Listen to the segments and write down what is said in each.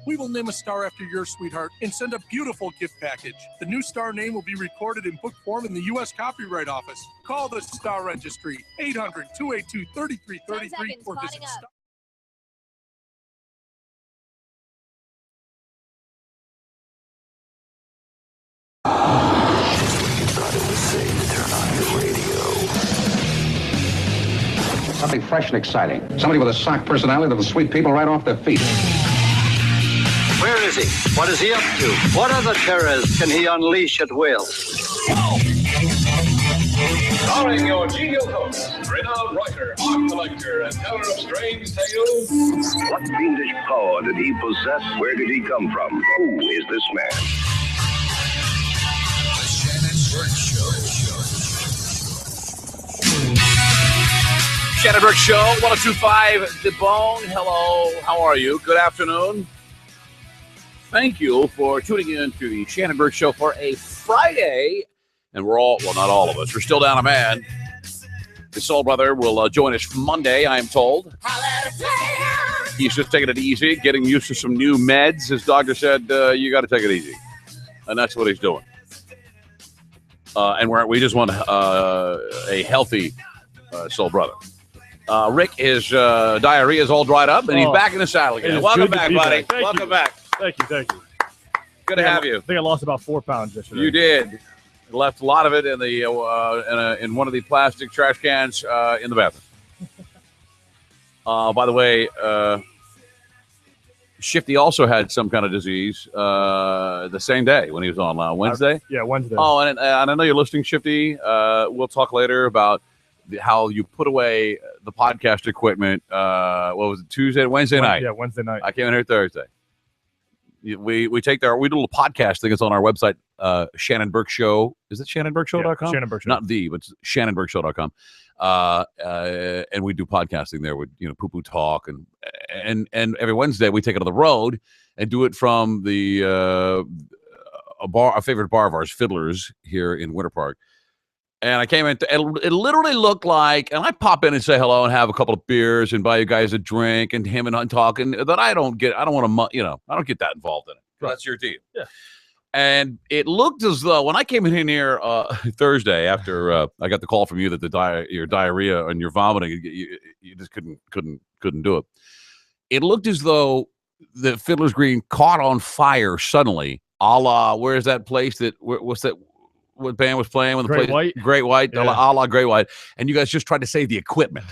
We will name a star after your sweetheart and send a beautiful gift package. The new star name will be recorded in book form in the U.S. Copyright Office. Call the Star Registry, 800-282-3333, or visit Star. Something fresh and exciting. Somebody with a sock personality that'll sweep people right off their feet. Where is he? What is he up to? What other terrors can he unleash at will? Starring your genial hosts, renowned writer, art collector, and teller of strange tales. What fiendish power did he possess? Where did he come from? Who is this man? The Shannon Burke Show. Shannon Burke Show, 102.5 The Bone. Hello, how are you? Good afternoon. Thank you for tuning in to the Shannon Burke Show for a Friday. And we're all, well, not all of us, we're still down a man. His soul brother will join us Monday, I am told. He's just taking it easy, getting used to some new meds. His doctor said, you got to take it easy. And that's what he's doing. And we just want a healthy soul brother. Rick, his diarrhea is all dried up, and he's back in the saddle again. Welcome back, buddy. Welcome back. Thank you. Good to have you. I think I lost about 4 pounds yesterday. You did. Left a lot of it in the in one of the plastic trash cans in the bathroom. By the way, Shifty also had some kind of disease the same day when he was on Wednesday. Wednesday. Oh, and I know you're listening, Shifty. We'll talk later about how you put away the podcast equipment. What was it? Wednesday night? Yeah, Wednesday night. I came in here Thursday. We do a podcast thing. It's on our website, Shannon Burke Show. Is it shannonburkeshow.com? Yeah, Shannon Burke Show. Not but it's shannonburkeshow.com. And we do podcasting there with poo-poo talk and every Wednesday we take it on the road and do it from the a favorite bar of ours, Fiddler's, here in Winter Park. And I came in, it literally looked like, and I pop in and say hello and have a couple of beers and buy you guys a drink and him and I talking that I don't get that involved in it. Right. That's your deal. Yeah. And it looked as though when I came in here Thursday after I got the call from you that your diarrhea and your vomiting, you just couldn't do it. It looked as though the Fiddler's Green caught on fire suddenly, a la, where's that place what's that? What band was playing when the Great White? Great White, yeah. a la Great White, and you guys just tried to save the equipment,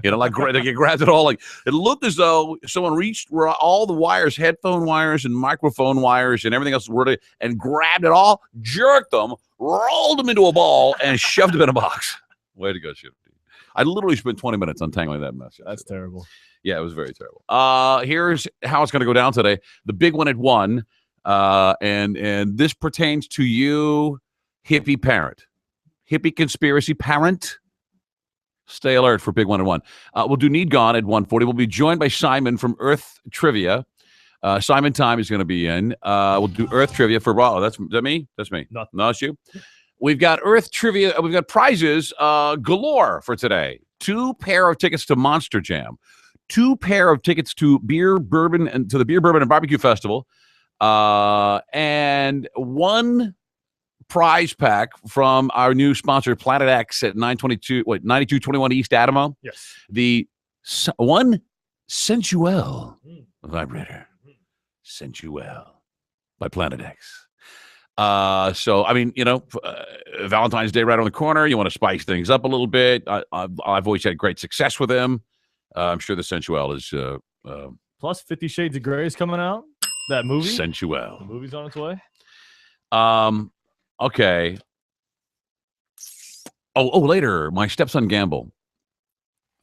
like you grabbed it all. Like it looked as though someone reached where all the wires, headphone wires and microphone wires and everything else were, and grabbed it all, jerked them, rolled them into a ball, and shoved them in a box. Way to go, Shifty! I literally spent 20 minutes untangling that mess. That's terrible. Yeah, it was very terrible. Here's how it's going to go down today. The big one at 1, and this pertains to you. Hippie parent, hippie conspiracy parent. Stay alert for big one at 1. We'll do Need Gone at 1:40. We'll be joined by Simon from Earth Trivia. Simon Time is going to be in. We'll do Earth Trivia for is that me? That's me. No, it's you. We've got Earth Trivia. We've got prizes galore for today. 2 pair of tickets to Monster Jam. 2 pair of tickets to the Beer, Bourbon, and Barbecue Festival. And 1 prize pack from our new sponsor, Planet X, at 9221 East Adamo. Yes. The one Sensual vibrator. Sensual by Planet X. So, I mean, Valentine's Day right on the corner. You want to spice things up a little bit. I've always had great success with them. I'm sure the Sensual is... Plus 50 Shades of Grey is coming out. That movie. Sensual. The movie's on its way. Okay. Later, my stepson Gamble,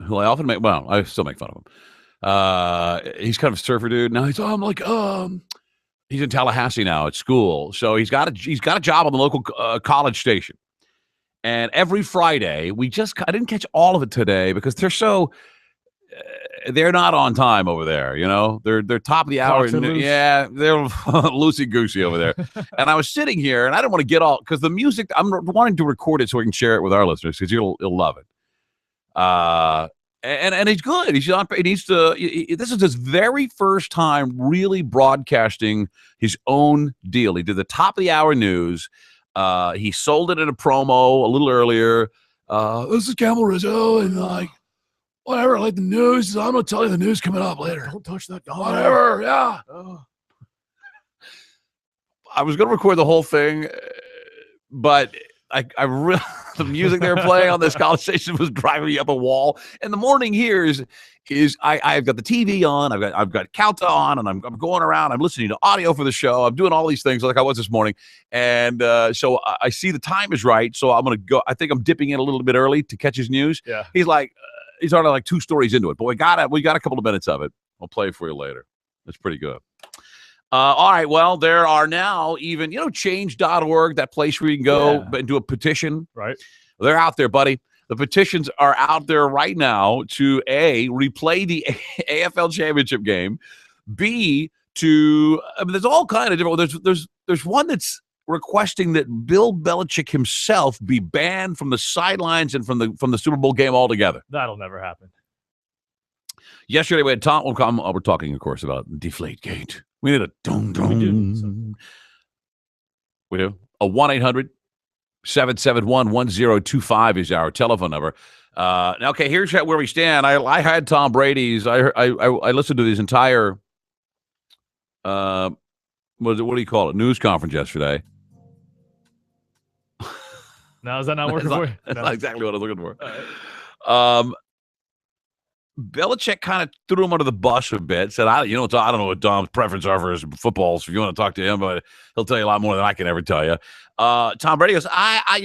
who I often I still make fun of him. He's kind of a surfer dude. Now he's he's in Tallahassee now at school. So he's got a job on the local college station. And every Friday, I didn't catch all of it today because they're not on time over there, They're top of the hour. Yeah, they're loosey-goosey over there. And I was sitting here, and I didn't want to get all, because the music, I'm wanting to record it so we can share it with our listeners, because you'll love it. And he's good. He's not. He needs to. This is his very first time really broadcasting his own deal. He did the top of the hour news. He sold it in a promo a little earlier. This is Campbell Rizzo, and like whatever, like the news. I'm gonna tell you the news coming up later. Don't touch that guy. Whatever. Yeah. Oh. I was gonna record the whole thing, but I really the music they were playing on this college station was driving me up a wall. And the morning here is I've got the TV on, I've got Calta on, and I'm going around, I'm listening to audio for the show, I'm doing all these things like I was this morning, and so I see the time is right, so I'm gonna go. I think I'm dipping in a little bit early to catch his news. Yeah, he's already like 2 stories into it, but we got a couple of minutes of it. I'll play it for you later. It's pretty good. All right, well, there are now even, change.org, that place where you can go and do a petition. Right. They're out there, buddy. The petitions are out there right now to, A, replay the AFL championship game, B, there's all kind of different, there's one that's requesting that Bill Belichick himself be banned from the sidelines and from the Super Bowl game altogether. That'll never happen. Yesterday we had Tom. We're talking, of course, about Deflategate. We need a dum-dum. We do. A 1-800-771-1025 is our telephone number. Now, okay, here's where we stand. I had Tom Brady's. I listened to his entire, what do you call it, news conference yesterday. Now, is that not working for you? That's No. not exactly what I was looking for. Right. Belichick kind of threw him under the bus a bit. Said, I don't know what Dom's preference are for his football. So if you want to talk to him, but he'll tell you a lot more than I can ever tell you. Tom Brady goes, I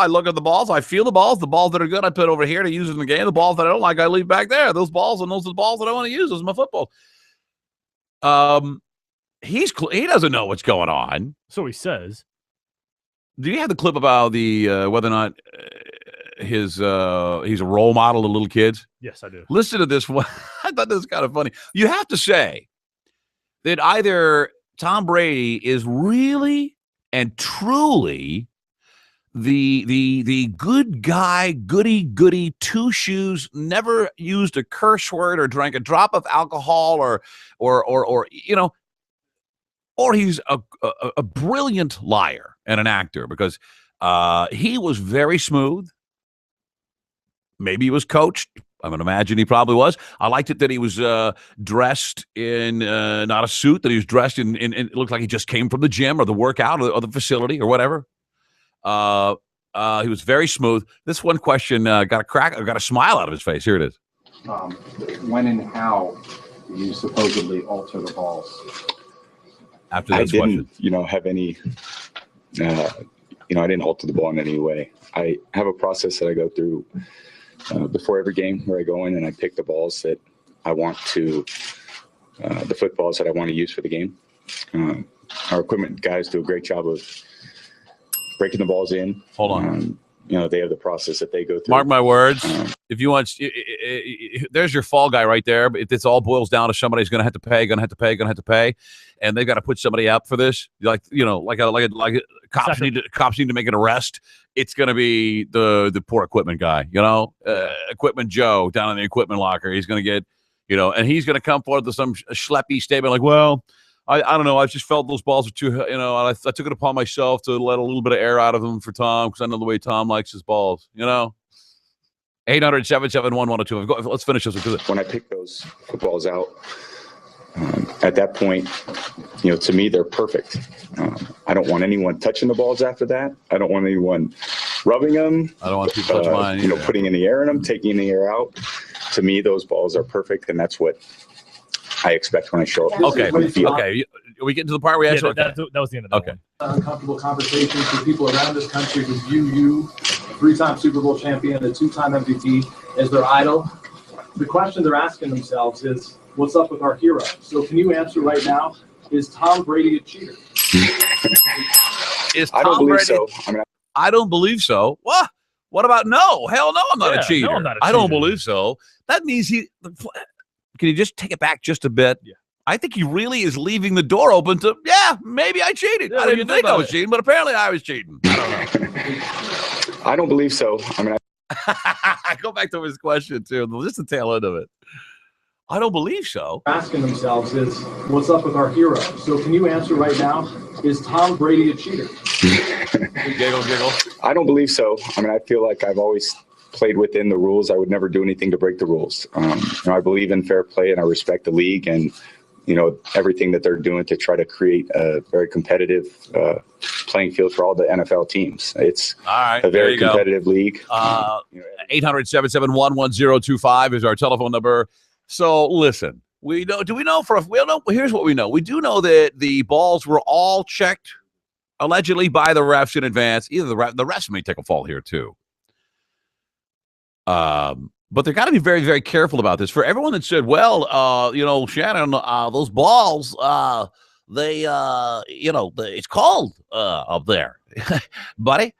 look at the balls, I feel the balls that are good, I put over here to use in the game. The balls that I don't like, I leave back there. Those balls are the balls that I want to use. Those are my footballs. He doesn't know what's going on. So he says. Do you have the clip about the whether or not he's a role model to little kids? Yes, I do. Listen to this one. I thought this was kind of funny. You have to say that either Tom Brady is really and truly the good guy, goody, 2 shoes, never used a curse word or drank a drop of alcohol or he's a brilliant liar and an actor, because he was very smooth. Maybe he was coached. I'm going to imagine he probably was. I liked it that he was dressed in not a suit, that he was dressed in it looked like he just came from the gym or the workout or the facility or whatever. He was very smooth. This one question got a smile out of his face. Here it is. When and how do you supposedly alter the balls? After this question. I didn't, have any, I didn't alter the ball in any way. I have a process that I go through before every game where I go in and I pick the balls that I want to, the footballs that I want to use for the game. Our equipment guys do a great job of breaking the balls in. Hold on. They have the process that they go through. Mark my words. If you want, there's your fall guy right there. But if this all boils down to somebody's going to have to pay, and they've got to put somebody up for this, like cops need to make an arrest. It's going to be the poor equipment guy, Equipment Joe down in the equipment locker. He's going to get, and he's going to come forward with some schleppy statement like, well, I don't know. I just felt those balls were too, I took it upon myself to let a little bit of air out of them for Tom because I know the way Tom likes his balls, 800-771-1025. Let's finish this. When I pick those footballs out, at that point, to me, they're perfect. I don't want anyone touching the balls after that. I don't want anyone rubbing them. I don't want people touching mine either. Putting in the air in them, taking the air out. To me, those balls are perfect, and that's what I expect when I show up. Okay. Are we getting to the part where we actually? That was the end of that. Okay. Uncomfortable conversations with people around this country who view you, a 3-time Super Bowl champion, a 2-time MVP, as their idol. The question they're asking themselves is, what's up with our hero? So can you answer right now, is Tom Brady a cheater? I don't believe so. I don't believe so. What about no? Hell no, I'm not a cheater. No, I'm not a I don't cheater. believe so. That means can you just take it back just a bit? Yeah. I think he really is leaving the door open to, maybe I cheated. Yeah, I didn't think I was cheating, but apparently I was cheating. I don't know. I don't believe so. Go back to his question, too. Just the tail end of it. I don't believe so. Asking themselves is, what's up with our hero? So can you answer right now, is Tom Brady a cheater? Giggle. I don't believe so. I mean, I feel like I've always played within the rules. I would never do anything to break the rules. I believe in fair play, and I respect the league and, everything that they're doing to try to create a very competitive playing field for all the NFL teams. It's a very competitive league. 800-771-1025 is our telephone number. So listen, here's what we know. We do know that the balls were all checked allegedly by the refs in advance. Either the refs may take a fall here too. But they've got to be very, very careful about this. For everyone that said, Shannon, those balls, it's cold up there. Buddy,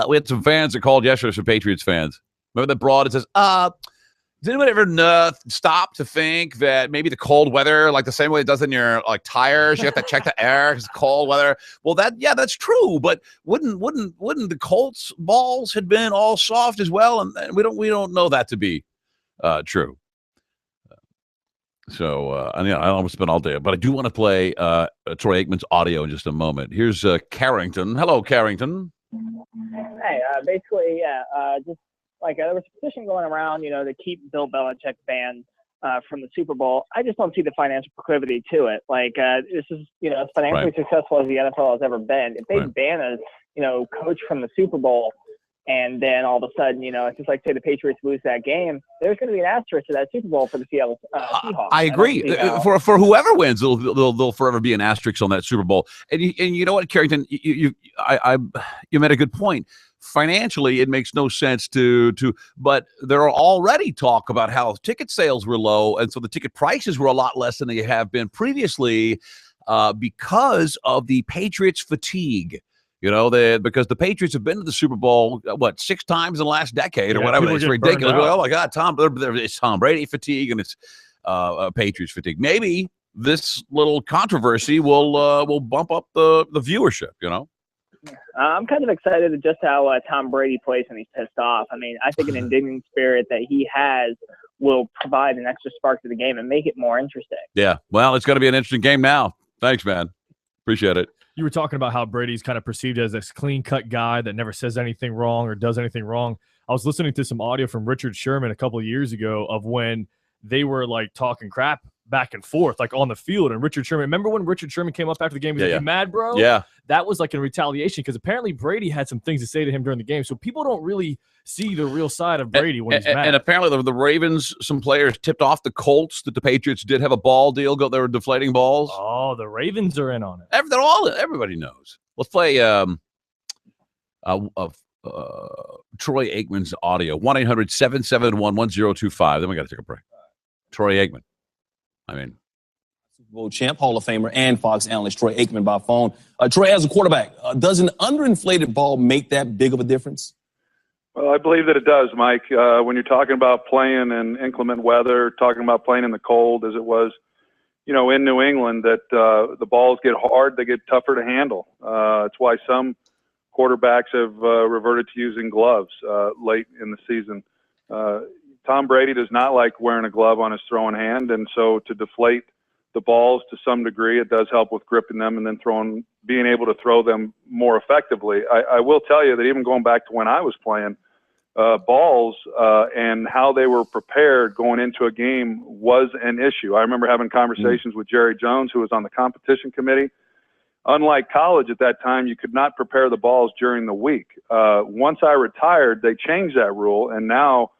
we had some fans that called yesterday, some Patriots fans. Remember that broad? It says, does anyone ever stop to think that maybe the cold weather, like the same way it does in your tires, you have to check the air because cold weather? Well, that's true. But wouldn't the Colts balls had been all soft as well? And we don't know that to be true. I almost spent all day, but I do want to play Troy Aikman's audio in just a moment. Here's Carrington. Hello, Carrington. Hey, just there was a petition going around, to keep Bill Belichick banned from the Super Bowl. I just don't see the financial proclivity to it. This is, as financially successful as the NFL has ever been. If they ban a, coach from the Super Bowl, and then all of a sudden, it's just like, say, the Patriots lose that game, there's going to be an asterisk to that Super Bowl for the Seattle Seahawks. I agree. For whoever wins, there'll forever be an asterisk on that Super Bowl. And you know what, Carrington, you made a good point. Financially, it makes no sense but there are already talk about how ticket sales were low, and so the ticket prices were a lot less than they have been previously because of the Patriots fatigue. Because the Patriots have been to the Super Bowl, 6 times in the last decade or whatever. It's ridiculous. Oh my God, it's Tom Brady fatigue and it's Patriots fatigue. Maybe this little controversy will bump up the viewership. I'm kind of excited at just how Tom Brady plays when he's pissed off. I mean, I think an indignant spirit that he has will provide an extra spark to the game and make it more interesting. Yeah, well, it's going to be an interesting game now. Thanks, man. Appreciate it. You were talking about how Brady's kind of perceived as this clean-cut guy that never says anything wrong or does anything wrong. I was listening to some audio from Richard Sherman a couple of years ago of when they were talking crap back and forth on the field, and Richard Sherman, remember when Richard Sherman came up after the game, he was you mad, bro? Yeah. That was in retaliation because apparently Brady had some things to say to him during the game, so people don't really see the real side of Brady when he's mad. And apparently the Ravens, some players tipped off the Colts that the Patriots did have a ball deal. They were deflating balls. Oh, the Ravens are in on it. Everybody knows. Let's play Troy Aikman's audio, 1-800-771-1025. Then we got to take a break. Troy Aikman. Super Bowl champ, Hall of Famer, and Fox analyst Troy Aikman by phone. Troy, as a quarterback, does an underinflated ball make that big of a difference? Well, I believe that it does, Mike. When you're talking about playing in inclement weather, talking about playing in the cold, as it was, in New England, that the balls get hard, they get tougher to handle. It's why some quarterbacks have reverted to using gloves late in the season. Tom Brady does not like wearing a glove on his throwing hand, and so to deflate the balls to some degree, it does help with gripping them and then being able to throw them more effectively. I will tell you that even going back to when I was playing, balls and how they were prepared going into a game was an issue. I remember having conversations with Jerry Jones, who was on the competition committee. Unlike college at that time, you could not prepare the balls during the week. Once I retired, they changed that rule, and now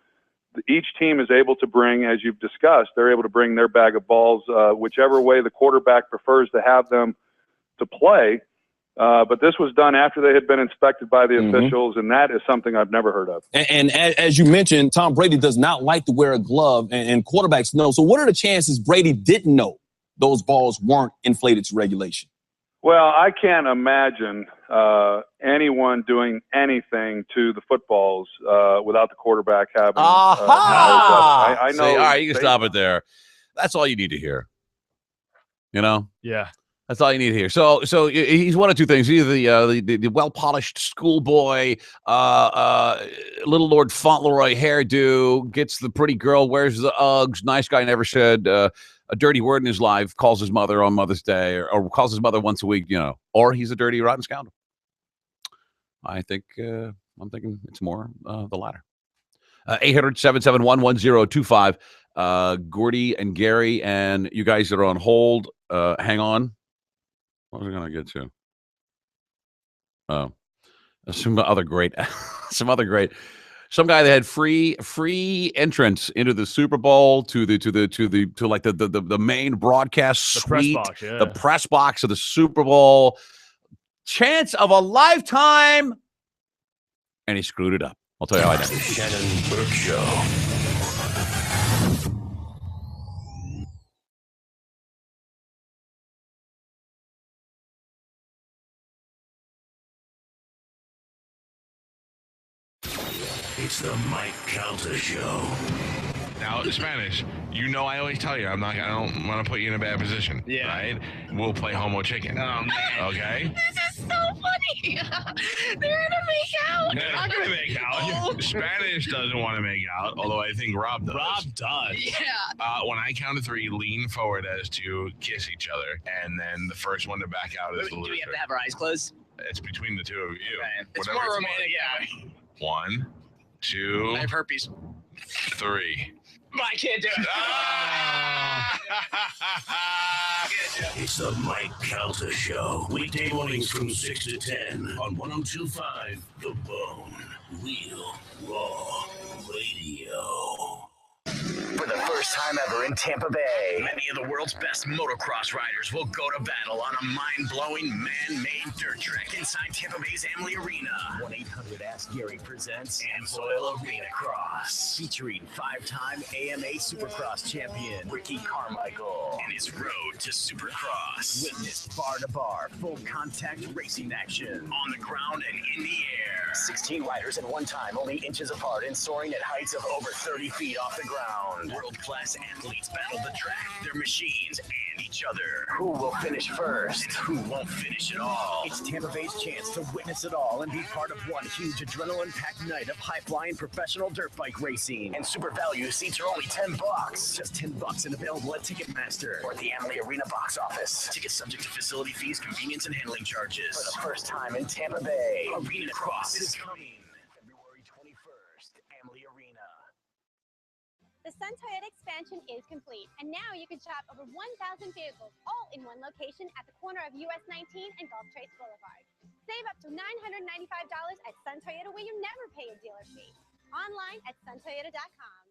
each team is able to bring, as you've discussed, they're able to bring their bag of balls, whichever way the quarterback prefers to have them to play. But this was done after they had been inspected by the officials, and that is something I've never heard of. And as you mentioned, Tom Brady does not like to wear a glove, and quarterbacks know. So what are the chances Brady didn't know those balls weren't inflated to regulation? Well, I can't imagine anyone doing anything to the footballs without the quarterback having. I know. See, all right, you can stop it there. That's all you need to hear. Yeah. That's all you need here. So he's one of two things. Either the well-polished schoolboy, little Lord Fauntleroy hairdo, gets the pretty girl, wears the Uggs, nice guy, never said a dirty word in his life, calls his mother on Mother's Day, or calls his mother once a week, or he's a dirty, rotten scoundrel. I'm thinking it's more the latter. 800-771-1025. Gordy and Gary and you guys that are on hold, hang on. What was I going to get to? Oh, some guy that had free entrance into the Super Bowl to the main broadcast suite, the press box of the Super Bowl. Chance of a lifetime, and he screwed it up. I'll tell you how I did. The Shannon Burke Show. It's the Mike Calta Show. Now, Spanish, I always tell you, I don't want to put you in a bad position. Yeah. Right? We'll play homo chicken. Oh, man. Okay? This is so funny. They're going to make out. They're not going to make out. Oh. Spanish doesn't want to make out, although I think Rob does. Rob does. Yeah. When I count to 3, lean forward as to kiss each other, and then the first one to back out is the loser. Do we have to have our eyes closed? It's between the two of you. Okay. It's more romantic, yeah. 1, 2. I have herpes. 3. I can't do it. It's the Mike Calta Show. Weekday mornings from 6 to 10 on 102.5 The Bone. Real Raw Radio. For the first time ever in Tampa Bay, many of the world's best motocross riders will go to battle on a mind-blowing man-made dirt track inside Tampa Bay's Amalie Arena. 1-800-ASK-GARY presents Amsoil Arena Cross, featuring 5-time AMA Supercross champion Ricky Carmichael and his road to Supercross. Witness bar-to-bar, full-contact racing action on the ground and in the air. 16 riders at one time, only inches apart and soaring at heights of over 30 feet off the ground. World-class athletes battle the track, their machines, and each other. Who will finish first? And who won't finish at all? It's Tampa Bay's chance to witness it all and be part of one huge adrenaline-packed night of high-flying professional dirt bike racing. And super value seats are only $10. Just $10 and available at Ticketmaster or at the Amalie Arena box office. Tickets subject to facility fees, convenience, and handling charges. For the first time in Tampa Bay, Arena Cross is coming. February 21st, Amalie Arena. The Sun Toyota expansion is complete, and now you can shop over 1,000 vehicles all in one location at the corner of US 19 and Gulf Trace Boulevard. Save up to $995 at Sun Toyota, where you never pay a dealer fee. Online at suntoyota.com.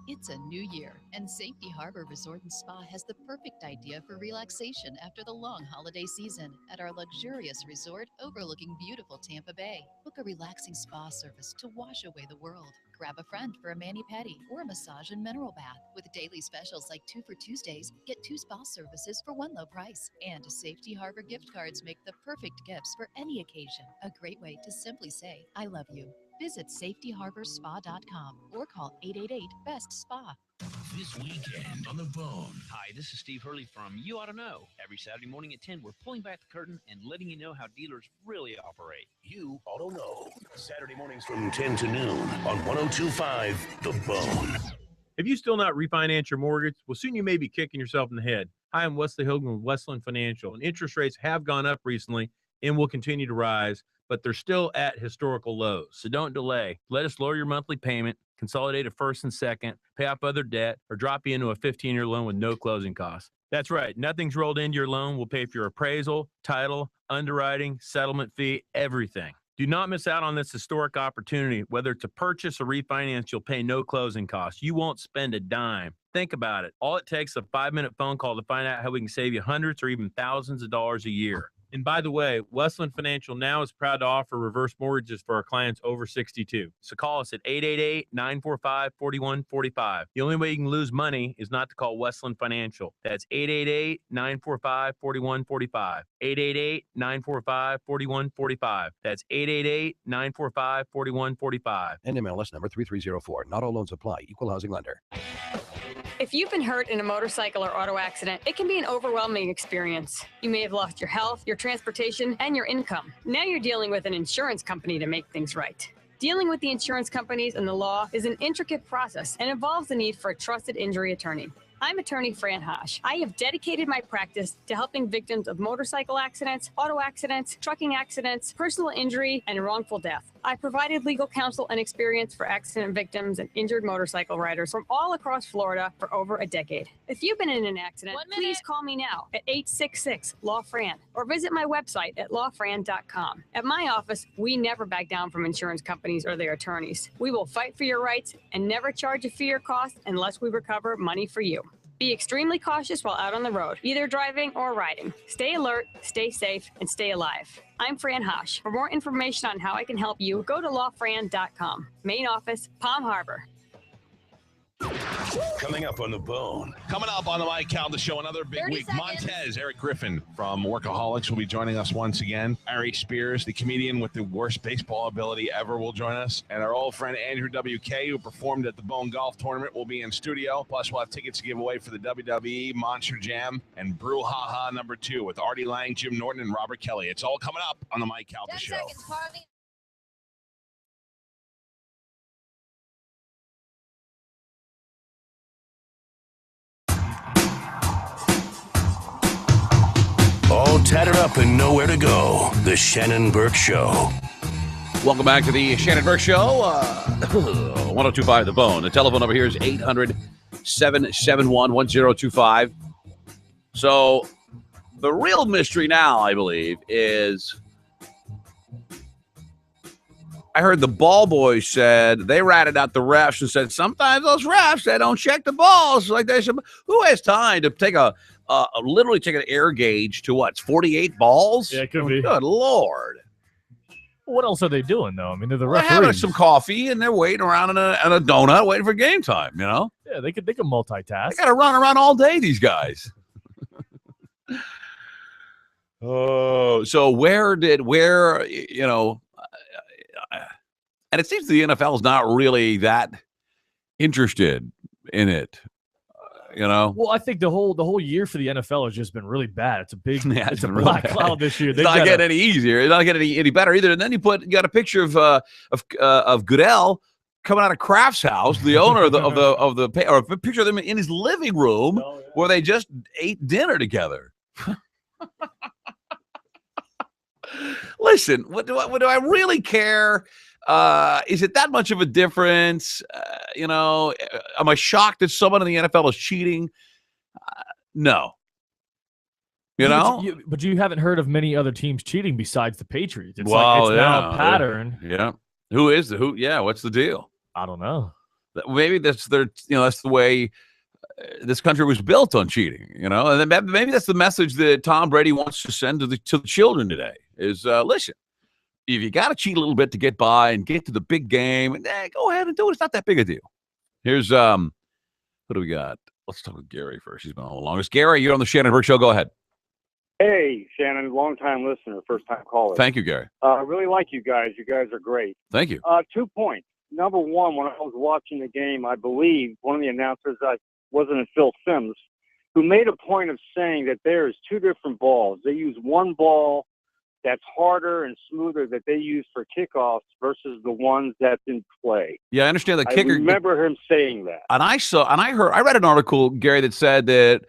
It's a new year, and Safety Harbor Resort and Spa has the perfect idea for relaxation after the long holiday season at our luxurious resort overlooking beautiful Tampa Bay. Book a relaxing spa service to wash away the world. Grab a friend for a mani-pedi or a massage and mineral bath. With daily specials like 2 for Tuesdays, get 2 spa services for one low price. And Safety Harbor gift cards make the perfect gifts for any occasion. A great way to simply say, I love you. Visit safetyharborspa.com or call 888-BEST-SPA. This weekend on The Bone. Hi, this is Steve Hurley from You Ought to Know. Every Saturday morning at 10, we're pulling back the curtain and letting you know how dealers really operate. You Ought to Know. Saturday mornings from 10 to noon on 102.5 The Bone. Have you still not refinanced your mortgage? Well, soon you may be kicking yourself in the head. Hi, I'm Wesley Hogan with Westland Financial, and interest rates have gone up recently and will continue to rise, but they're still at historical lows. So don't delay. Let us lower your monthly payment, consolidate a first and second, pay off other debt, or drop you into a 15-year loan with no closing costs. That's right. Nothing's rolled into your loan. We'll pay for your appraisal, title, underwriting, settlement fee, everything. Do not miss out on this historic opportunity. Whether it's a purchase or refinance, you'll pay no closing costs. You won't spend a dime. Think about it. All it takes is a 5-minute phone call to find out how we can save you hundreds or even thousands of dollars a year. And by the way, Westland Financial now is proud to offer reverse mortgages for our clients over 62. So call us at 888-945-4145. The only way you can lose money is not to call Westland Financial. That's 888-945-4145. 888-945-4145. That's 888-945-4145. NMLS number 3304. Not all loans apply. Equal housing lender. If you've been hurt in a motorcycle or auto accident, it can be an overwhelming experience. You may have lost your health, your transportation, and your income. Now you're dealing with an insurance company to make things right. Dealing with the insurance companies and the law is an intricate process and involves the need for a trusted injury attorney. I'm attorney Fran Hosh. I have dedicated my practice to helping victims of motorcycle accidents, auto accidents, trucking accidents, personal injury, and wrongful death. I provided legal counsel and experience for accident victims and injured motorcycle riders from all across Florida for over a decade. If you've been in an accident, please call me now at 866-LAW-FRAN or visit my website at lawfran.com. At my office, we never back down from insurance companies or their attorneys. We will fight for your rights and never charge a fee or cost unless we recover money for you. Be extremely cautious while out on the road, either driving or riding. Stay alert, stay safe, and stay alive. I'm Fran Hosh. For more information on how I can help you, go to lawfran.com. Main office, Palm Harbor. Coming up on The Bone. Coming up on the Mike Calda Show, another big 30 week. seconds. Montez, Eric Griffin from Workaholics will be joining us once again. Ari Spears, the comedian with the worst baseball ability ever, will join us. And our old friend Andrew WK, who performed at the Bone Golf Tournament, will be in studio. Plus, we'll have tickets to give away for the WWE Monster Jam and Brouhaha #2 with Artie Lang, Jim Norton, and Robert Kelly. It's all coming up on the Mike Calda Show. All tattered up and nowhere to go. The Shannon Burke Show. Welcome back to the Shannon Burke Show. 1025 The Bone. The telephone number here is 800-771-1025. So the real mystery now, I believe, is I heard the ball boys said they ratted out the refs and said sometimes those refs, they don't check the balls like they should. Who has time to take literally take an air gauge to what, 48 balls? Yeah, it could be. Good Lord. What else are they doing, though? I mean, they're the They're referees. having some coffee and they're waiting around in a donut waiting for game time, you know? Yeah, they could multitask. They got to run around all day, these guys. Oh, so and it seems the NFL is not really that interested in it. Well, I think the whole year for the NFL has just been really bad. It's a big, it's a really black bad. cloud this year. It's not getting any easier. It's not getting any better either. And then you got a picture of Goodell coming out of Kraft's house, the owner of or a picture of them in his living room where they just ate dinner together. Listen, what do I really care? Is it that much of a difference? Am I shocked that someone in the NFL is cheating? No. But you haven't heard of many other teams cheating besides the Patriots. It's Well, now a pattern. Yeah. Who is the who? Yeah. What's the deal? I don't know. Maybe that's that's the way this country was built, on cheating. And then maybe that's the message that Tom Brady wants to send to the children today. Is listen. If you got to cheat a little bit to get by and get to the big game, go ahead and do it. It's not that big a deal. Here's who do we got? Let's talk with Gary first. He's been on the longest. Gary, you're on the Shannon Burke Show. Go ahead. Hey, Shannon, long-time listener, first-time caller. Thank you, Gary. I really like you guys. You guys are great. Thank you. 2 points. Number one, when I was watching the game, I believe one of the announcers, wasn't Phil Simms, who made a point of saying that there is 2 different balls. They use one ball that's harder and smoother that they use for kickoffs versus the ones that's in play. Yeah, I understand the kicker. I remember him saying that. And I read an article, Gary, that said that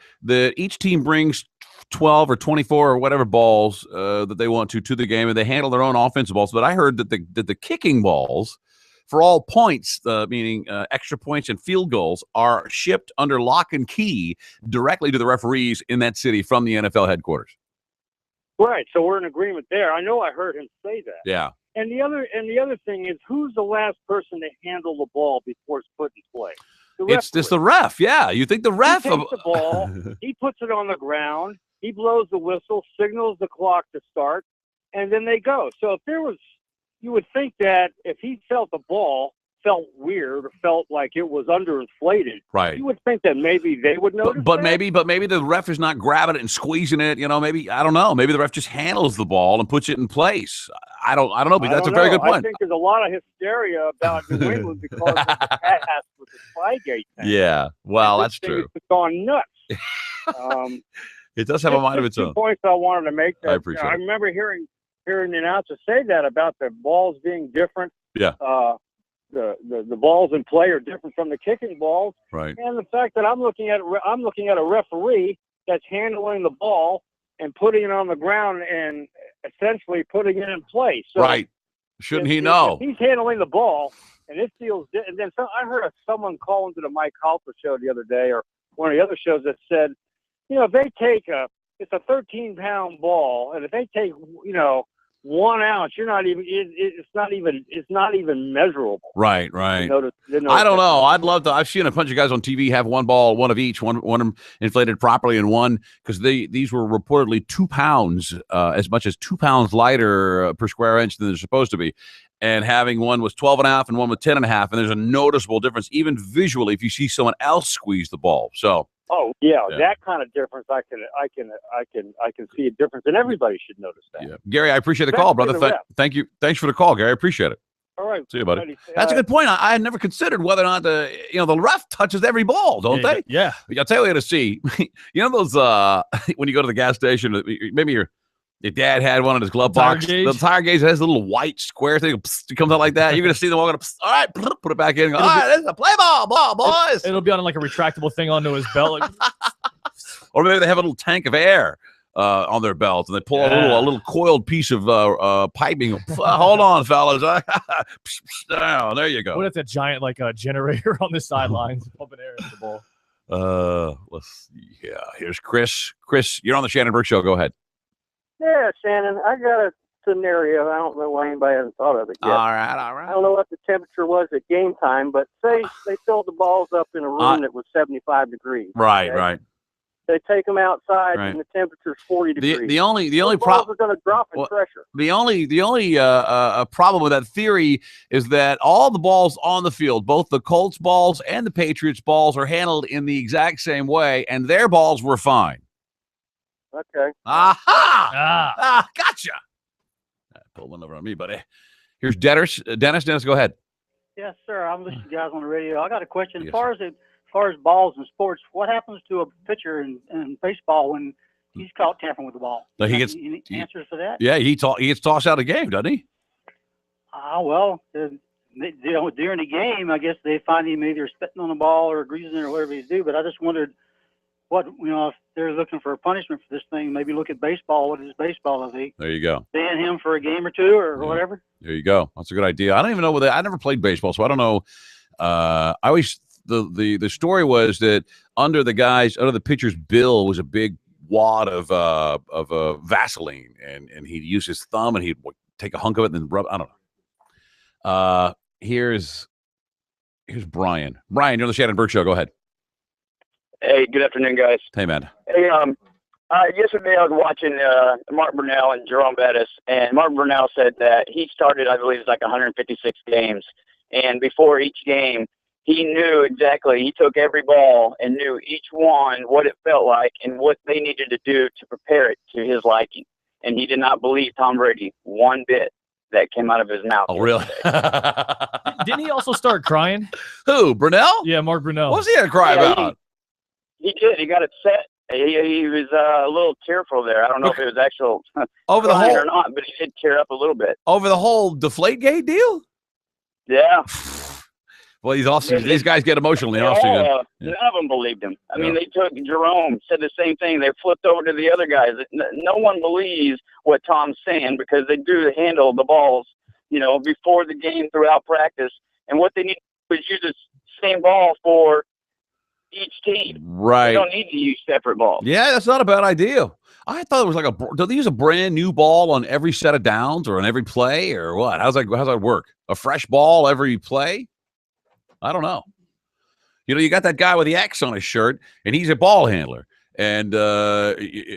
each team brings 12 or 24 or whatever balls that they want to the game, and they handle their own offensive balls. But I heard that the kicking balls for all points, meaning extra points and field goals, are shipped under lock and key directly to the referees in that city from the NFL headquarters. Right, so we're in agreement there. I know I heard him say that. Yeah. And the other thing is, who's the last person to handle the ball before it's put in play? It's just the ref. Yeah, you think the ref? He takes the ball, he puts it on the ground, he blows the whistle, signals the clock to start, and then they go. So you would think that if he felt the ball felt weird or felt like it was underinflated, right? You would think that maybe they would notice. But maybe the ref is not grabbing it and squeezing it. Maybe, I don't know. Maybe the ref just handles the ball and puts it in place. I don't know. But that's a very good point. I think there's a lot of hysteria about New England because of the pass with Spygate thing. Yeah, well, And that's this thing true. has gone nuts. It does have a mind of its 2 own. points I wanted to make. That, I appreciate I it. remember hearing the announcer say that about the balls being different. Yeah. The balls in play are different from the kicking balls. Right. And the fact that I'm looking at a referee that's handling the ball and putting it on the ground and essentially putting it in play. So Right. Shouldn't he know? If he's handling the ball, and it feels. And then I heard someone call into the Mike Halter show the other day, or one of the other shows, that said, if they take it's a 13-pound ball, and if they take 1 ounce, you're not even. It's not even measurable. Right. Didn't notice I don't that. know. I'd love to. I've seen a bunch of guys on TV have one ball, one of each, one inflated properly, and one because these were reportedly 2 pounds, as much as 2 pounds lighter per square inch than they're supposed to be. And having one was 12 and a half and one was 10 and a half, and there's a noticeable difference, even visually, if you see someone else squeeze the ball. So. Oh yeah, that kind of difference. I can see a difference, and everybody should notice that. Yeah. Gary, I appreciate the call, brother. Thank you. Thanks for the call, Gary. I appreciate it. All right. See you, buddy. That's a good point. I had never considered whether or not the ref touches every ball, don't they? Yeah. I'll tell you to see. Those when you go to the gas station, maybe your dad had one in his glove box. The tire gauge has a little white square thing. It comes out like that. You're gonna see them all gonna. All right, put it back in. And go, all right, this is a play ball, boys. It'll be on like a retractable thing onto his belt. Or maybe they have a little tank of air on their belt, and they pull a little coiled piece of piping. Hold on, fellas. There you go. What if that giant generator on the sidelines pumping air into the ball? Let's see. Yeah, here's Chris. Chris, you're on the Shannon Burke Show. Go ahead. Yeah, Shannon, I got a scenario. I don't know why anybody hasn't thought of it yet. All right. I don't know what the temperature was at game time, but say they filled the balls up in a room that was 75 degrees. Right, okay? right. They take them outside Right. and the temperature's 40 degrees. The only Those balls are going to drop in pressure. The only problem with that theory is that all the balls on the field, both the Colts balls and the Patriots balls, are handled in the exact same way, and their balls were fine. Okay. Aha! Gotcha. Pull one over on me, buddy. Here's Dennis. Dennis, go ahead. Yes, sir. I'm listening to you guys on the radio. I got a question. As far as balls in sports, what happens to a pitcher in baseball when he's caught tampering with the ball? No, he gets Any answers for that? Yeah, he gets tossed out of the game, doesn't he? Well, during the game, I guess they find him either spitting on the ball or greasing it or whatever he's do. But I just wondered if they're looking for a punishment for this thing, maybe look at baseball. What is baseball? Is he There you go. ban him for a game or two or whatever? There you go. That's a good idea. I don't even know whether I never played baseball, so I don't know. I always the story was that under the pitcher's bill was a big wad of Vaseline, and he'd use his thumb and he'd take a hunk of it and then rub. I don't know. Here's Brian. Brian, you're on the Shannon Burke Show. Go ahead. Hey, good afternoon, guys. Hey, man. Hey, yesterday I was watching Mark Brunell and Jerome Bettis, and Mark Brunell said that he started, I believe, 156 games, and before each game, he knew exactly. He took every ball and knew each one what it felt like and what they needed to do to prepare it to his liking. And he did not believe Tom Brady one bit that came out of his mouth. Oh, really? Didn't he also start crying? Who, Brunell? Yeah, Mark Brunell. What's he going to cry about? He did. He got upset. He was a little tearful there. I don't know if it was actual over the crying whole or not, but he did tear up a little bit. Over the whole Deflategate deal? Yeah. Well, he's awesome. These guys get emotional in the offseason. None of them believed him. I mean, they took Jerome, said the same thing. They flipped over to the other guys. No one believes what Tom's saying because they do handle the balls, before the game, throughout practice. And what they need to do is use the same ball for each team. Right. They don't need to use separate balls. Yeah, that's not a bad idea. I thought it was do they use a brand new ball on every set of downs or on every play or what? How's that work? A fresh ball every play? I don't know. You got that guy with the X on his shirt, and he's a ball handler. And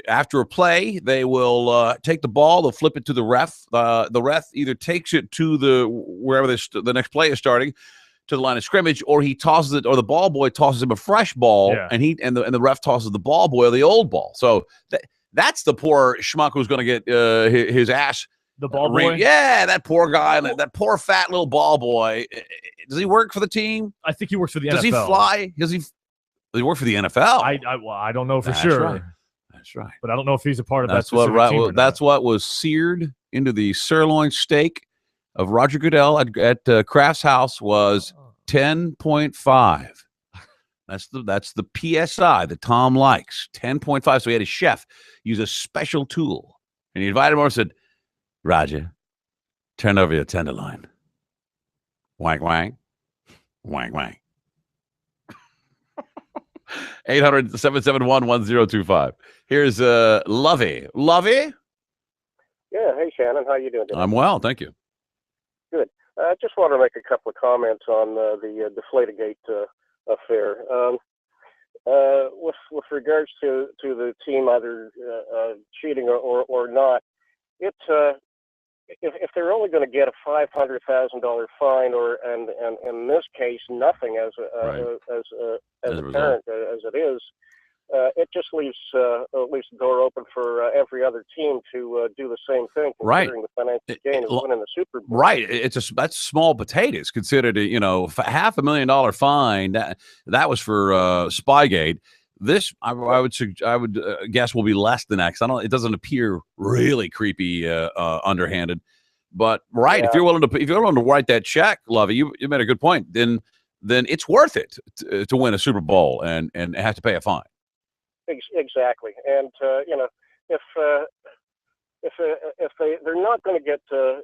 after a play, they will take the ball, they'll flip it to the ref. The ref either takes it to wherever the next play is starting, to the line of scrimmage, or he tosses it, or the ball boy tosses him a fresh ball, and the ref tosses the ball boy the old ball. So that's the poor schmuck who's going to get his ass The ball boy? Yeah, that poor guy, that poor fat little ball boy. Does he work for the team? I think he works for the NFL. Does he fly? Does he work for the NFL? I don't know for That's sure. Right. That's right. But I don't know if he's a part of That's that specific team or not. That's what was seared into the sirloin steak of Roger Goodell at Kraft's house was 10.5. That's the PSI that Tom likes. 10.5. So he had his chef use a special tool, and he invited him over and said, "Roger, turn over your tenderloin." Wank wank, wank wank. 800-771-1025. Here's Lovey. Lovey? Yeah. Hey, Shannon. How you doing today? I'm well, thank you. Good. I just want to make a couple of comments on the Deflategate affair. With regards to the team either cheating or not, if they're only going to get a $500,000 fine, or and in this case nothing as a parent as it is, it just leaves the door open for every other team to do the same thing, considering the financial gain of winning the Super Bowl. Right. That's small potatoes considered. $500,000 fine. That was for Spygate. This I would guess will be less than that. It doesn't appear really creepy, underhanded. But if you're willing to write that check, Lovey, you made a good point. Then it's worth it to win a Super Bowl and have to pay a fine. Exactly, and if they're not going to get a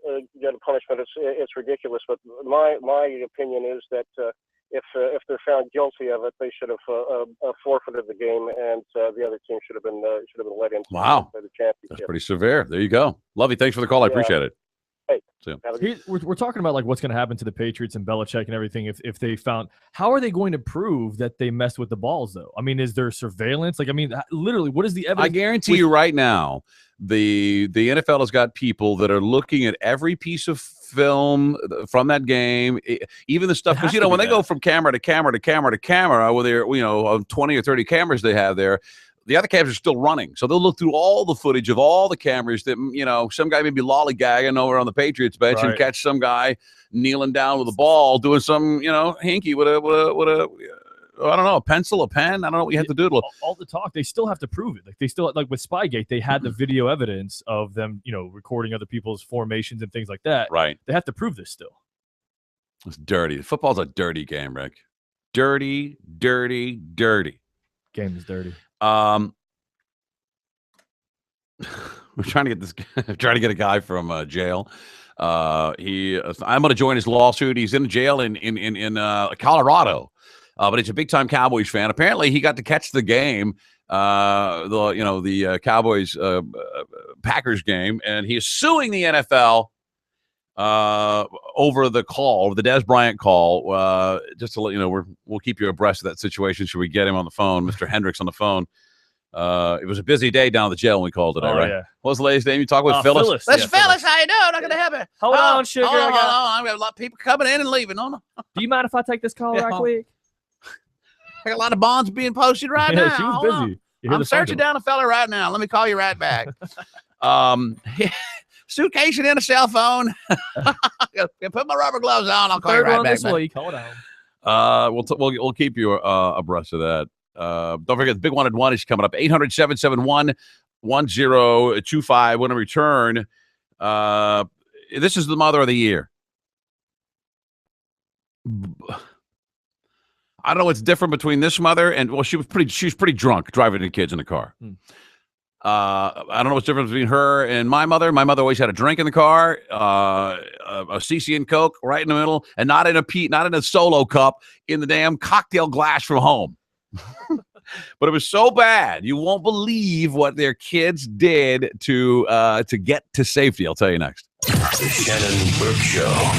punishment, it's ridiculous. But my opinion is that if they're found guilty of it, they should have forfeited the game, and the other team should have been let into the championship. That's pretty severe. There you go, Lovey. Thanks for the call. I appreciate it. Hey, we're talking about like what's going to happen to the Patriots and Belichick and everything if they found. How are they going to prove that they messed with the balls though? I mean, is there surveillance? Like, I mean, literally, what is the evidence? I guarantee you right now, the NFL has got people that are looking at every piece of film from that game, even the stuff, because when they go from camera to camera to camera to camera, whether 20 or 30 cameras they have there, the other cameras are still running. So they'll look through all the footage of all the cameras that, some guy may be lollygagging over on the Patriots bench and catch some guy kneeling down with a ball doing some, hinky with a I don't know, a pencil, a pen. I don't know what you have to do. All the talk, they still have to prove it. Like they still, like with Spygate, they had the video evidence of them, recording other people's formations and things like that. Right. They have to prove this still. It's dirty. Football's a dirty game, Rick. Dirty, dirty, dirty. Game is dirty. We're trying to get a guy from jail. I'm going to join his lawsuit. He's in jail in Colorado, but he's a big time Cowboys fan. Apparently, he got to catch the game, the Cowboys Packers game, and he is suing the NFL over the Des Bryant call. Just to let you know, we'll keep you abreast of that situation. Should we get him on the phone, Mr. Hendricks on the phone? It was a busy day down at the jail when we called today, right? Yeah. What was the lady's name? You talk with Phyllis. That's Phyllis. How you doing? I'm gonna have it. Hold on, sugar. Hold on. I've got a lot of people coming in and leaving. No. Do you mind if I take this call right quick? I got a lot of bonds being posted right now. She was Hold on. busy. I'm searching down a fella right now. Let me call you right back. Suitcase in a cell phone. Put my rubber gloves on. I'll call you right back. This week. Hold on. We'll keep you abreast of that. Don't forget the big 1-1 is coming up. 800-771-1025. When I return, this is the mother of the year. I don't know what's different between this mother and she was pretty drunk driving the kids in the car. I don't know what's different between her and my mother. My mother always had a drink in the car, a CC and Coke right in the middle, and not in a solo cup, in the damn cocktail glass from home. But it was so bad, you won't believe what their kids did to get to safety. I'll tell you next. The Shannon Burke Show.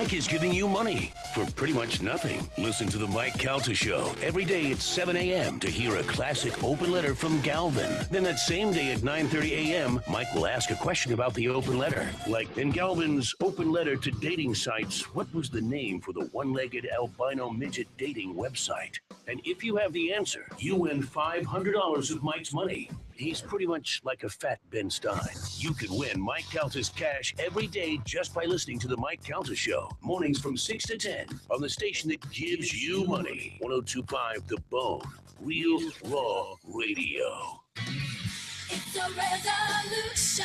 Mike is giving you money for pretty much nothing. Listen to the Mike Calta Show every day at 7 a.m. to hear a classic open letter from Galvin. Then that same day at 9:30 a.m., Mike will ask a question about the open letter. Like in Galvin's open letter to dating sites, what was the name for the one-legged albino midget dating website? And if you have the answer, you win $500 of Mike's money. He's pretty much like a fat Ben Stein. You can win Mike Calta's cash every day just by listening to the Mike Calta Show. Mornings from 6 to 10 on the station that gives you money. 102.5 The Bone. Real Raw Radio. It's a resolution.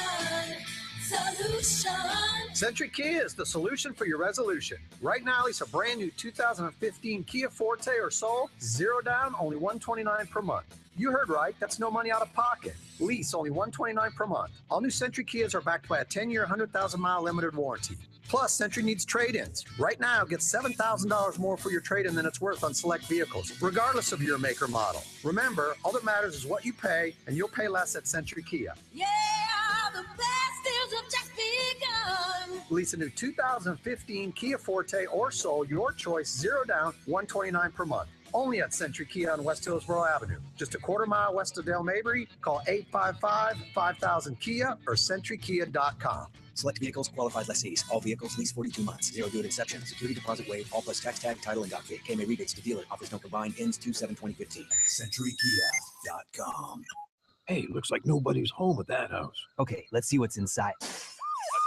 Solution. Century Kia is the solution for your resolution. Right now, lease a brand new 2015 Kia Forte or Soul, 0 down, only $129 per month. You heard right, that's no money out of pocket. Lease only $129 per month. All new Century Kias are backed by a 10-year, 100,000-mile limited warranty. Plus, Century needs trade-ins. Right now, get $7,000 more for your trade-in than it's worth on select vehicles, regardless of your make or model. Remember, all that matters is what you pay, and you'll pay less at Century Kia. Yeah, the best deals have just begun. Lease a new 2015 Kia Forte or Soul, your choice, 0 down, $129 per month. Only at Century Kia on West Hillsborough Avenue. Just a quarter mile west of Dale Mabry. Call 855-5000-KIA or centurykia.com. Select vehicles, qualified lessees. All vehicles, lease 42 months. Zero due exception. Security deposit waived. All plus tax tag, title, and dock fee. KMA rebates to dealer. Offers no combined. Ends 2/7/2015. CenturyKia.com. Hey, looks like nobody's home at that house. Okay, let's see what's inside.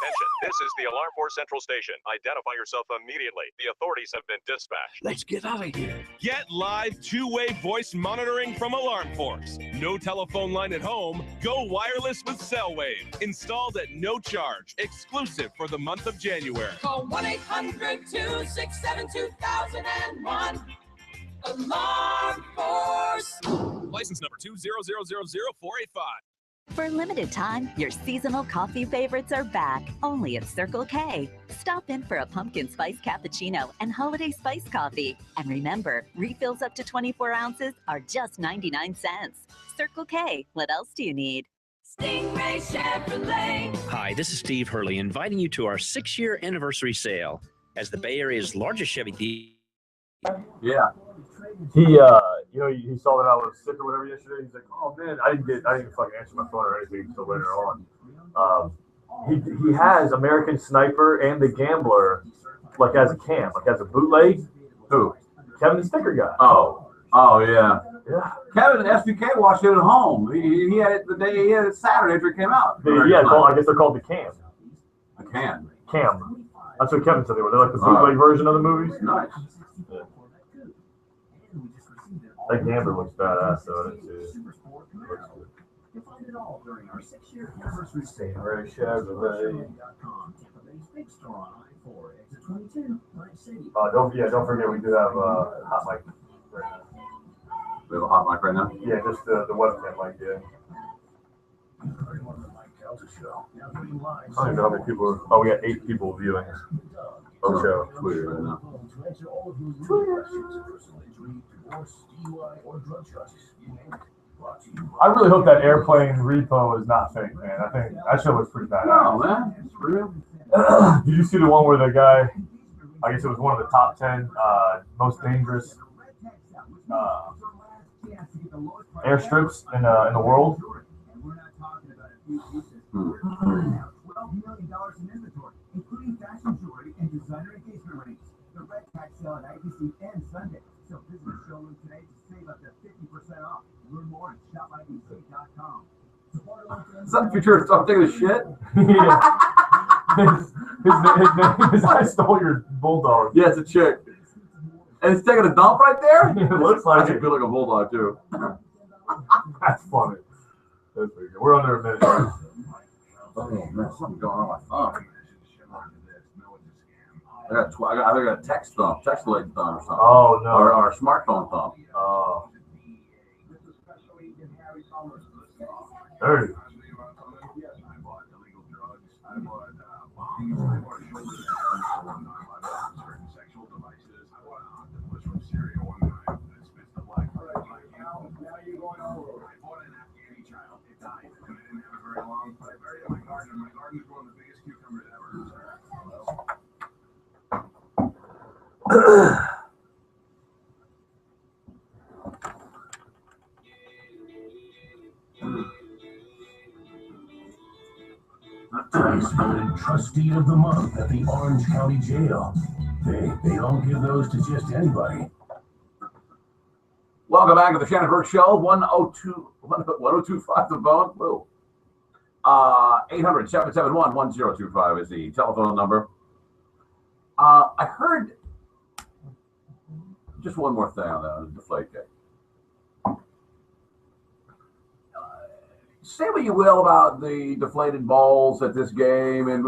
Attention, this is the Alarm Force Central Station. Identify yourself immediately. The authorities have been dispatched. Let's get out of here. Get live two-way voice monitoring from Alarm Force. No telephone line at home. Go wireless with CellWave. Installed at no charge. Exclusive for the month of January. Call 1-800-267-2001. Alarm Force. License number 2000485. For a limited time, your seasonal coffee favorites are back, only at Circle K. Stop in for a pumpkin spice cappuccino and holiday spice coffee. And remember, refills up to 24 ounces are just 99 cents. Circle K, what else do you need? Stingray Chevrolet. Hi, this is Steve Hurley, inviting you to our 6-year anniversary sale. As the Bay Area's largest Chevy dealer. Yeah. He saw that I was sick or whatever yesterday. He's like, oh man, I didn't fucking answer my phone or anything until later on. He has American Sniper and The Gambler like as a cam, like as a bootleg. Who? Kevin the Sticker guy. Oh yeah. Yeah. Kevin SBK watched it at home. He had it the day he had it Saturday after it came out. Yeah, I guess they're called the cam. The cam. Cam. That's what Kevin said they were. They're like the bootleg version of the movies. Nice. Yeah. That Gambler looks badass though. I didn't see it. Stingray Chevrolet. Don't forget we do have hot mic right now. We have a hot mic right now? Yeah, just the webcam mic, yeah. I don't even know how many people are. Oh, we got 8 people viewing the show. Twitter right now. I really hope that airplane repo is not fake, man. I think that show was pretty bad. No, man, it's real. Did you see the one where the guy? I guess it was one of the top 10 most dangerous airstrips in the world. $12 million in inventory, including fashion jewelry and designer engagement rings. The Red Tag sale at IBC ends Sunday, so visit the showroom today to save up to 50% off. Learn more at shopibc.com. Is that picture of taking a shit? Yeah. his I stole your bulldog. Yeah, it's a chick. And it's taking a dump right there? It looks like it. Good like a bulldog, too. That's funny. That's pretty good. We're under a minute. Oh, man, something going on with my thumb. I got a text leg thumb or something. Oh, no. Or a smartphone thumb. Oh. Hey. Twice voted trustee of the month at the Orange County Jail. They don't give those to just anybody. Welcome back to the Shannon Burke Show. 1025 The Bone. Whoa. 800-771-1025 is the telephone number. I heard just one more thing on the deflate cake. Say what you will about the deflated balls at this game, and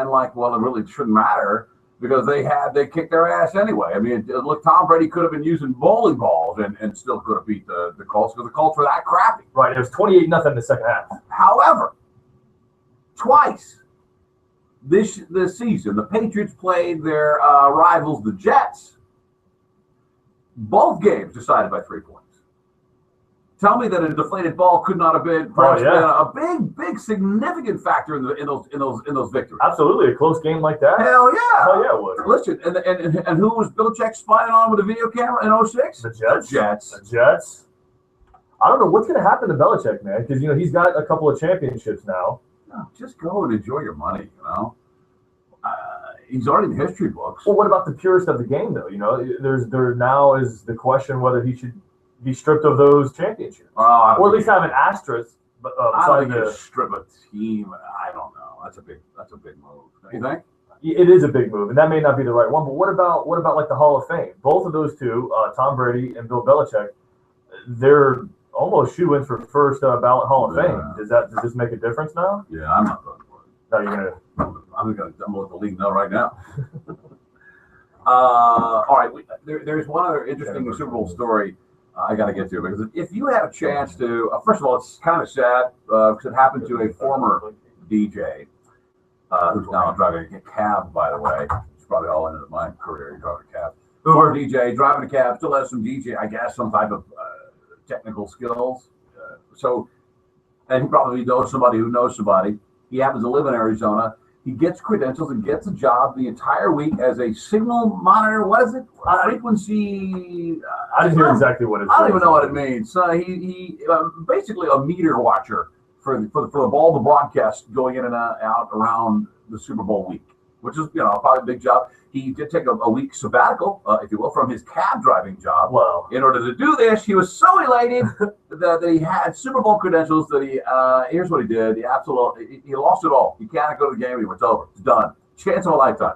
like, well, it really shouldn't matter because they kicked their ass anyway. I mean, look, Tom Brady could have been using bowling balls and still could have beat the Colts because the Colts were that crappy. Right, it was 28-0 in the second half. However, twice this season, the Patriots played their rivals, the Jets. Both games decided by 3 points. Tell me that a deflated ball could not have been a big significant factor in those victories. Absolutely, a close game like that. Hell yeah! Hell yeah, it would. Listen, and who was Belichick spying on with a video camera in 06? The Jets. The Jets. I don't know what's going to happen to Belichick, man, because he's got a couple of championships now. No, just go and enjoy your money. He's already in the history books. Well, what about the purist of the game, though? There now is the question whether he should be stripped of those championships, or at least have an asterisk. But I don't think you strip a team. I don't know. That's a big move. Don't you think? It is a big move, and that may not be the right one. But what about like the Hall of Fame? Both of those two, Tom Brady and Bill Belichick, they're almost shoe-ins for first ballot Hall of Fame. Does this make a difference now? Yeah, I'm not voting for it. No, you're gonna. I'm gonna let the league know right now. All right, there's one other interesting Super Bowl story I got to get to, because if you had a chance to, first of all, it's kind of sad because it happened to a former DJ who's now driving a cab, by the way. It's probably all into my career, driving a cab. Former DJ, driving a cab, still has some DJ, I guess, some type of technical skills. And he probably knows somebody who knows somebody. He happens to live in Arizona. He gets credentials and gets a job the entire week as a signal monitor. What is it? Frequency. I didn't hear exactly what it is. I don't even know what it means. He basically a meter watcher for the ball, the broadcast going in and out around the Super Bowl week, which is probably a big job. He did take a week sabbatical, if you will, from his cab driving job. Well, in order to do this, he was so elated that he had Super Bowl credentials that here's what he did. He lost it all. He can't go to the game anymore. It's over. It's done. Chance of a lifetime.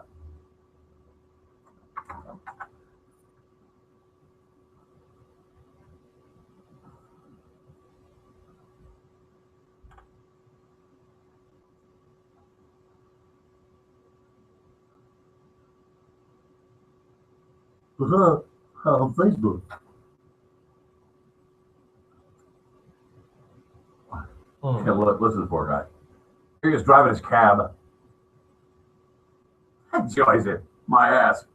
On Facebook. Yeah, look, listen to this poor guy. He was driving his cab. Enjoys it. My ass.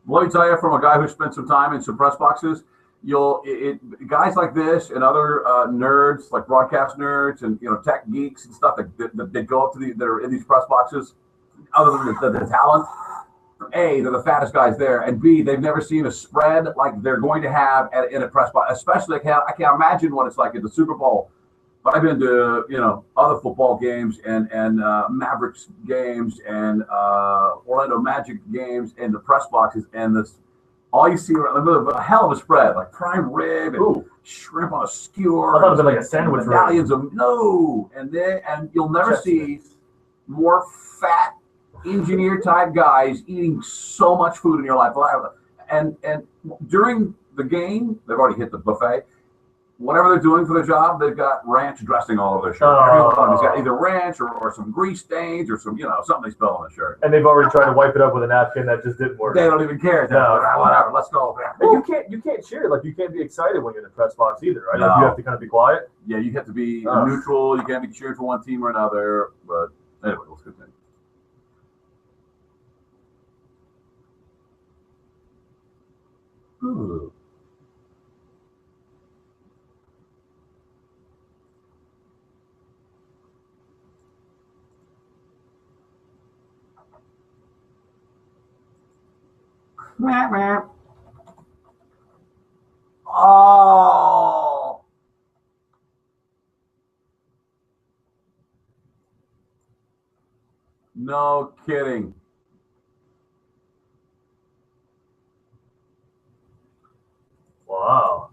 Let me tell you, from a guy who spent some time in some press boxes, guys like this and other nerds, like broadcast nerds and tech geeks and stuff that go up to that are in these press boxes, other than the talent. A, they're the fattest guys there, and B, they've never seen a spread like they're going to have in a press box. Especially, I can't imagine what it's like at the Super Bowl. But I've been to other football games and Mavericks games and Orlando Magic games and the press boxes, and this. All you see a hell of a spread, like prime rib and shrimp on a skewer. I thought it was like a sandwich. Medallions of and you'll never see more fat engineer type guys eating so much food in your life. And during the game, they've already hit the buffet. Whatever they're doing for their job, they've got ranch dressing all over their shirt. Everyone's got either ranch or some grease stains or some, something they spill on the shirt. And they've already tried to wipe it up with a napkin that just didn't work. They don't even care. No, whatever. Let's go. And you can't cheer. Like, you can't be excited when you're in the press box either, right? No. Like, you have to kind of be quiet. Yeah, you have to be neutral. You can't be cheering for one team or another. But anyway, let's continue. Ooh. Oh. No kidding. Wow.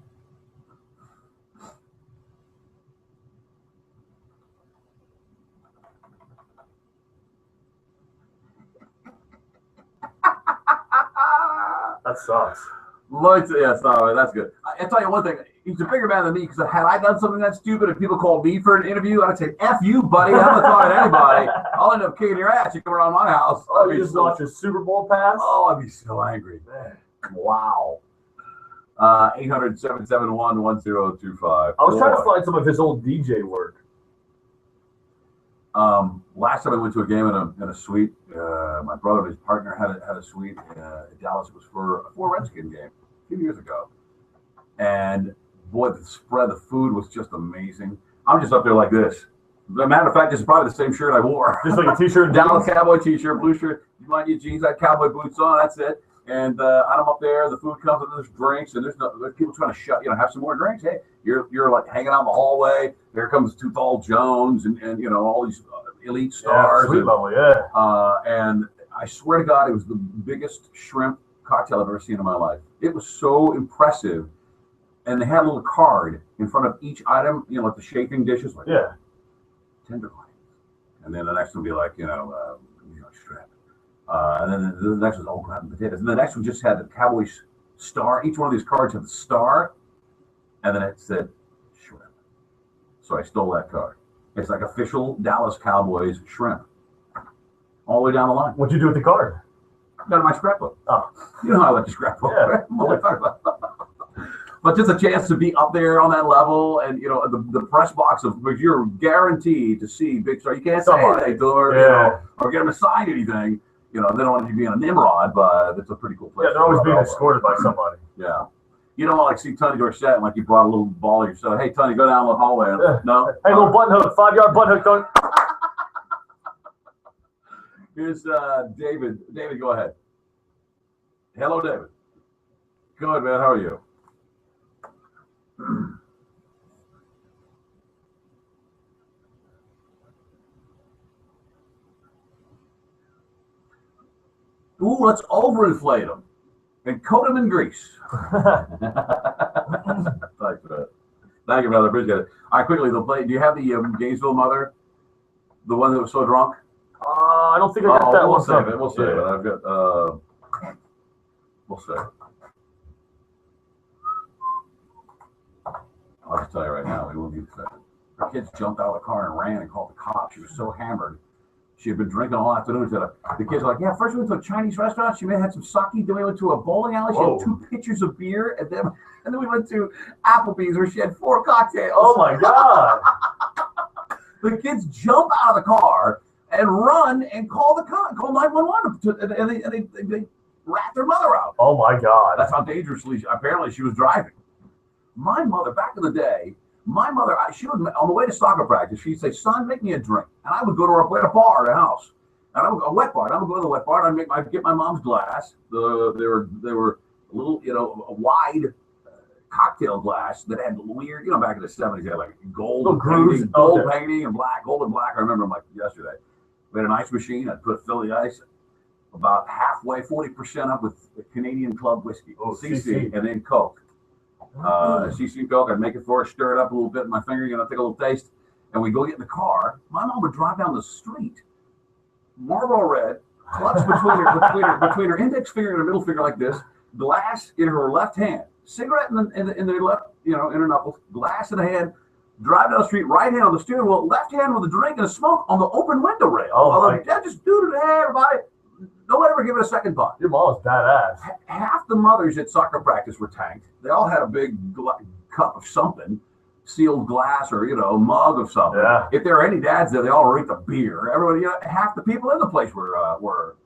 That sucks. Yeah, sorry, that's good. I'll tell you one thing. He's a bigger man than me because had I done something that stupid and people called me for an interview, I'd say, F you, buddy. I'm not talking to anybody. I'll end up kicking your ass. You come around my house. Oh, you just watched a Super Bowl pass? Oh, I'd be so angry. Man. Wow. 800-771-1025. I was trying to find some of his old DJ work. Last time I went to a game in a suite, my brother and his partner had a suite in Dallas. It was for a Redskin game a few years ago. And boy, the food was just amazing. I'm just up there like this. As a matter of fact, this is probably the same shirt I wore. Just like a t-shirt? Dallas Cowboy t-shirt, blue shirt. You might need jeans, I had cowboy boots on, that's it. And I'm up there, the food comes and there's drinks, and there's people trying to have some more drinks. Hey, you're like hanging out in the hallway. There comes Too Tall Jones and all these elite stars. Sweet level, yeah. And I swear to God, it was the biggest shrimp cocktail I've ever seen in my life. It was so impressive. And they had a little card in front of each item, like the shaping dishes, like tenderloin. And then the next one would be like, shrimp. And then the next one's crab and potatoes. And the next one just had the Cowboys star. Each one of these cards had the star, and then it said shrimp. So I stole that card. It's like official Dallas Cowboys shrimp. All the way down the line. What'd you do with the card? Got in my scrapbook. Oh. You know how I like to scrapbook. Yeah. Right? What am I talking about? But just a chance to be up there on that level, and the press box because you're guaranteed to see big star. You can't say anything to her, or get them to sign anything. They don't want you being a Nimrod, but it's a pretty cool place. Yeah, they're always being escorted by somebody. Yeah. You don't want to see Tony Dorsett and you brought a little ball of yourself. Hey, Tony, go down the hallway. No? Hey, little button hook, 5-yard button hook, Tony. Here's David. David, go ahead. Hello, David. Good, man. How are you? Ooh, let's overinflate them and coat them in grease. Thank you, brother. Appreciate it. All right, quickly, they'll play. Do you have the Gainesville mother? The one that was so drunk? I don't think I got that one. We'll save it. We'll save it. I've got, we'll save it. I'll just tell you right now, we will get that. Her kids jumped out of the car and ran and called the cops. She was so hammered. She had been drinking all afternoon. The kids were like, yeah, first we went to a Chinese restaurant. She may have had some sake. Then we went to a bowling alley. She had 2 pitchers of beer. And then we went to Applebee's where she had 4 cocktails. Oh, my God. The kids jump out of the car and run and call 911. And they rat their mother out. Oh, my God. That's how dangerously, apparently, she was driving. My mother, back in the day, she would, on the way to soccer practice, she'd say, son, make me a drink. And I would go to her, we had a bar at the house. And I would go, a wet bar. And I would go to the wet bar and I'd get my mom's glass. They were a little, a wide cocktail glass that had weird, back in the 70s, they had like gold painting, painting and gold and black. I remember them like yesterday. We had an ice machine. I'd fill the ice about halfway, 40% up with Canadian Club whiskey, CC, and then Coke. CC Coke, I'd make it for her, stir it up a little bit with my finger, take a little taste, and we go get in the car. My mom would drive down the street, Marlboro Red, clutch between her index finger and her middle finger like this, glass in her left hand, cigarette in the left, in her knuckles, glass in the hand, drive down the street, right hand on the steering wheel, left hand with a drink and a smoke on the open window rail. Just do it, hey, everybody. Nobody ever give it a second thought. Your mom's badass. Half the mothers at soccer practice were tanked. They all had a big cup of something, sealed glass or mug of something. Yeah. If there were any dads there, they all reeked of beer. Everybody, half the people in the place were.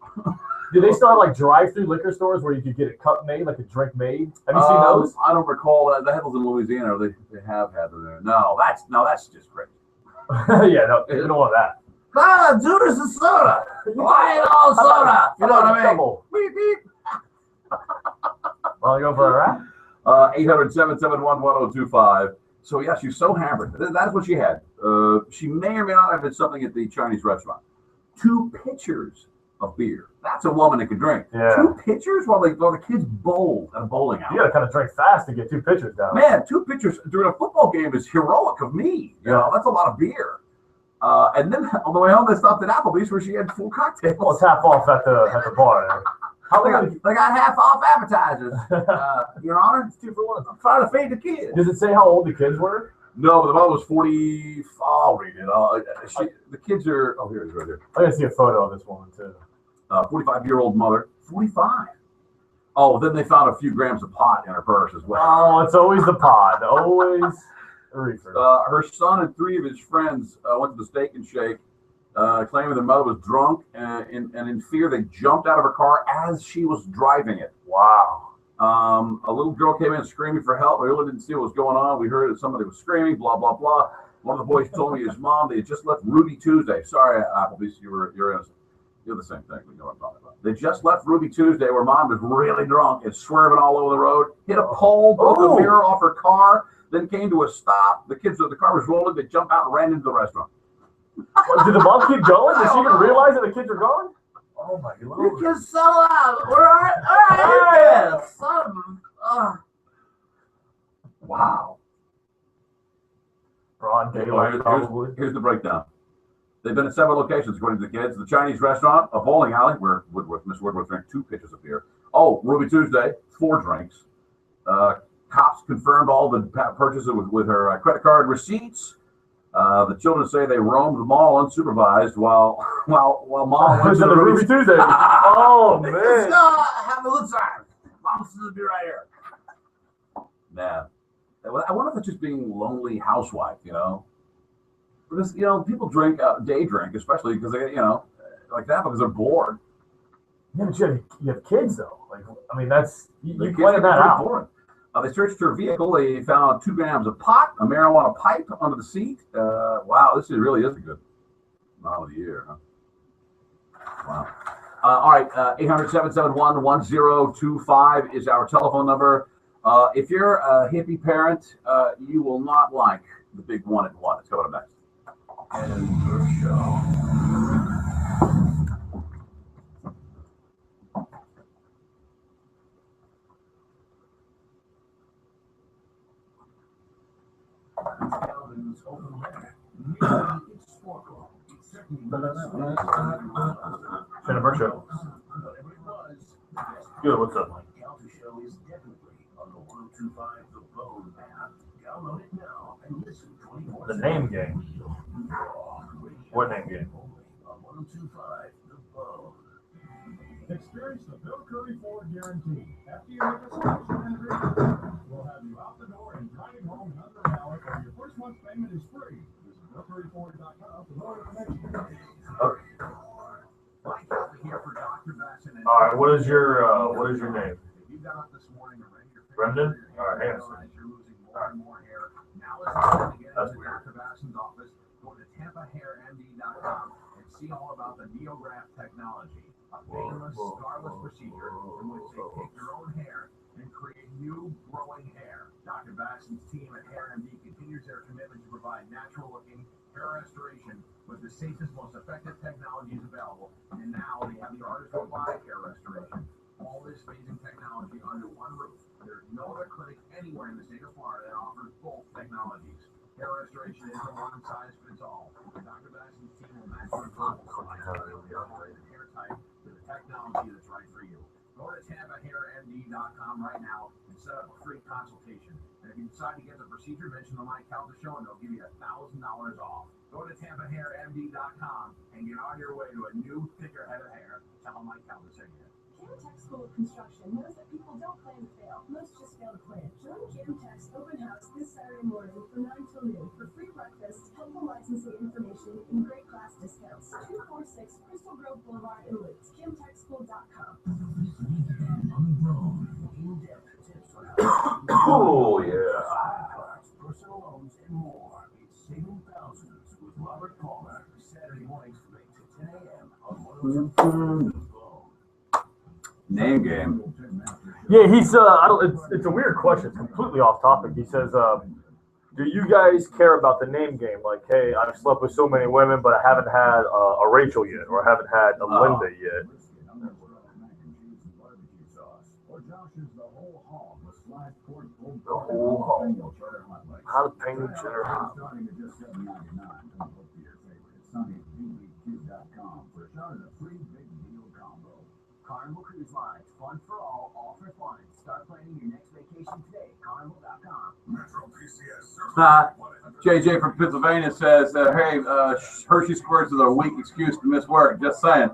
Do they still have drive-through liquor stores where you could get a cup made, like a drink made? Have you seen those? I don't recall that. They had those in Louisiana. They have had them there. No, that's just crazy. Yeah, no, you don't want that. Judas is soda. Why all soda? You know what I mean? Beep, beep. Want to go for a rap? 800-771-1025. So, yeah, she's so hammered. That's what she had. She may or may not have had something at the Chinese restaurant. 2 pitchers of beer. That's a woman that can drink. Yeah. 2 pitchers while the kids bowl at a bowling alley. You got to kind of drink fast to get 2 pitchers down. Man, 2 pitchers during a football game is heroic of me. You know, that's a lot of beer. And then on the way home, they stopped at Applebee's where she had full cocktails. Well, it's half off at the bar. They got half off appetizers. Your Honor, it's 2 for 1. I'm trying to feed the kids. Does it say how old the kids were? No, but the mother was 40. I'll read it. The kids are. Oh, here it is right here. I gotta see a photo of this woman too. 45-year-old mother. 45. Oh, then they found a few grams of pot in her purse as well. Oh, it's always the pot. Always a reefer. Her son and 3 of his friends went to the Steak and Shake, claiming their mother was drunk, and in fear they jumped out of her car as she was driving it. Wow. A little girl came in screaming for help. We really didn't see what was going on. We heard that somebody was screaming, blah, blah, blah. One of the boys told me his mom, they had just left Ruby Tuesday. Sorry, Applebee's, you're innocent. You're the same thing. We know what I'm talking about. They just left Ruby Tuesday where mom was really drunk and swerving all over the road, hit a pole, broke the mirror off her car, then came to a stop. The car was rolling. They jumped out and ran into the restaurant. Did the mom keep going? Did she even realize that the kids were gone? Oh my God! You just settle out. Where are Wow. Broad daylight, probably. Here's the breakdown. They've been at several locations, according to the kids. The Chinese restaurant, a bowling alley, where Miss Woodworth drank 2 pitchers of beer. Oh, Ruby Tuesday, 4 drinks. Cops confirmed all the purchases with her credit card receipts. The children say they roamed the mall unsupervised while mom went to the Ruby Tuesday. Oh man! Have a good time. Mom's gonna be right here. Man, I wonder if it's just being lonely housewife, you know. Because people drink, day drink, especially because they, like that because they're bored. Yeah, but you have kids though. Like, I mean, that's you plan that out. Boring. They searched her vehicle. They found 2 grams of pot, a marijuana pipe under the seat. Wow, this really is a good mom of the year, huh? Wow. All right, 800-771-1025 is our telephone number. If you're a hippie parent, you will not like the big 1 at 1. It's coming up next. And your show. Shannon Burke show. Good, what's up, Mike? The name game. What name game? Experience the Bill Curry Ford guarantee. After you make a selection and agreement, we'll have you out the door and driving home in under an hour, or your first month's payment is free. Visit BillCurryFord.com for more information. All right, what is your name? Brendan? All right, hang on a second. That's weird. Go to TampaHairMD.com and see all about the NeoGraft technology, a painless, scarless procedure in which they take your own hair and create new growing hair. Dr. Baxton's team at HairMD continues their commitment to provide natural-looking hair restoration with the safest, most effective technologies available. And now they have the artist robotic hair restoration. All this amazing technology under one roof. There's no other clinic anywhere in the state of Florida that offers both technologies. Hair restoration is a one-size-fits-all. Dr. Baxton's team will match your goals hair type to the technology that's right for you. Go to TampaHairMD.com right now and set up a free consultation. And if you decide to get the procedure, mention the Mike Calta Show and they'll give you $1,000 off. Go to TampaHairMD.com and get on your way to a new, thicker head of hair. Tell them Mike Calta sent you. Tech School of Construction knows that people don't plan to fail. Most just fail to plan. Join Tech's open house this Saturday morning from 9 till noon for free breakfast, helpful licensing information, and great class discounts. 246 Crystal Grove Boulevard in Lutz. KimTechSchool.com. Oh, yeah. Personal loans and more. It's saving thousands with Robert Palmer. Saturday mornings from 8 to 10 a.m. on 102.5. Name game. Yeah, he's it's a weird question. It's completely off topic. He says, do you guys care about the name game? Like, hey, I've slept with so many women, but I haven't had a Rachel yet, or I haven't had a Linda yet. The whole hog. Jalapeno cheddar hot. Carnival Cruise Lines, fun for all for fun. Start planning your next vacation today. Carnival.com. JJ from Pennsylvania says, hey, Hershey Squirts is a weak excuse to miss work. Just saying.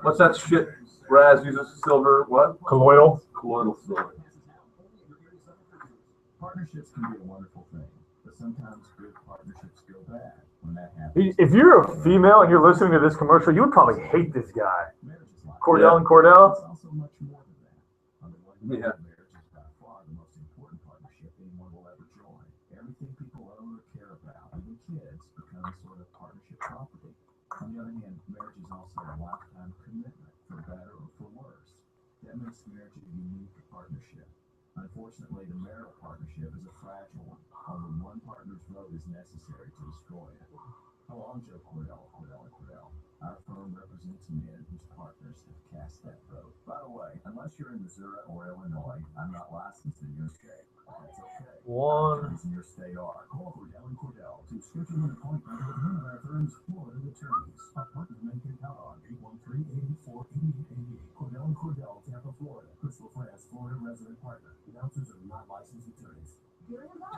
What's that shit Raz uses? Silver, what? Colloidal. Colloidal silver. Partnerships can be a wonderful thing, but sometimes good partnerships go bad when that happens. If you're a female and you're listening to this commercial, you would probably hate this guy. Cordell and Cordell. It's also much more than that. On the one hand, marriage is by far the most important partnership anyone will ever join. Everything people own or care about, even kids, becomes sort of partnership property. On the other hand, marriage is also a lifetime commitment, for better or for worse. That makes marriage a unique partnership. Unfortunately, the marital partnership is a fragile one. Only one partner's vote is necessary to destroy it. Hello, I'm Joe Cordell, Cordell & Cordell. Our firm represents men whose partners have cast that vote. By the way, unless you're in Missouri or Illinois, I'm not licensed in your state. That's okay. Attorneys in your state are. Call Cordell & Cordell to schedule an appointment with one of our firm's Florida attorneys. Our partner may get out on 813-884-8888. Cordell & Cordell, Tampa, Florida. Crystal France, Florida resident partner. Announcers are not licensed attorneys.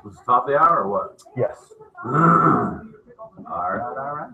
Was it top of the hour or what? Yes. All right.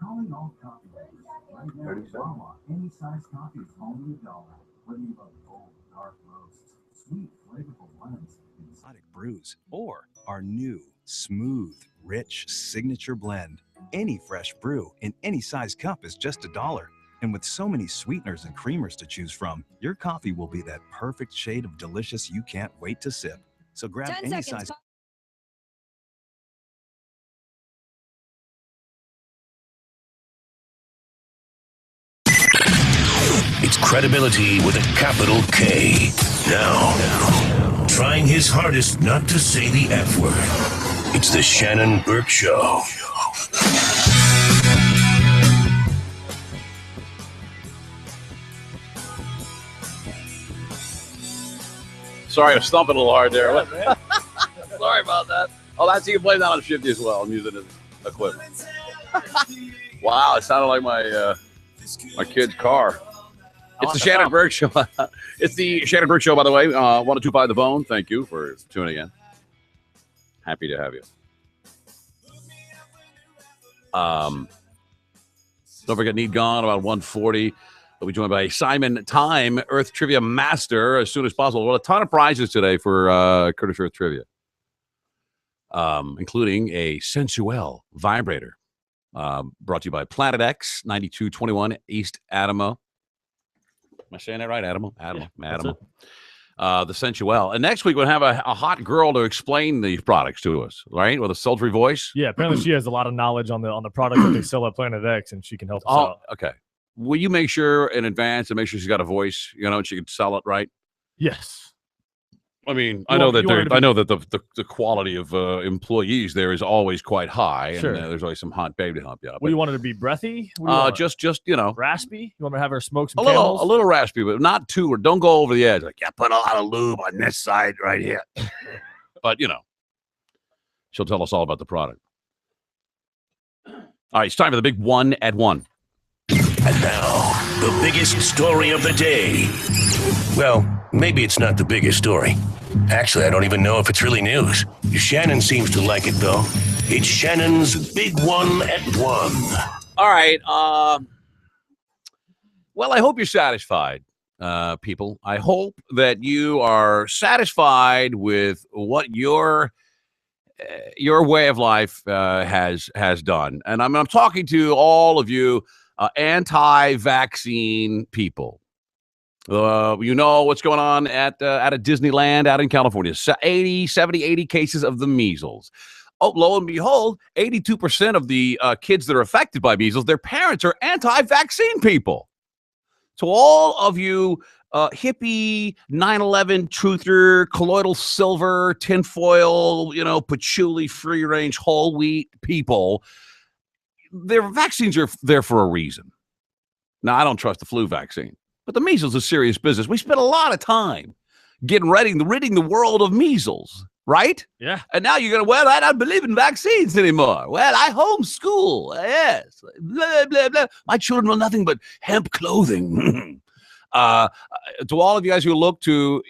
Calling all coffee makers. Right now, at Wawa, any size coffee is only $1. Whether you love bold, dark roasts, sweet, flavorful blends, exotic brews, or our new, smooth, rich signature blend. Any fresh brew in any size cup is just $1. And with so many sweeteners and creamers to choose from, your coffee will be that perfect shade of delicious you can't wait to sip. So grab any size. It's credibility with a capital K. Now, trying his hardest not to say the F word. It's the Shannon Burke Show. Sorry, I'm stumping a little hard there. Sorry about that. Oh, that's you can play that on Shifty as well. I'm using it as equipment. Wow, it sounded like my kid's car. It's the Shannon Burke Show. It's the Shannon Burke Show, by the way. 1025 The Bone. Thank you for tuning in. Happy to have you. Don't forget, Need Gone, about 140. We'll be joined by Simon Time, Earth Trivia Master, as soon as possible. Well, a ton of prizes today for Curtis Earth Trivia, including a Sensuel vibrator, brought to you by Planet X, 9221 East Adamo. Am I saying that right? Adamo? Adamo. The Sensuel. And next week, we'll have a hot girl to explain the products to us, right? With a sultry voice. Yeah, apparently she has a lot of knowledge on the products that they sell at Planet X, and she can help us out. Okay. Will you make sure in advance and make sure she's got a voice, and she can sell it right? Yes. I mean, I know that the quality of employees there is always quite high, Sure. and there's always some hot babe to help you out. What do you want her to be? Breathy? What do you want? Just raspy. You want me to have her smoke some a Camels? little raspy, but not too. Or don't go over the edge. Like, yeah, put a lot of lube on this side right here. But she'll tell us all about the product. All right, it's time for the big 1 at 1. And now, the biggest story of the day. Well, maybe it's not the biggest story. Actually, I don't even know if it's really news. Shannon seems to like it, though. It's Shannon's big 1 at 1. All right. Well, I hope you're satisfied, people. I hope that you are satisfied with what your your way of life has done. And I'm talking to all of you anti-vaccine people. You know what's going on at a Disneyland out in California. 80 cases of the measles. Oh, lo and behold, 82% of the kids that are affected by measles, their parents are anti-vaccine people. So all of you hippie, 9/11 truther, colloidal silver, tinfoil, patchouli, free-range, whole wheat people, their vaccines are there for a reason. Now, I don't trust the flu vaccine, but the measles is serious business. We spent a lot of time ridding the world of measles, right? Yeah. And now you're going to, I don't believe in vaccines anymore. Well, I homeschool. Yes. Blah, blah, blah. My children know nothing but hemp clothing. To all of you guys who look to,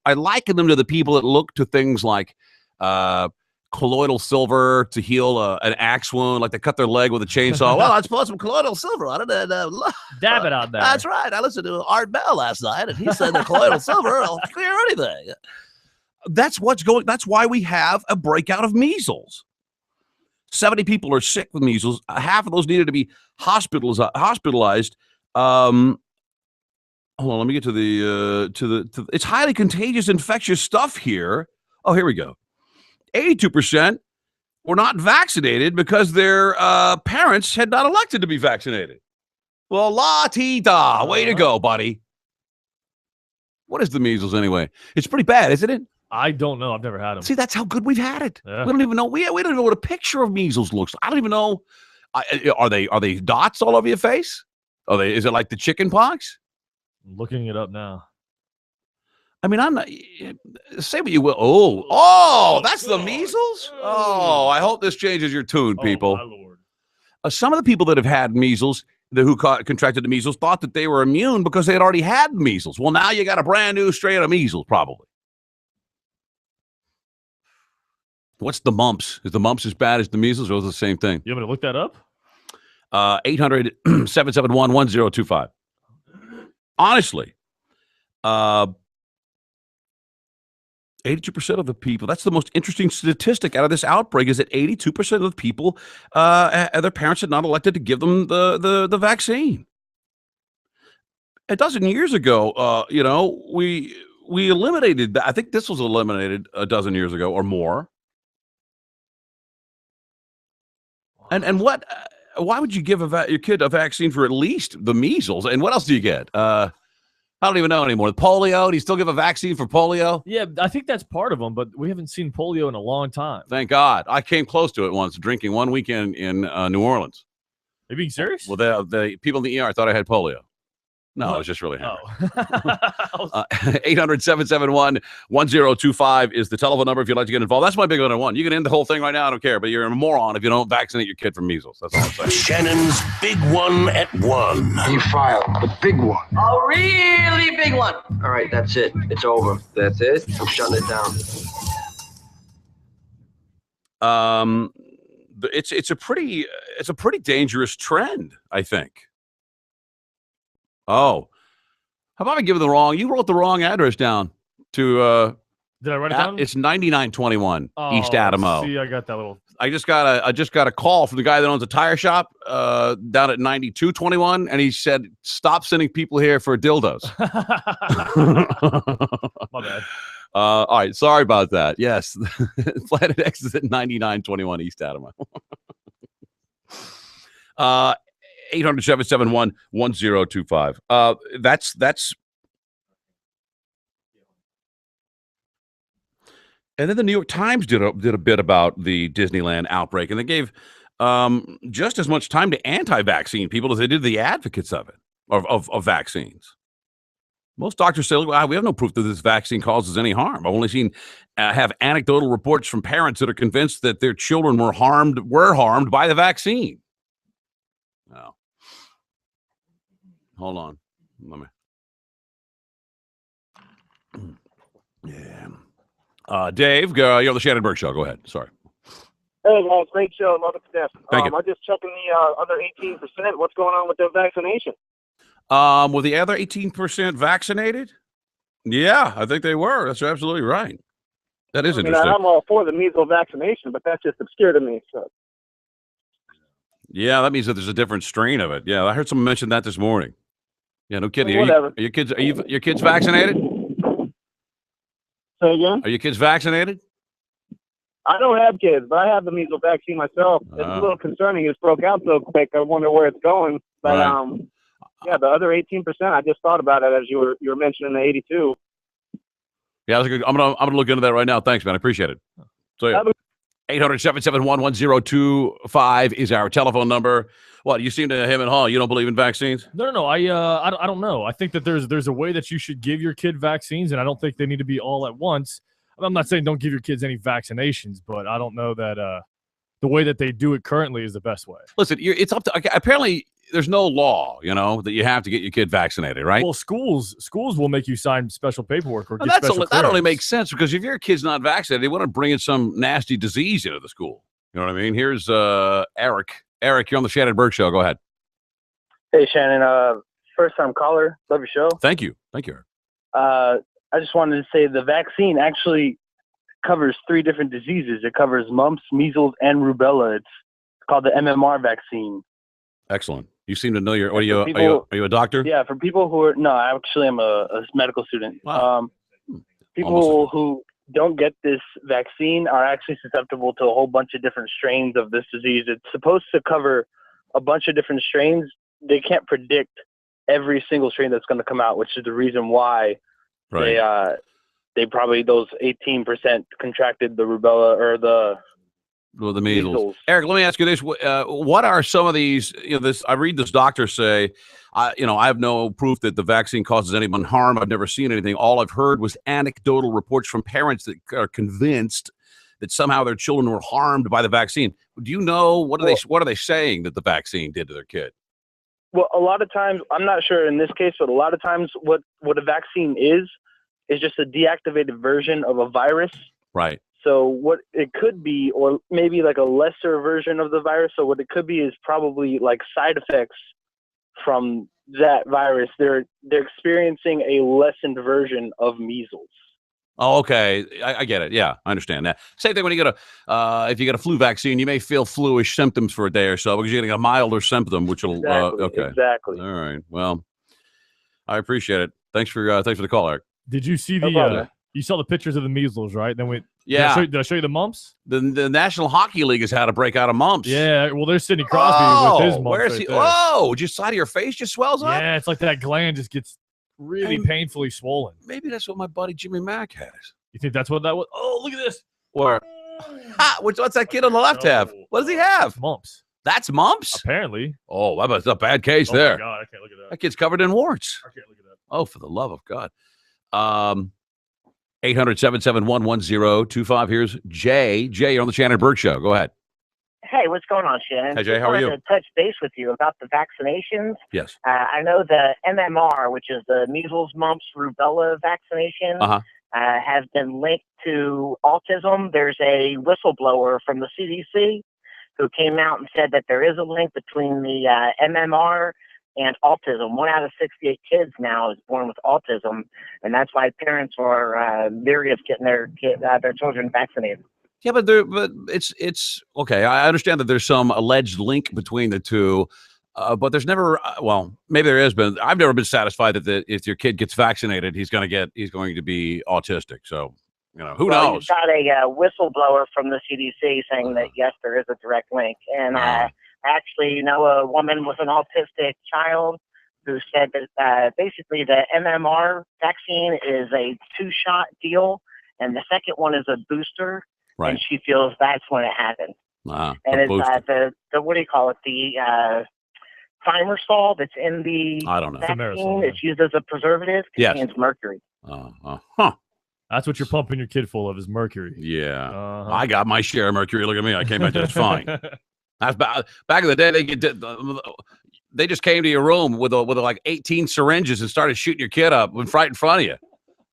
I liken them to the people that look to things like colloidal silver to heal an axe wound, like they cut their leg with a chainsaw. Well, let's put some colloidal silver on it. Dab it on there. That's right. I listened to Art Bell last night, and he said the colloidal silver will clear anything. That's why we have a breakout of measles. 70 people are sick with measles. Half of those needed to be hospitalized. Hold on, let me get to the it's highly contagious infectious stuff here. Oh, here we go. 82% were not vaccinated because their parents had not elected to be vaccinated. Well, la-ti-da. Way to go, buddy. What is the measles anyway? It's pretty bad, isn't it? I don't know. I've never had them. See, that's how good we've had it. Yeah. We don't even know. We don't even know what a picture of measles looks like. I don't even know. Are they dots all over your face? Is it like the chicken pox? I'm looking it up now. I mean, I'm not. Say what you will. Oh, that's the measles. Oh, I hope this changes your tune, people. Oh, my Lord. Some of the people that have had measles, who contracted the measles, thought that they were immune because they had already had measles. Well, now you got a brand new strain of measles, probably. What's the mumps? Is the mumps as bad as the measles, or is it the same thing? You want me to look that up? 800-771-1025. Honestly, 82% of the people, that's the most interesting statistic out of this outbreak, is that 82% of the people, their parents had not elected to give them the vaccine. A dozen years ago, we eliminated that. I think this was eliminated a dozen years ago or more. And what? Why would you give your kid a vaccine for at least the measles? And what else do you get? I don't even know anymore. Polio? Do you still give a vaccine for polio? Yeah, I think that's part of them, but we haven't seen polio in a long time. Thank God. I came close to it once, drinking one weekend in New Orleans. Are you being serious? Well, the people in the ER thought I had polio. No, I was just really hammered. 800-771-1025 is the telephone number if you'd like to get involved. That's my big one. You can end the whole thing right now. I don't care. But you're a moron if you don't vaccinate your kid for measles. That's all I'm saying. Shannon's Big One at 1. You filed the big one. A really big one. All right, that's it. It's over. That's it. I'm shutting it down. It's a pretty dangerous trend, I think. Oh, how about I give it the wrong? You wrote the wrong address down to. Did I write it down? It's 9921 East Adamo. See, I got that little. I just got a call from the guy that owns a tire shop down at 9221, and he said, "Stop sending people here for dildos." My bad. All right, sorry about that. Yes, Planet X is at 9921 East Adamo. 800-771-1025. That's. And then the New York Times did a bit about the Disneyland outbreak, and they gave just as much time to anti-vaccine people as they did the advocates of it, of vaccines. Most doctors say, well, we have no proof that this vaccine causes any harm. I've only seen have anecdotal reports from parents that are convinced that their children were harmed by the vaccine. Oh. Hold on. Yeah. Dave, you're on the Shannon Burke Show. Go ahead. Sorry. Hey, guys, great show. Love it to death. Thank you. I'm just checking the other 18%. What's going on with the vaccination? Were the other 18% vaccinated? Yeah, I think they were. That's absolutely right. That is I mean, interesting. I'm all for the measles vaccination, but that's just obscure to me. So. Yeah, that means that there's a different strain of it. Yeah, I heard someone mention that this morning. Yeah, no kidding. Whatever. Are your kids vaccinated? Say again? Are your kids vaccinated? I don't have kids, but I have the measles vaccine myself. It's a little concerning. It broke out so quick. I wonder where it's going. But Right. yeah, the other 18%. I just thought about it as you were mentioning the 82. Yeah, I'm gonna look into that right now. Thanks, man. I appreciate it. So yeah. 800-771-1025 is our telephone number. What, you seem to him and haw. You don't believe in vaccines? No. I don't know. I think that there's a way that you should give your kid vaccines, and I don't think they need to be all at once. I'm not saying don't give your kids any vaccinations, but I don't know that the way that they do it currently is the best way. Listen, it's up to apparently there's no law, that you have to get your kid vaccinated, right? Well, schools will make you sign special paperwork or get That special only clearance. makes sense because if your kid's not vaccinated, they want to bring in some nasty disease into the school. You know what I mean? Here's Eric. Eric, you're on the Shannon Burke Show. Go ahead. Hey, Shannon. First-time caller. Love your show. Thank you. Thank you, Eric. I just wanted to say the vaccine actually covers 3 different diseases. It covers mumps, measles, and rubella. It's called the MMR vaccine. Excellent. You seem to know your. Are you a doctor? Yeah, for people who are no, I actually am a medical student. Wow. People who don't get this vaccine are actually susceptible to a whole bunch of different strains of this disease. It's supposed to cover a bunch of different strains. They can't predict every single strain that's going to come out, which is the reason why they probably those 18% contracted the rubella or the measles. Eric, let me ask you this: what are some of these? I read this doctor say, I have no proof that the vaccine causes anyone harm. I've never seen anything. All I've heard was anecdotal reports from parents that are convinced that somehow their children were harmed by the vaccine. Do you know what are they saying that the vaccine did to their kid? Well, a lot of times, I'm not sure in this case, but a lot of times what a vaccine is just a deactivated version of a virus. Right. So what it could be, or maybe like a lesser version of the virus. So what it could be is probably like side effects from that virus. They're experiencing a lessened version of measles. Oh, okay. I get it. Yeah, I understand that. Same thing when you get if you get a flu vaccine, you may feel flu-ish symptoms for a day or so because you're getting a milder symptom, which will Exactly. All right. Well, I appreciate it. Thanks for the call, Eric. Did you see you saw the pictures of the measles, right? Then did I show you the mumps? The National Hockey League has had a breakout of mumps. Yeah, well, there's Sidney Crosby with his mumps. Where's he? Oh, just side of your face just swells up? Yeah, it's like that gland just gets really painfully swollen. Maybe that's what my buddy Jimmy Mack has. You think that's what that was? Oh, look at this. Where? What's that kid on the left have? What does he have? Mumps. That's mumps? Apparently. Oh, that's a bad case there. Oh, my God, I can't look at that. That kid's covered in warts. I can't look at that. Oh, for the love of God. 800-771-1025. Here's Jay. Jay, you're on the Shannon Burke Show. Go ahead. Hey, what's going on, Shannon? Hey, Jay, how are you? I wanted to touch base with you about the vaccinations. Yes. I know the MMR, which is the measles, mumps, rubella vaccination, has been linked to autism. There's a whistleblower from the CDC who came out and said that there is a link between the MMR and autism. 1 out of 68 kids now is born with autism, and that's why parents are leery of getting their children vaccinated. Yeah, but it's okay. I understand that there's some alleged link between the two, but there's never. Well, maybe there is, but I've never been satisfied that if your kid gets vaccinated, he's going to be autistic. So who knows? You've got a whistleblower from the CDC saying that yes, there is a direct link, and actually know a woman with an autistic child who said that basically the MMR vaccine is a 2-shot deal, and the second one is a booster. Right. And she feels that's when it happened. And it's the what do you call it? The thimerosal that's in the I don't know. vaccine. It's used as a preservative. Contains mercury. That's what you're pumping your kid full of is mercury. Yeah. I got my share of mercury. Look at me. I came back just fine. That's back in the day. They just came to your room with like 18 syringes and started shooting your kid up right in front of you.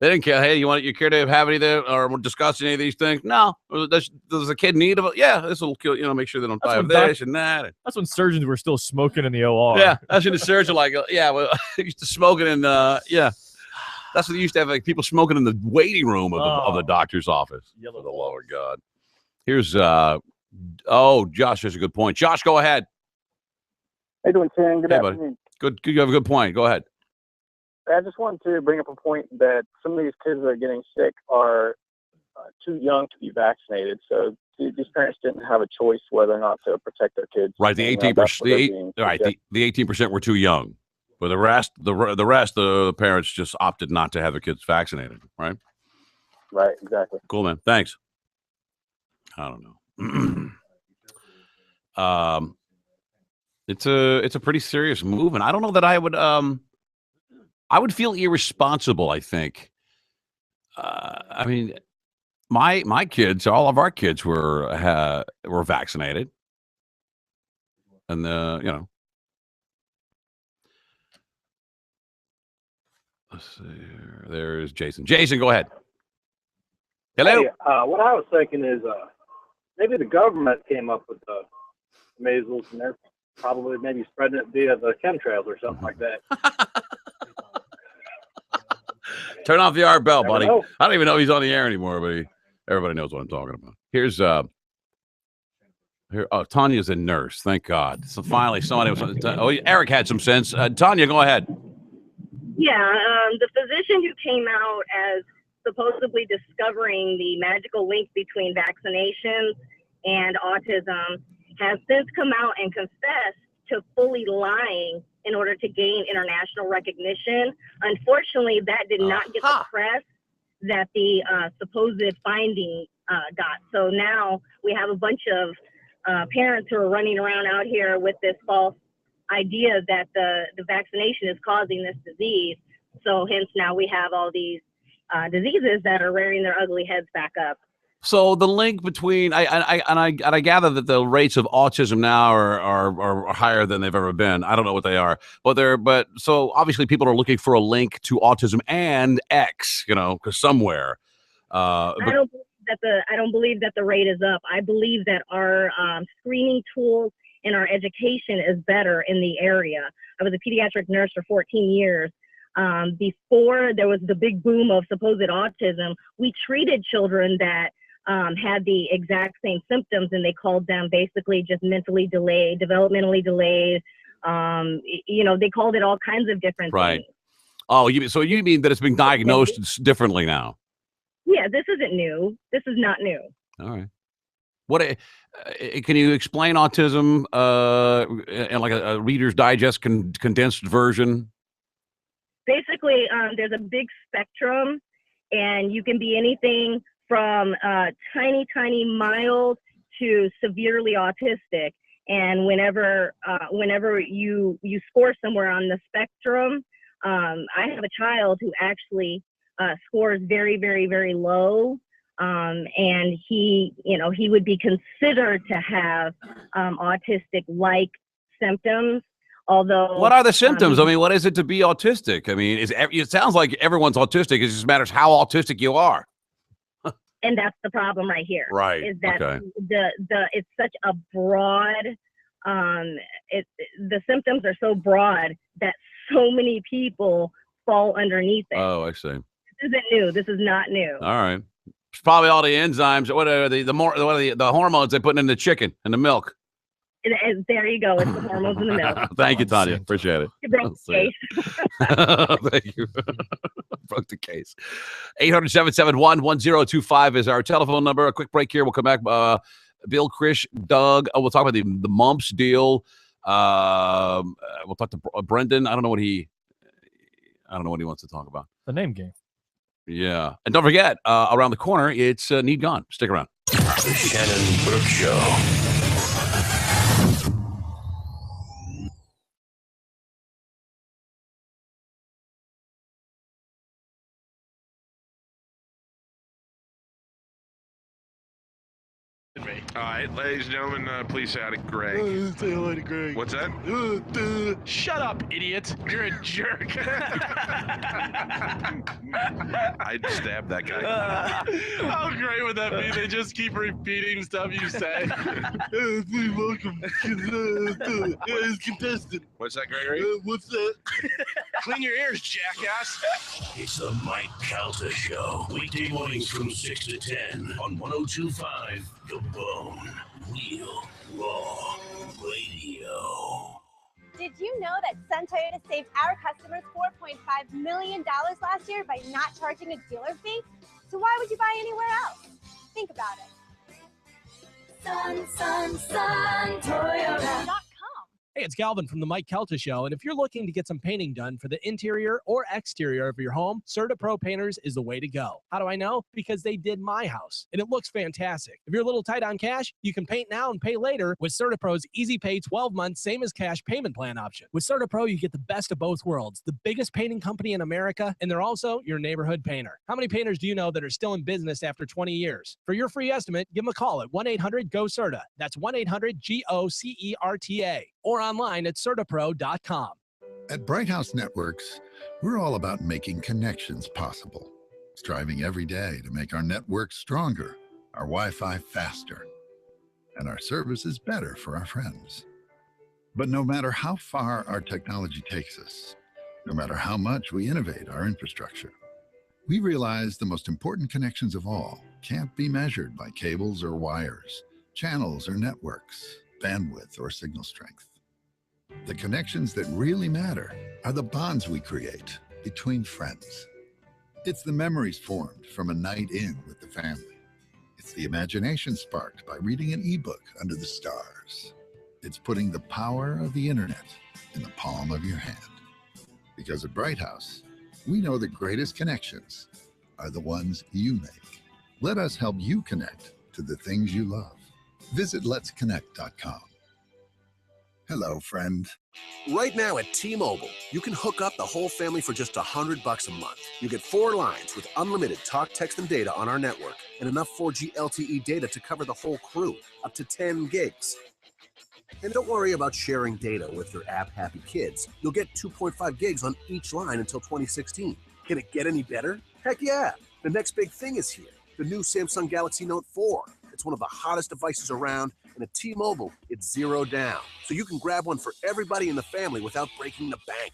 They didn't care. Hey, you want your kid to have anything or discuss any of these things? No. Does the kid need of it? Yeah, this will kill. Make sure they don't die of this and that. That's when surgeons were still smoking in the OR. Yeah, that's when the surgeons are like, yeah, well, used to smoking and yeah. That's what they used to have, like people smoking in the waiting room of the doctor's office. For the love of God. Here's Josh has a good point. Josh, go ahead. How you doing, Tim? Good afternoon. Good. You have a good point. Go ahead. I just wanted to bring up a point that some of these kids that are getting sick are too young to be vaccinated. So these parents didn't have a choice whether or not to protect their kids. Right, the 18%. The 18% were too young, but the rest, the parents just opted not to have their kids vaccinated. Right. Right. Exactly. Cool, man. Thanks. I don't know. It's a pretty serious move, and I don't know that I would feel irresponsible. I think. I mean, my kids, all of our kids were vaccinated, and let's see here. There's Jason. Jason, go ahead. Hello. Hey, what I was thinking is maybe the government came up with the measles, and they're probably maybe spreading it via the chemtrails or something like that. Turn off the art bell, Never buddy. know. I don't even know if he's on the air anymore, but everybody knows what I'm talking about. Here's Tanya's a nurse. Thank God. So finally, somebody was. Eric had some sense. Tanya, go ahead. Yeah, the physician who came out as supposedly discovering the magical link between vaccinations and autism has since come out and confessed to fully lying in order to gain international recognition. Unfortunately, that did not get the press that the supposed finding got. So now we have a bunch of parents who are running around out here with this false idea that the vaccination is causing this disease. So hence now we have all these diseases that are rearing their ugly heads back up. So the link between I gather that the rates of autism now are higher than they've ever been. I don't know what they are, but so obviously people are looking for a link to autism and X, because somewhere. I don't believe that the rate is up. I believe that our screening tools and our education is better in the area. I was a pediatric nurse for 14 years. Before there was the big boom of supposed autism, we treated children that had the exact same symptoms, and they called them basically just mentally delayed, developmentally delayed. They called it all kinds of different things. Oh, you mean that it's being diagnosed differently now? Yeah, this isn't new. This is not new. All right. What can you explain autism in like a Reader's Digest condensed version? Basically, there's a big spectrum, and you can be anything from tiny, mild to severely autistic. And whenever you score somewhere on the spectrum, I have a child who actually scores very, very, very low. And he would be considered to have autistic-like symptoms. Although, what are the symptoms? I mean, what is it to be autistic? I mean, it sounds like everyone's autistic. It just matters how autistic you are. And that's the problem right here. Right. Is that okay. it's such a broad. The symptoms are so broad that so many people fall underneath it. Oh, I see. This isn't new. This is not new. All right. It's probably all the enzymes. What are the hormones they put in the chicken and the milk? And there you go. It's the hormones in the milk. Thank you, Tanya. Appreciate it. You broke the case. Thank you. Broke the case. 800-771-1025 is our telephone number. A quick break here. We'll come back. Bill, Krish, Doug. We'll talk about the mumps deal. We'll talk to Brendan. I don't know what he wants to talk about. The name game. Yeah. And don't forget, around the corner, it's Need Gone. Stick around. The Shannon Burke Show. All right, ladies and gentlemen, please say hi to Greg. Say hello to Greg. What's that? Shut up, idiot. You're a jerk. I'd stab that guy. How great would that be? They just keep repeating stuff you say. Please welcome his contestant. What's that, Gregory? What's that? Clean your ears, jackass. It's the Mike Calta Show. Weekday mornings from 6 to 10 on 102.5 The Bone. Real Raw Radio. Did you know that Sun Toyota saved our customers $4.5 million last year by not charging a dealer fee? So why would you buy anywhere else? Think about it. SunToyota.com. Hey, it's Galvin from the Mike Calta Show, and if you're looking to get some painting done for the interior or exterior of your home, CertaPro Painters is the way to go. How do I know? Because they did my house, and it looks fantastic. If you're a little tight on cash, you can paint now and pay later with CertaPro's Easy Pay 12-month same-as-cash payment plan option. With CertaPro, you get the best of both worlds, the biggest painting company in America, and they're also your neighborhood painter. How many painters do you know that are still in business after 20 years? For your free estimate, give them a call at 1-800-GO-CERTA. That's 1-800-GOCERTA. Or online at CertaPro.com. At Bright House Networks, we're all about making connections possible, striving every day to make our networks stronger, our Wi-Fi faster, and our services better for our friends. But no matter how far our technology takes us, no matter how much we innovate our infrastructure, we realize the most important connections of all can't be measured by cables or wires, channels or networks, bandwidth or signal strength. The connections that really matter are the bonds we create between friends. It's the memories formed from a night in with the family. It's the imagination sparked by reading an ebook under the stars. It's putting the power of the internet in the palm of your hand. Because at Bright House, we know the greatest connections are the ones you make. Let us help you connect to the things you love. Visit letsconnect.com. Hello, friend. Right now at T-Mobile, you can hook up the whole family for just $100 a month. You get 4 lines with unlimited talk, text, and data on our network, and enough 4G LTE data to cover the whole crew, up to 10 gigs. And don't worry about sharing data with your app-happy kids. You'll get 2.5 gigs on each line until 2016. Can it get any better? Heck yeah! The next big thing is here, the new Samsung Galaxy Note 4. It's one of the hottest devices around, and at T-Mobile, it's zero down. So you can grab one for everybody in the family without breaking the bank.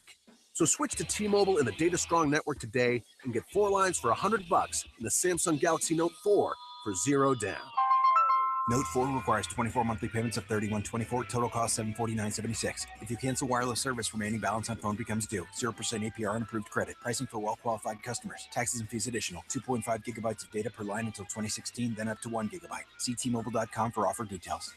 So switch to T-Mobile and the data-strong network today and get 4 lines for $100 in the Samsung Galaxy Note 4 for zero down. Note 4 requires 24 monthly payments of $31.24, total cost $749.76. If you cancel wireless service, remaining balance on phone becomes due. 0% APR and approved credit. Pricing for well-qualified customers. Taxes and fees additional. 2.5 gigabytes of data per line until 2016, then up to 1 gigabyte. See T-Mobile.com for offer details.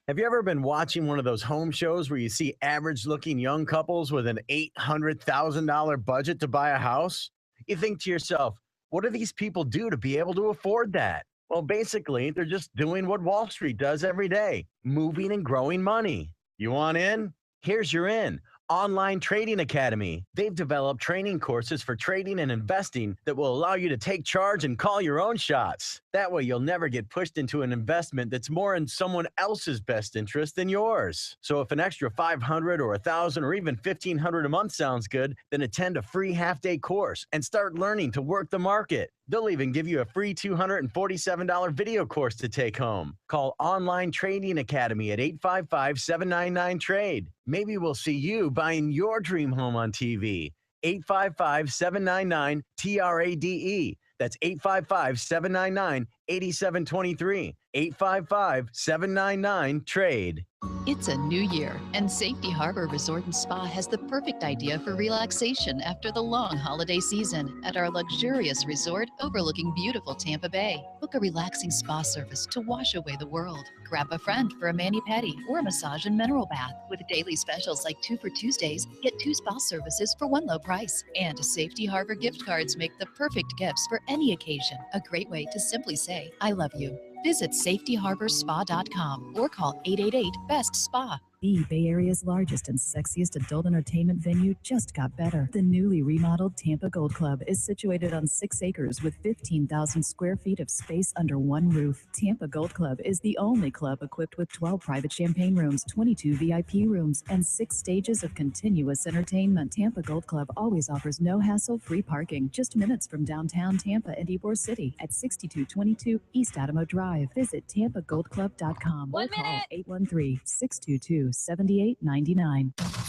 Have you ever been watching one of those home shows where you see average-looking young couples with an $800,000 budget to buy a house? You think to yourself, what do these people do to be able to afford that? Well, basically, they're just doing what Wall Street does every day, moving and growing money. You want in? Here's your in. Online Trading Academy. They've developed training courses for trading and investing that will allow you to take charge and call your own shots. That way, you'll never get pushed into an investment that's more in someone else's best interest than yours. So if an extra $500 or $1,000 or even $1,500 a month sounds good, then attend a free half-day course and start learning to work the market. They'll even give you a free $247 video course to take home. Call Online Trading Academy at 855-799-TRADE. Maybe we'll see you buying your dream home on TV. 855-799-TRADE. That's 855-799-8723. 855-799-TRADE. It's a new year, and Safety Harbor Resort and Spa has the perfect idea for relaxation after the long holiday season at our luxurious resort overlooking beautiful Tampa Bay. Book a relaxing spa service to wash away the world. Grab a friend for a mani-pedi or a massage and mineral bath. With daily specials like 2 for Tuesdays, get 2 spa services for 1 low price. And Safety Harbor gift cards make the perfect gifts for any occasion. A great way to simply say, I love you. Visit safetyharborspa.com or call 888-BEST-SPA. The Bay Area's largest and sexiest adult entertainment venue just got better. The newly remodeled Tampa Gold Club is situated on 6 acres with 15,000 square feet of space under one roof. Tampa Gold Club is the only club equipped with 12 private champagne rooms, 22 VIP rooms, and 6 stages of continuous entertainment. Tampa Gold Club always offers no hassle-free parking, just minutes from downtown Tampa and Ybor City at 6222 East Adamo Drive. Visit tampagoldclub.com or call 813-622-7899.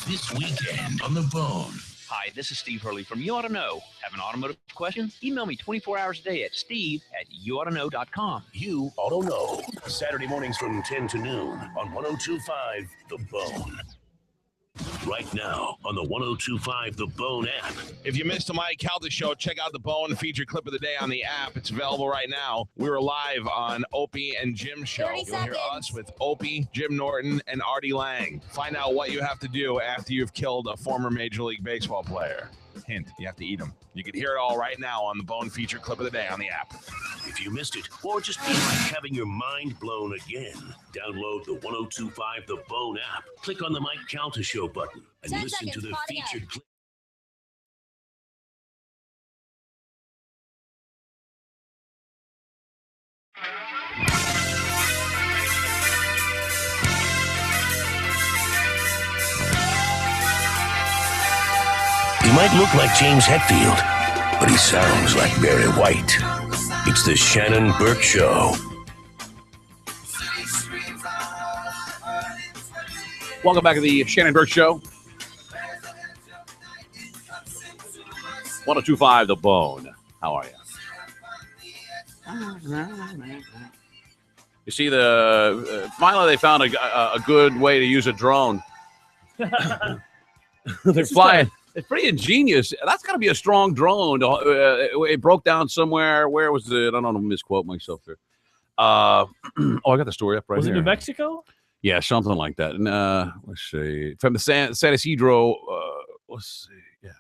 This weekend on The Bone. Hi, this is Steve Hurley from You Ought to Know. Have an automotive question? Email me 24 hours a day at steve@yououghttoknow.com. You Ought to Know. Saturday mornings from 10 to noon on 102.5 The Bone. Right now on the 102.5 The Bone app. If you missed the Mike Calta show, check out the Bone feature clip of the day on the app. It's available right now. We were live on Opie and Jim show. You'll hear us with Opie, Jim Norton, and Artie Lang. Find out what you have to do after you've killed a former Major League Baseball player. Hint, you have to eat them. You can hear it all right now on the Bone feature clip of the day on the app. If you missed it, or just feel like having your mind blown again, download the 102.5 The Bone app. Click on the Mike Calta Show button and listen to the featured clip. He might look like James Hetfield, but he sounds like Barry White. It's the Shannon Burke Show. Welcome back to the Shannon Burke Show. 102.5 The Bone. How are you? You see, finally they found a good way to use a drone. They're flying. It's pretty ingenious. That's got to be a strong drone. It broke down somewhere. Where was it? I don't want to misquote myself here. I got the story up right here. Was it New Mexico? Yeah, something like that. And let's see. From the San Ysidro, let's see. Yeah.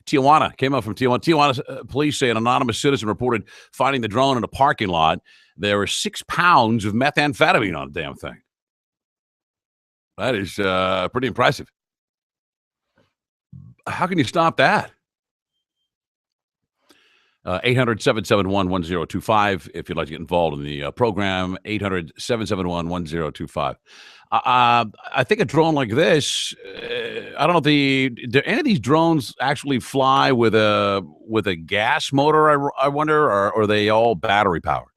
Tijuana. Came up from Tijuana. Tijuana police say an anonymous citizen reported finding the drone in a parking lot. There were 6 pounds of methamphetamine on the damn thing. That is pretty impressive. How can you stop that? 800-771-1025 if you'd like to get involved in the program. 800-771-1025. I think a drone like this, I don't know, do any of these drones actually fly with a gas motor, I wonder, or are they all battery powered?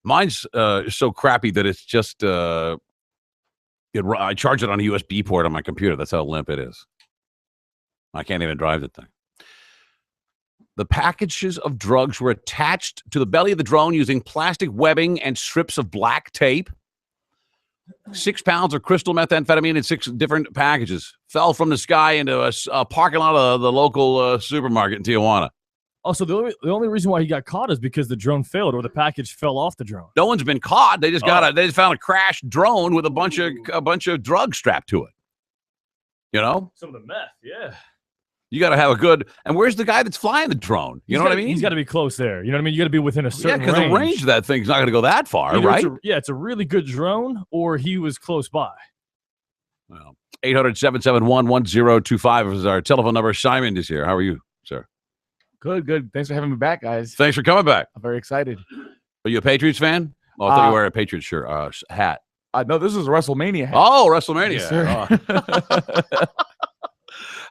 Mine's so crappy that it's just, I charge it on a USB port on my computer. That's how limp it is. I can't even drive the thing. The packages of drugs were attached to the belly of the drone using plastic webbing and strips of black tape. 6 pounds of crystal methamphetamine in 6 different packages fell from the sky into a parking lot of the local supermarket in Tijuana. Also, the only reason why he got caught is because the drone failed or the package fell off the drone. No one's been caught. They just they just found a crashed drone with a bunch of drugs strapped to it. You know? Some of the meth, yeah. You got to have a good. And where's the guy that's flying the drone? You know what I mean? He's got to be close there. You know what I mean? You got to be within a certain range. Yeah, because the range of that thing's not going to go that far, right? It's a really good drone, or he was close by. Well, 800-771-1025 is our telephone number. Simon is here. How are you, sir? Good. Thanks for having me back, guys. Thanks for coming back. I'm very excited. Are you a Patriots fan? Oh, I thought you were a Patriots shirt, hat. No, this is a WrestleMania hat. Oh, WrestleMania. Yes, sir. Oh.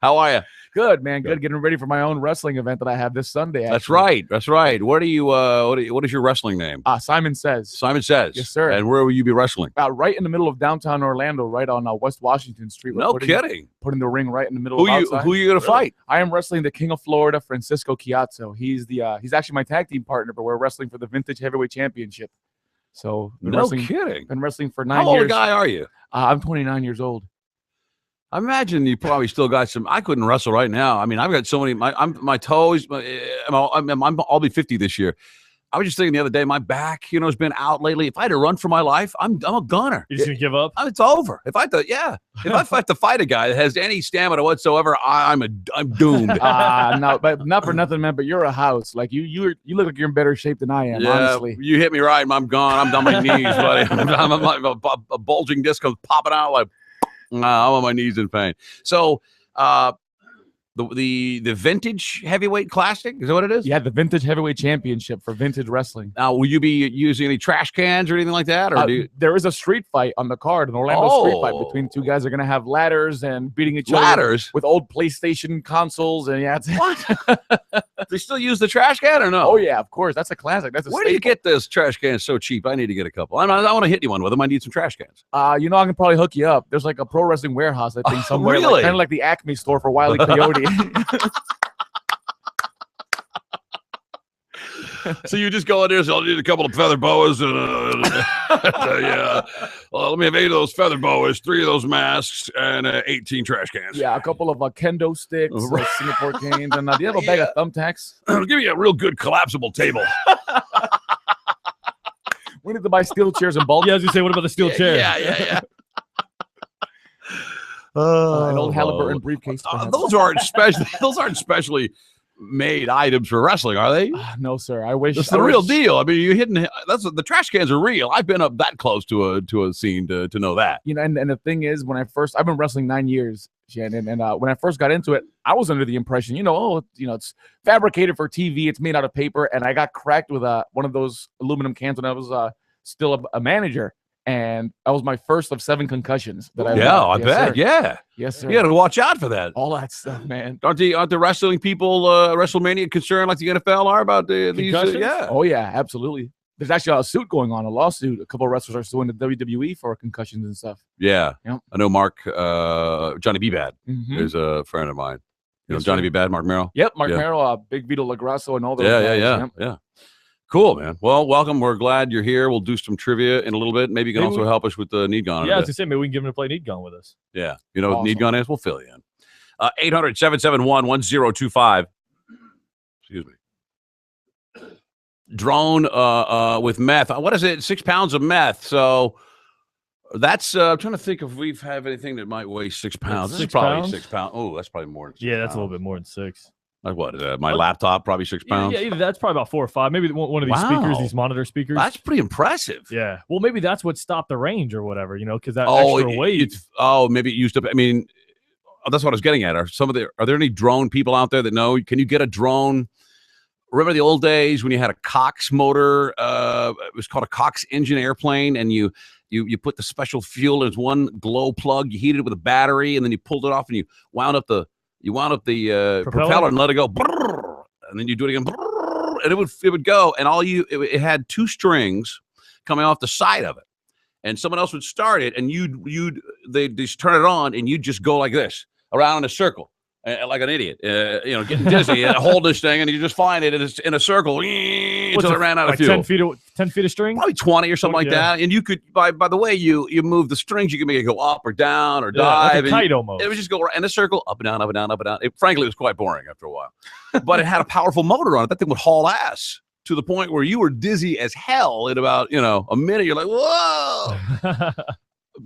How are you? Good, man. Good. Getting ready for my own wrestling event that I have this Sunday. Actually. That's right. What is your wrestling name? Simon Says. Simon Says. Yes, sir. And where will you be wrestling? Right in the middle of downtown Orlando, right on West Washington Street. No kidding. Putting the ring right in the middle Who of outside. Who are you going to fight? I am wrestling the King of Florida, Francisco Chiazzo. He's actually my tag team partner, but we're wrestling for the Vintage Heavyweight Championship. So kidding. Been wrestling for 9 years. How old a guy are you? I'm 29 years old. I imagine you probably still got some. I couldn't wrestle right now. I mean, I've got so many. My toes. I'll be 50 this year. I was just thinking the other day, my back, has been out lately. If I had to run for my life, I'm a gunner. You're just gonna give up? It's over. If I have to fight a guy that has any stamina whatsoever, I'm doomed. No, but not for nothing, man. But you're a house. Like you look like you're in better shape than I am. Honestly, you hit me right, and I'm gone. I'm down my knees, buddy. I'm like a bulging disc comes popping out like. I'm on my knees in pain. So, the vintage heavyweight classic, is that what it is? Yeah, the vintage heavyweight championship for vintage wrestling. Now, will you be using any trash cans or anything like that? Or there is a street fight on the card, an Orlando street fight between two guys. They're going to have ladders and beating each other with old PlayStation consoles. And what? They still use the trash can or no? Oh yeah, of course. That's a classic. That's a Where do you get this trash can so cheap? I need to get a couple. I want to hit you one with them. I need some trash cans. I can probably hook you up. There's like a pro wrestling warehouse, I think, somewhere. Really? Kind of like the Acme store for Wile E. Coyote. So you just go in there, so I'll need a couple of feather boas and let me have 8 of those feather boas, 3 of those masks, and 18 trash cans. Yeah, a couple of kendo sticks, Singapore canes, and do you have a bag of thumbtacks? Give me a real good collapsible table. We need to buy steel chairs and bulk. Yeah, I was gonna say, what about the steel chairs? Yeah. An old Halliburton briefcase. Those aren't specially made items for wrestling, are they? No, sir. I wish. It's the real deal. I mean, you're hitting. The trash cans are real. I've been up that close to a scene to know that. And the thing is, I've been wrestling 9 years, Shannon, and when I first got into it, I was under the impression, it's fabricated for TV. It's made out of paper, and I got cracked with one of those aluminum cans when I was still a manager. And that was my first of 7 concussions that I I bet. Sir. Yeah. Yes, sir. You got to watch out for that. All that stuff, man. Aren't the wrestling people, WrestleMania concerned like the NFL are about these? Yeah. Oh, yeah, absolutely. There's actually a suit going on, a lawsuit. A couple of wrestlers are suing the WWE for concussions and stuff. Yeah. Yep. I know Mark, Johnny B. Bad is a friend of mine. You know Johnny B. Bad, Mark Merrill? Yep, Mark Merrill, Big Vito LaGrasso, and all those guys. Yeah. Cool, man. Well, welcome. We're glad you're here. We'll do some trivia in a little bit. Maybe you can also help us with the Need Gun. Yeah, I was going to say, maybe we can give him to play Need Gun with us. Yeah. You know what Need Gun is? We'll fill you in. 800-771-1025. Excuse me. Drone with meth. What is it? 6 pounds of meth. So that's, I'm trying to think if we've have anything that might weigh 6 pounds. This is probably 6 pounds. Oh, that's probably more than 6 Yeah, that's pounds. a little bit more than 6. Like what? My laptop, probably 6 pounds. Yeah, either that's probably about 4 or 5. Maybe one of these speakers, these monitor speakers. That's pretty impressive. Yeah. Well, maybe that's what stopped the range or whatever, because that extra weight. Maybe it used up. I mean, that's what I was getting at. Are there any drone people out there that know? Can you get a drone? Remember the old days when you had a Cox motor? It was called a Cox engine airplane, and you put the special fuel as one glow plug. You heated it with a battery, and then you pulled it off, and you wound up the propeller and let it go, and then you do it again, and it would go, and it had 2 strings coming off the side of it, and someone else would start it, and they just turn it on, and you'd just go like this around in a circle, like an idiot, getting dizzy, and hold this thing, and you just find it, and it's in a circle until it ran out of fuel. 10 feet of string? Probably 20 or something like that. And you could, by the way you move the strings, you can make it go up or down or dive. Like a kite almost. It would just go in a circle, up and down, up and down, up and down. Frankly, it was quite boring after a while. But it had a powerful motor on it. That thing would haul ass to the point where you were dizzy as hell in about, a minute. You're like, whoa.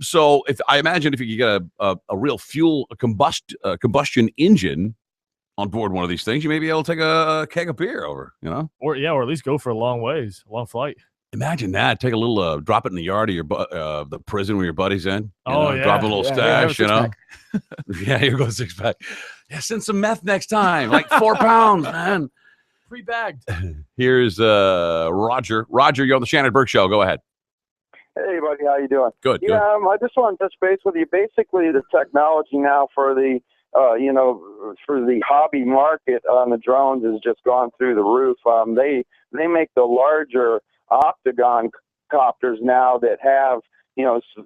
So I imagine if you could get a real combustion engine on board one of these things, you may be able to take a keg of beer over, or at least go for a long flight. Imagine that. Take a little, drop it in the yard of your the prison where your buddy's in. Yeah. Drop a little stash. Yeah, here goes 6-pack. Yeah, send some meth next time, like 4 pounds, man. Pre-bagged. Here's Roger. Roger, you're on the Shannon Burke Show. Go ahead. Hey, buddy, how you doing? Good. Yeah, I just want to touch base with you. Basically, the technology now for the for the hobby market on the drones has just gone through the roof. They make the larger octagon copters now that have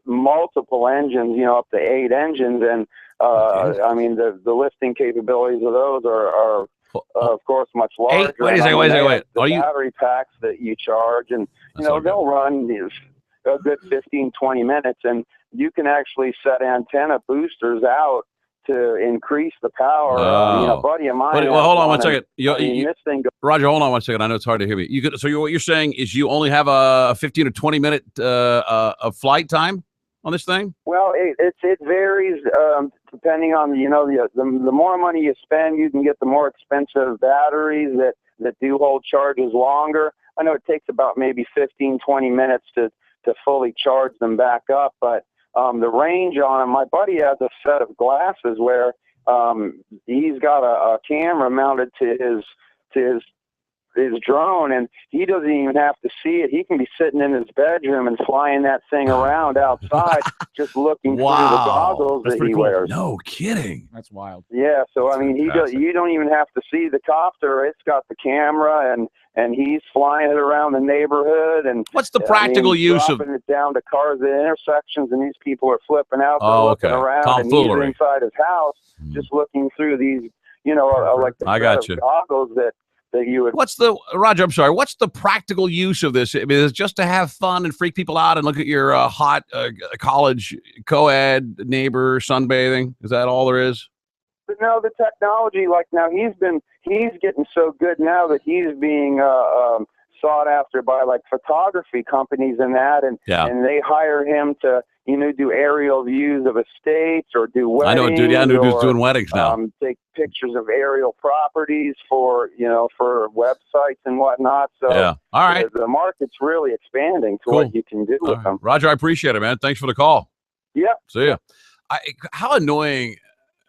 multiple engines, up to 8 engines, and I mean the lifting capabilities of those are of course much larger. Wait a second. The battery packs that you charge, and they'll run a good 15-20 minutes, and you can actually set antenna boosters out to increase the power. A buddy of mine. Well, hold on one second. This thing Roger, hold on one second. I know it's hard to hear me. What you're saying is you only have a 15 or 20 minute of flight time on this thing? Well, it varies depending on the more money you spend, you can get the more expensive batteries that do hold charges longer. I know it takes about maybe 15, 20 minutes to fully charge them back up, but the range on them, my buddy has a set of glasses where he's got a camera mounted to his drone, and he doesn't even have to see it. He can be sitting in his bedroom and flying that thing around outside, just looking through the goggles that he wears. No kidding. That's wild. Yeah, so I mean, you don't even have to see the copter. It's got the camera, and he's flying it around the neighborhood. And what's the practical use of dropping it down to cars at intersections, and these people are flipping out, looking around, tomfoolery. and he's inside his house, just looking through these, like the I got you. goggles that you would. Roger, I'm sorry. What's the practical use of this? I mean, is it just to have fun and freak people out and look at your hot college co-ed neighbor sunbathing? Is that all there is? But no, the technology, like now he's getting so good now that he's being sought after by like photography companies and that, and they hire him to do aerial views of estates or do weddings. I know a dude. Yeah, I know dude's doing weddings now. Take pictures of aerial properties for websites and whatnot. So yeah, all right. The market's really expanding to what you can do with them. Roger, I appreciate it, man. Thanks for the call. Yep. See ya. How annoying.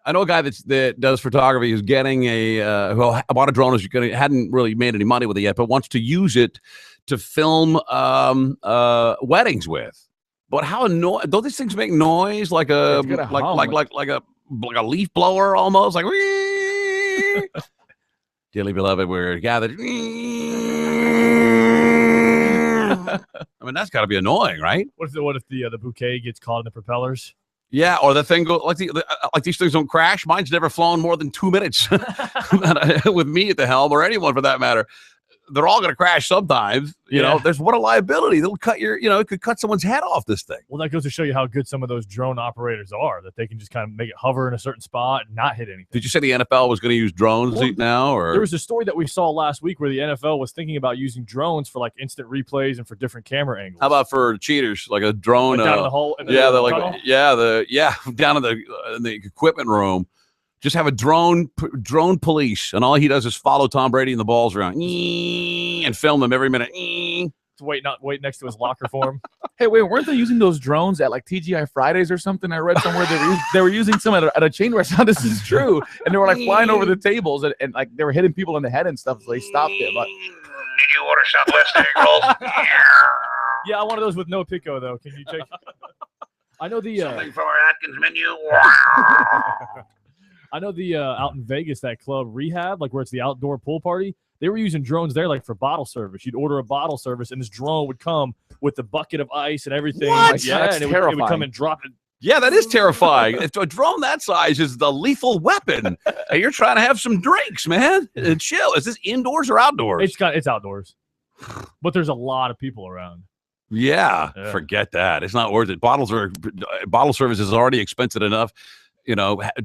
I know a guy that does photography who's getting who bought a drone, hadn't really made any money with it yet, but wants to use it to film weddings with. But how annoying! Don't these things make noise like a leaf blower almost? Like, dearly beloved, we're gathered. I mean, that's got to be annoying, right? What if the bouquet gets caught in the propellers? Yeah, or the thing goes like these things don't crash. Mine's never flown more than 2 minutes with me at the helm, or anyone for that matter. They're all going to crash sometimes. You know, there's what a liability. They'll cut it could cut someone's head off this thing. Well, that goes to show you how good some of those drone operators are, that they can just kind of make it hover in a certain spot and not hit anything. Did you say the NFL was going to use drones now? Or there was a story that we saw last week where the NFL was thinking about using drones for like instant replays and for different camera angles. How about for cheaters, like a drone? Like down in the hole. In the down in the equipment room. Just have a drone police, and all he does is follow Tom Brady and the balls around and film them every minute. Wait next to his locker for him. Hey, wait, weren't they using those drones at like TGI Fridays or something? I read somewhere they were using some at a chain restaurant. This is true, and they were like flying over the tables and like they were hitting people in the head and stuff. So they stopped it. But did you order Southwest egg rolls? Yeah, I want those with no pico though. Can you take? I know the something from our Atkins menu. I know the out in Vegas, that club Rehab, like where it's the outdoor pool party, they were using drones there like for bottle service. You'd order a bottle service and this drone would come with the bucket of ice and everything. What? Yeah, That's and it terrifying. would come and drop it. Yeah, that is terrifying. If a drone that size is the lethal weapon, and you're trying to have some drinks, man. And chill. Is this indoors or outdoors? It's outdoors. But there's a lot of people around. Yeah, forget that. It's not worth it. Bottle service is already expensive enough.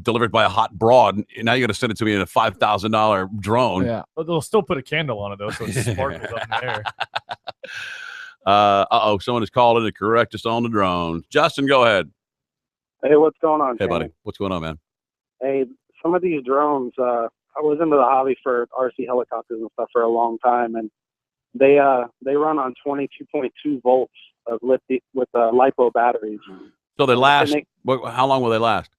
Delivered by a hot broad. Now you're going to send it to me in a $5,000 drone. Yeah, but they'll still put a candle on it though, so it sparkles up in the air. Someone is calling to correct us on the drone. Justin, go ahead. Hey, what's going on? Hey, Shannon? buddy. What's going on, man? Hey, some of these drones. I was into the hobby for RC helicopters and stuff for a long time, and they run on 22.2 volts of lithium with lipo batteries. So they last. How long will they last?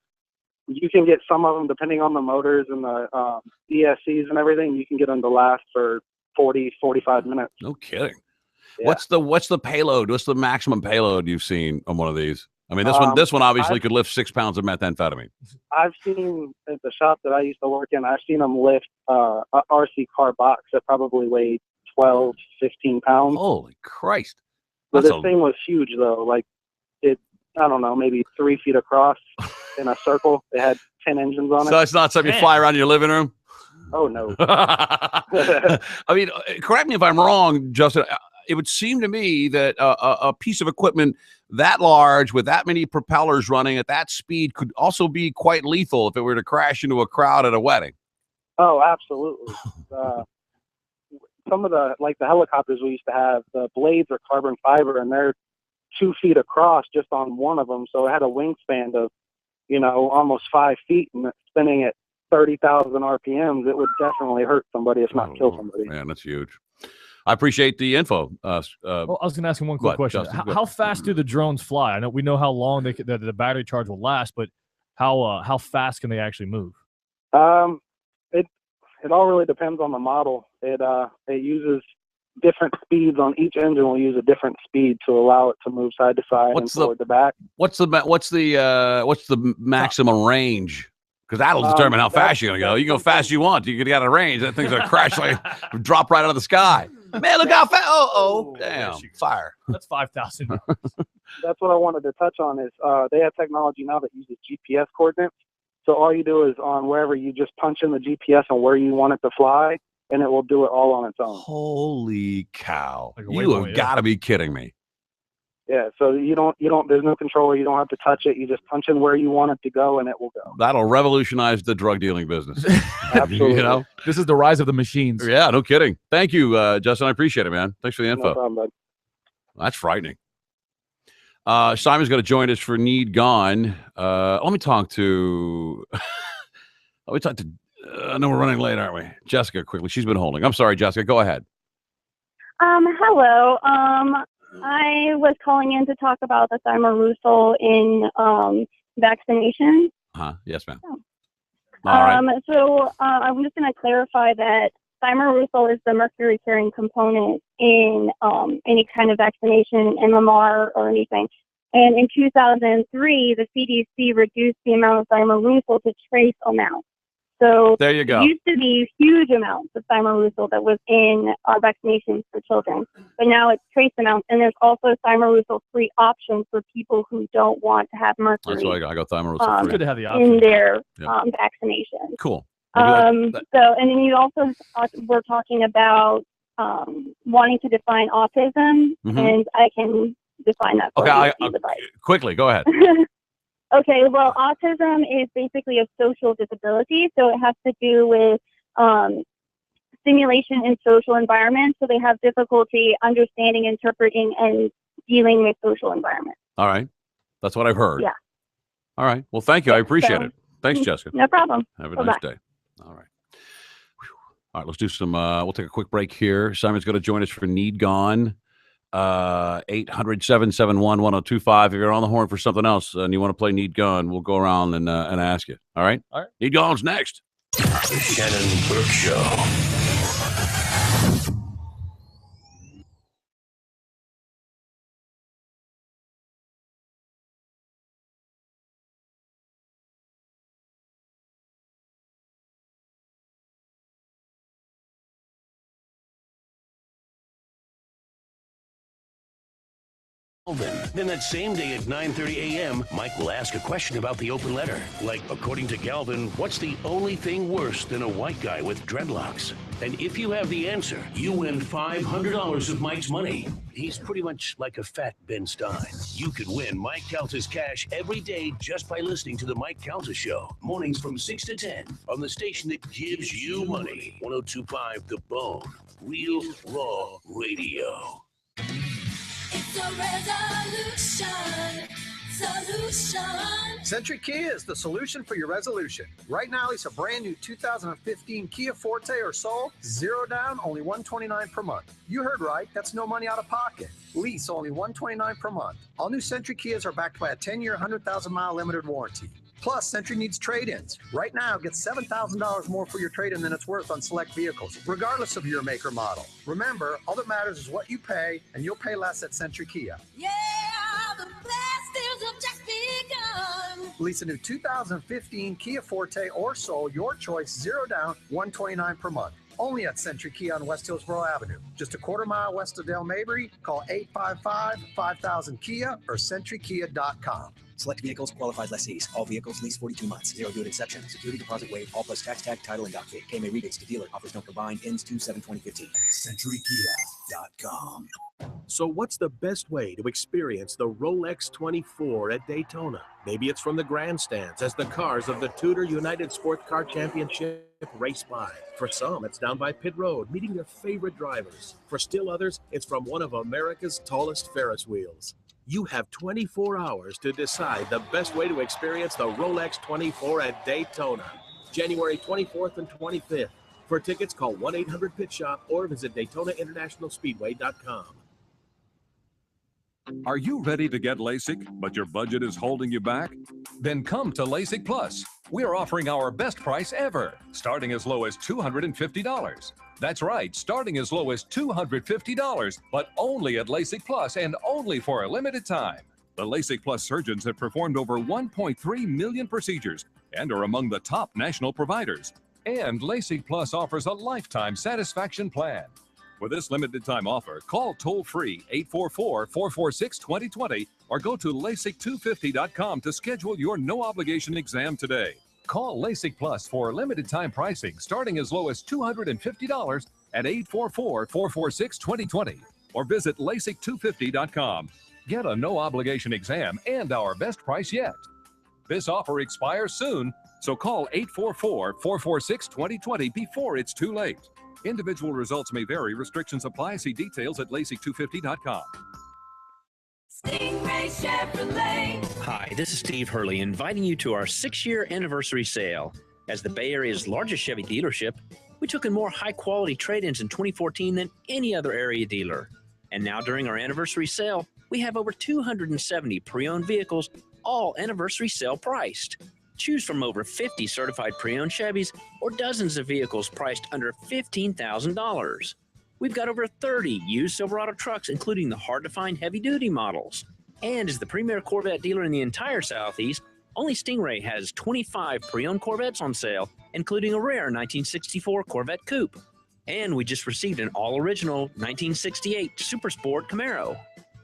You can get some of them, depending on the motors and the ESCs and everything, you can get them to last for 40, 45 minutes. No kidding. Yeah. What's the payload? What's the maximum payload you've seen on one of these? I mean, this one obviously could lift 6 pounds of methamphetamine. I've seen at the shop that I used to work in, I've seen them lift a RC car box that probably weighed 12, 15 pounds. Holy Christ. But this thing was huge, though. Like, I don't know, maybe 3 feet across in a circle. It had 10 engines on it. So it's not something you fly around in your living room? Oh, no. I mean, correct me if I'm wrong, Justin. it would seem to me that a piece of equipment that large with that many propellers running at that speed could also be quite lethal if it were to crash into a crowd at a wedding. Oh, absolutely. Some of the helicopters we used to have, the blades are carbon fiber, and they're 2 feet across just on one of them. So it had a wingspan of, almost 5 feet, and spinning at 30,000 RPMs, it would definitely hurt somebody, if not kill somebody. Man, that's huge. I appreciate the info. Well, I was going to ask him one quick question. Justin, how fast do the drones fly? We know how long the battery charge will last, but how fast can they actually move? It all really depends on the model. It uses different speeds on each engine. Will use a different speed to allow it to move side to side and forward to back. What's the maximum range? Because that'll determine how fast you're gonna go. You can go fast as you want. You get out of range. That thing's gonna crash drop right out of the sky. Man, look how fast! Oh, damn! Fire. That's 5,000. That's what I wanted to touch on. Is they have technology now that uses GPS coordinates. So all you do is on wherever you just punch in the GPS on where you want it to fly, and it will do it all on its own. Holy cow! You have got to be kidding me. Yeah, so you don't. There's no controller. You don't have to touch it. You just punch in where you want it to go, and it will go. That'll revolutionize the drug dealing business. Absolutely. This is the rise of the machines. Yeah, no kidding. Thank you, Justin. I appreciate it, man. Thanks for the info. No problem, bud. That's frightening. Simon's going to join us for Need Gone. Let me talk to. I know we're running late, aren't we? Jessica, quickly. She's been holding. I'm sorry, Jessica. Go ahead. Hello. I was calling in to talk about the thimerosal in vaccination. Yes, ma'am. All right. So I'm just going to clarify that thimerosal is the mercury-carrying component in any kind of vaccination, MMR, or anything. And in 2003, the CDC reduced the amount of thimerosal to trace amounts. So there you go. There used to be huge amounts of thimerosal that was in our vaccinations for children, but now it's trace amounts. And there's also thimerosal-free options for people who don't want to have mercury. That's why I got thimerosal free. Good to have the option in their vaccination. Cool. So, and then you also were talking about wanting to define autism, and I can define that for you if you would like. Quickly, go ahead. Okay, well, autism is basically a social disability, so it has to do with stimulation in social environments, so they have difficulty understanding, interpreting, and dealing with social environments. All right. That's what I've heard. Yeah. All right. Well, thank you. I appreciate it. Thanks, Jessica. No problem. Have a Bye-bye. nice day. All right. All right, let's do some, we'll take a quick break here. Simon's going to join us for Need Gone. 800-771-1025. If you're on the horn for something else and you want to play Need Gone, we'll go around and ask you. All right? All right. Need Gone's next. The Shannon Burke Show. Then that same day at 9:30 a.m., Mike will ask a question about the open letter. Like, according to Galvin, what's the only thing worse than a white guy with dreadlocks? And if you have the answer, you win $500 of Mike's money. He's pretty much like a fat Ben Stein. You could win Mike Calta's cash every day just by listening to the Mike Calta Show. Mornings from 6 to 10 on the station that gives you money. 102.5 The Bone. Real Raw Radio. It's a solution. Century Kia is the solution for your resolution. Right now, lease a brand new 2015 Kia Forte or Soul, 0 down, only $129 per month. You heard right, that's no money out of pocket. Lease only $129 per month. All new Century Kias are backed by a 10-year, 100,000-mile limited warranty. Plus, Century needs trade-ins. Right now, get $7,000 more for your trade-in than it's worth on select vehicles, regardless of your make or model. Remember, all that matters is what you pay, and you'll pay less at Century Kia. Yeah, the best deals have just begun. Lease a new 2015 Kia Forte or Soul, your choice, 0 down, $129 per month. Only at Century Kia on West Hillsboro Avenue. Just a quarter mile west of Del Mabry. Call 855-5000-KIA or centurykia.com. Select vehicles, qualified lessees. All vehicles, lease 42 months. Zero due at inception. Security deposit waived. All plus tax tag, title, and dock fee. KMA rebates to dealer. Offers no combined. Ends 2/7/2015. CenturyKia.com. So what's the best way to experience the Rolex 24 at Daytona? Maybe it's from the grandstands as the cars of the Tudor United Sports Car Championship race by. For some, it's down by pit road, meeting their favorite drivers. For still others, it's from one of America's tallest Ferris wheels. You have 24 hours to decide the best way to experience the Rolex 24 at Daytona, January 24th and 25th. For tickets, call 1-800-PIT-SHOP or visit DaytonaInternationalSpeedway.com. Are you ready to get LASIK, but your budget is holding you back? Then come to LASIK Plus. We are offering our best price ever, starting as low as $250. That's right, starting as low as $250, but only at LASIK Plus and only for a limited time. The LASIK Plus surgeons have performed over 1.3 million procedures and are among the top national providers. And LASIK Plus offers a lifetime satisfaction plan. For this limited time offer, call toll-free 844-446-2020 or go to LASIK250.com to schedule your no-obligation exam today. Call LASIK Plus for limited time pricing starting as low as $250 at 844-446-2020 or visit LASIK250.com. Get a no-obligation exam and our best price yet. This offer expires soon, so call 844-446-2020 before it's too late. Individual results may vary. Restrictions apply. See details at LASIK250.com. Stingray Chevrolet. Hi, this is Steve Hurley inviting you to our 6-year anniversary sale. As the Bay Area's largest Chevy dealership, we took in more high-quality trade-ins in 2014 than any other area dealer. And now during our anniversary sale, we have over 270 pre-owned vehicles, all anniversary sale priced. Choose from over 50 certified pre-owned Chevys or dozens of vehicles priced under $15,000. We've got over 30 used Silverado trucks, including the hard-to-find heavy-duty models. And as the premier Corvette dealer in the entire Southeast, only Stingray has 25 pre-owned Corvettes on sale, including a rare 1964 Corvette Coupe. And we just received an all-original 1968 Super Sport Camaro.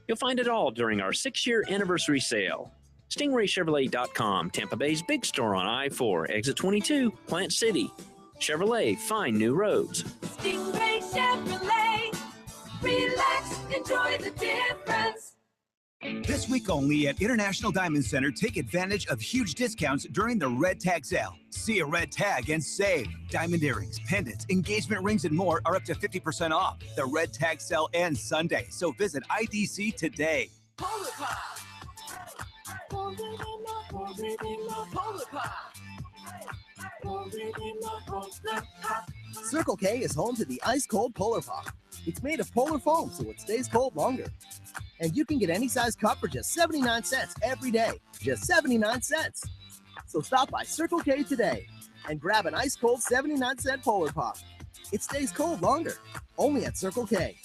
You'll find it all during our 6-year anniversary sale. StingrayChevrolet.com, Tampa Bay's big store on I-4, exit 22, Plant City. Chevrolet, find new roads. Stingray Chevrolet. Relax, enjoy the difference. This week only at International Diamond Center, take advantage of huge discounts during the Red Tag sale. See a red tag and save. Diamond earrings, pendants, engagement rings, and more are up to 50% off. The Red Tag sale ends Sunday, so visit IDC today. Polar Pop. Circle K is home to the ice cold Polar Pop. It's made of polar foam, so it stays cold longer. And you can get any size cup for just 79 cents every day. Just 79 cents. So stop by Circle K today and grab an ice cold 79-cent Polar Pop. It stays cold longer. Only at Circle K.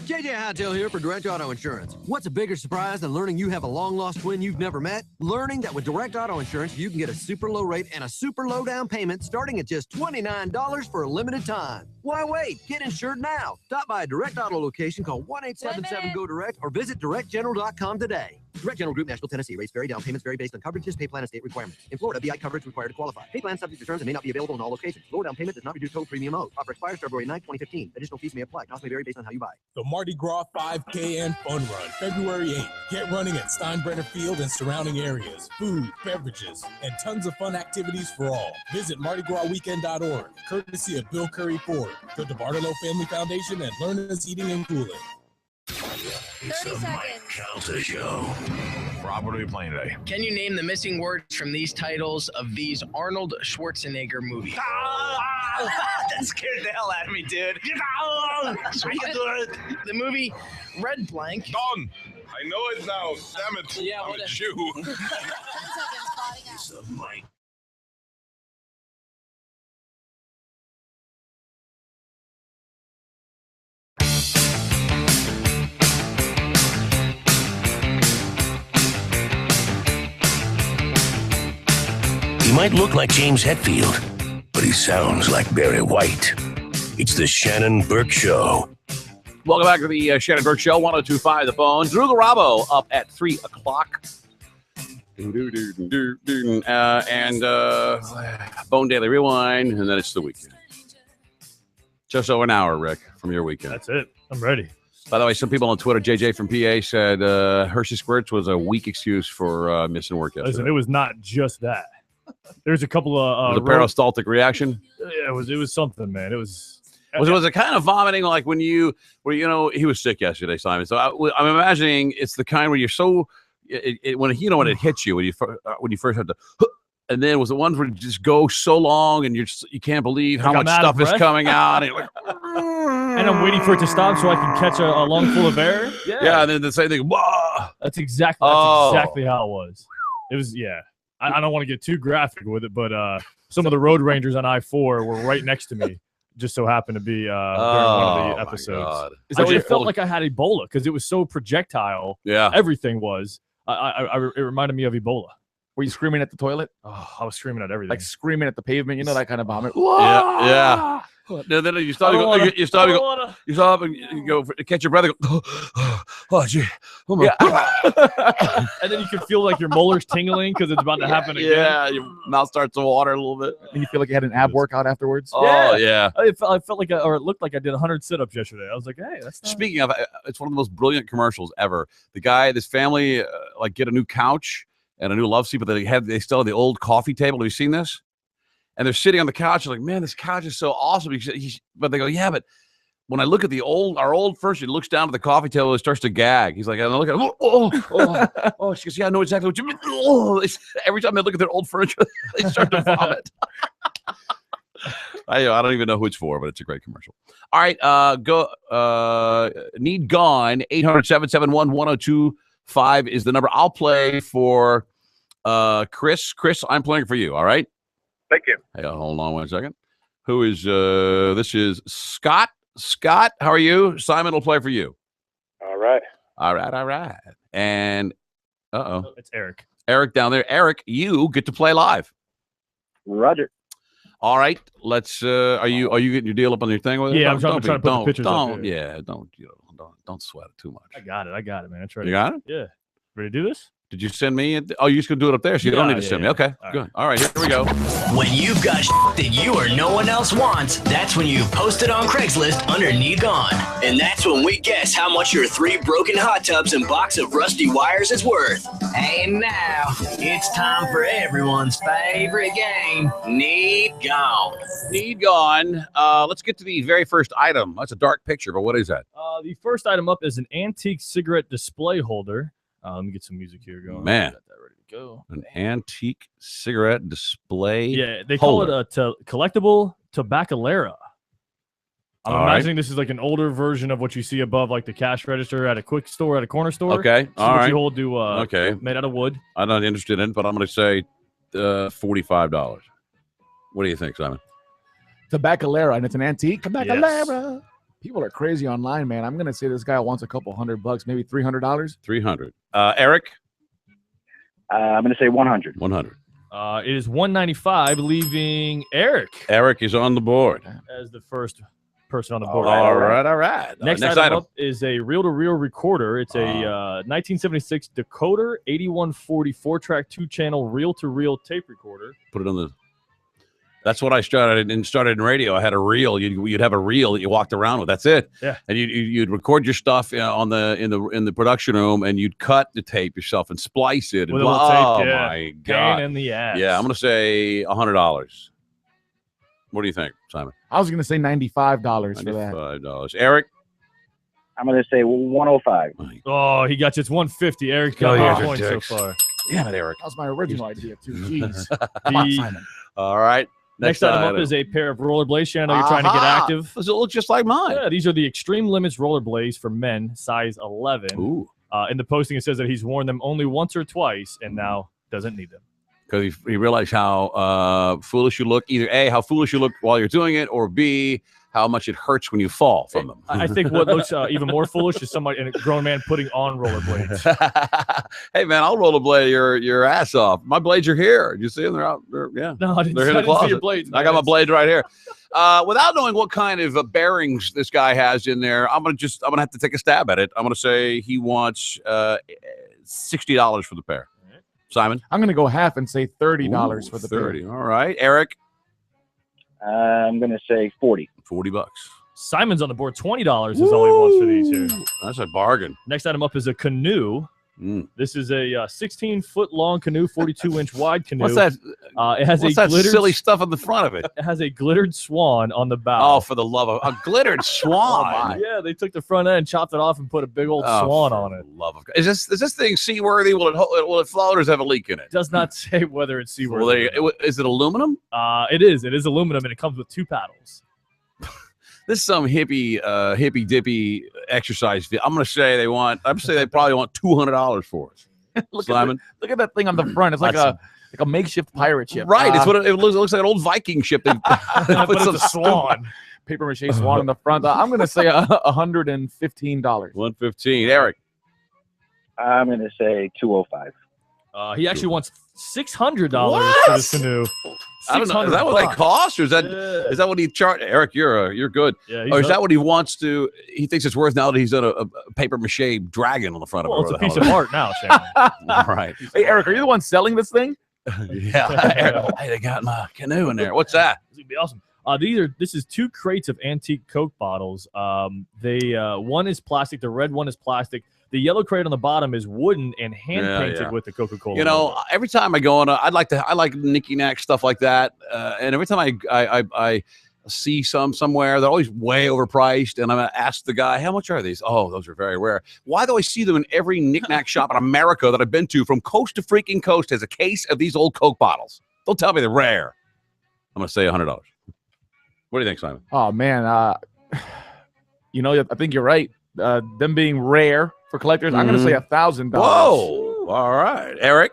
JJ Hightail here for Direct Auto Insurance. What's a bigger surprise than learning you have a long-lost twin you've never met? Learning that with Direct Auto Insurance, you can get a super low rate and a super low down payment starting at just $29 for a limited time. Why wait? Get insured now. Stop by a Direct Auto location, call 1-877-GO-DIRECT or visit directgeneral.com today. Direct General Group, Nashville, Tennessee. Rates vary. Down payments vary based on coverages, pay plan, and state requirements. In Florida, BI coverage required to qualify. Pay plan subject to terms and may not be available in all locations. Lower down payment does not reduce total premium owed. Offer expires February 9, 2015. Additional fees may apply. Costs may vary based on how you buy. The Mardi Gras 5K and Fun Run, February 8th. Get running at Steinbrenner Field and surrounding areas. Food, beverages, and tons of fun activities for all. Visit MardiGrasWeekend.org, courtesy of Bill Curry Ford, the DeBartolo Family Foundation, and Learners Eating and Cooling. It's the Mike Calta Show. Rob, what are we playing today? Can you name the missing words from these titles of these Arnold Schwarzenegger movies? That scared the hell out of me, dude. The movie Red Blank. Done. I know it now. Damn it. Yeah, I'm a Jew. It's the Mike. He might look like James Hetfield, but he sounds like Barry White. It's the Shannon Burke Show. Welcome back to the Shannon Burke Show, 102.5 The Bone. Drew Garabo up at 3 o'clock. Bone Daily Rewind, and then it's the weekend. Just over an hour, Rick, from your weekend. That's it. I'm ready. By the way, some people on Twitter, JJ from PA, said Hershey Squirts was a weak excuse for missing work yesterday. Listen, it was not just that. There's a couple of the peristaltic reaction. Yeah, it was something, man. It was. Was it kind of vomiting like when he was sick yesterday, Simon? So I'm imagining it's the kind where you're so when it hits you when you first have to, and then was the ones where you just go so long and you can't believe how much stuff is coming out, and you're like, and I'm waiting for it to stop so I can catch a lungful of air. Yeah, and then the same thing. Whoa! That's exactly how it was. It was I don't want to get too graphic with it, but some of the road rangers on I-4 were right next to me. Just so happened to be during one of the episodes. Is that it felt like I had Ebola because it was so projectile. Yeah, everything was. It reminded me of Ebola. Were you screaming at the toilet? Oh, I was screaming at everything. Like screaming at the pavement, that kind of vomit. Yeah. Then you stop and you go catch your breath and go, oh gee. Oh my God. And then you can feel like your molars tingling because it's about to happen again. Yeah, your mouth starts to water a little bit. And you feel like you had an ab workout afterwards. Oh, yeah. I felt like, or it looked like I did 100 sit-ups yesterday. I was like, hey, that's not... Speaking of, it's one of the most brilliant commercials ever. This family, get a new couch and a new love seat, but they still have the old coffee table. Have you seen this? And they're sitting on the couch. They're like, man, this couch is so awesome. But they go, yeah, but when I look at our old furniture, he looks down to the coffee table and starts to gag. He's like, and I look at him, oh. She goes, yeah, I know exactly what you mean. Oh. Every time they look at their old furniture, they start to vomit. I don't even know who it's for, but it's a great commercial. All right, Need Gone, 800-771-1025 is the number. I'll play for Chris. Chris, I'm playing for you, all right? Thank you. Hey, hold on 1 second. Who is this is Scott. Scott, how are you? Simon will play for you. All right. And it's Eric. Eric down there. Eric, you get to play live. Roger. All right. Let's are you getting your deal up on your thing with it? Yeah, I'm trying to put the pictures up here. Don't sweat it too much. I got it, man. That's right. You got it? Yeah. Ready to do this? Did you send me it? Oh, you just gonna do it up there, so you don't need to send me. Okay, good. All right, here we go. When you've got that you or no one else wants, that's when you post it on Craigslist under Need Gone. And that's when we guess how much your 3 broken hot tubs and box of rusty wires is worth. And now, it's time for everyone's favorite game, Need Gone. Need Gone. Let's get to the very first item. That's a dark picture, but what is that? The first item up is an antique cigarette display holder. Let me get some music here going. Man, got that ready to go. An antique cigarette display. Yeah, they call it a collectible tabacalera. I'm imagining this is like an older version of what you see above, like the cash register at a quick store, at a corner store. Okay, all right. You hold to made out of wood. I'm not interested in it, but I'm going to say $45. What do you think, Simon? Tabacalera, and it's an antique. Tabacalera. Yes. People are crazy online, man. I'm going to say this guy wants a couple $100, maybe $300. $300. Eric? I'm going to say 100. 100. It is $195, leaving Eric. Eric is on the board. As the first person on the board. All right. Next item up is a reel-to-reel recorder. It's a 1976 Decoder 8140 4-track 2-channel reel-to-reel tape recorder. Put it on the... That's what I started in radio. I had a reel. You'd have a reel that you walked around with. That's it. Yeah. And you'd record your stuff in the production room, and you'd cut the tape yourself and splice it. With a little tape, yeah. My God! Pain in the ass. Yeah, I'm gonna say $100. What do you think, Simon? I was gonna say $95 for that. $95. Eric? I'm gonna say 105. Oh, he got you. It's 150. Eric got 1 point so far. Damn it, Eric. That was my original idea too. Jeez. Come on, Simon. All right. Next item up is a pair of rollerblades. Shannon, you're trying to get active. Does it look just like mine? Yeah, these are the Extreme Limits rollerblades for men, size 11. Ooh. In the posting, it says that he's worn them only once or twice and now doesn't need them. Because he realized how foolish you look. Either A, how foolish you look while you're doing it, or B, how much it hurts when you fall from them. I think what looks even more foolish is somebody, a grown man, putting on rollerblades. Hey man, I'll rollerblade your ass off. My blades are here. You see them? They're out. Yeah. No, I didn't, They're in I the didn't see closet. your blades. I got my blades right here. Without knowing what kind of bearings this guy has in there, I'm gonna have to take a stab at it. I'm gonna say he wants $60 for the pair. Simon, I'm gonna go half and say $30 for the 30. pair. All right, Eric. I'm gonna say 40. $40. Simon's on the board. $20 is all he wants for these here. That's a bargain. Next item up is a canoe. This is a 16-foot long canoe, 42-inch wide canoe. What's that? It has What's a that glittered, silly stuff on the front of it? It has a glittered swan on the bow. Oh, for the love of a glittered swan! Yeah, they took the front end, chopped it off, and put a big old swan on it. Love of is this thing seaworthy? Will it float or does it have a leak in it? Does not say whether it's seaworthy. Is it aluminum? It is. It is aluminum, and it comes with 2 paddles. This is some hippy dippy exercise. I'm gonna say they probably want $200 for it. Simon, look at that thing on the front. It's like a makeshift pirate ship. Right. It's what it looks like, an old Viking ship. They put some swan, paper mache swan on the front. I'm gonna say $115. $115. Eric, I'm gonna say 205. He actually wants $600 What? for this canoe. I don't know. Is that what they cost, or is that what he charged? Eric, you're good. Yeah, or is that what he wants to? He thinks it's worth now that he's done a paper mache dragon on the front of it. Well, it's a piece of art now, Shannon. All right. Hey, Eric, are you the one selling this thing? Yeah. Hey, they got my canoe in there. What's that? This is gonna be awesome. This is 2 crates of antique Coke bottles. One is plastic. The red one is plastic. The yellow crate on the bottom is wooden and hand painted with the Coca-Cola. You know, every time I go on, I like Nicky Knack stuff like that. And every time I see somewhere, they're always way overpriced. And I'm gonna ask the guy, how much are these? Oh, those are very rare. Why do I see them in every knick-knack shop in America that I've been to, from coast to freaking coast, has a case of these old Coke bottles? Don't tell me they're rare. I'm gonna say $100. What do you think, Simon? Oh man, I think you're right. Them being rare for collectors, I'm gonna say $1,000. Whoa! All right, Eric.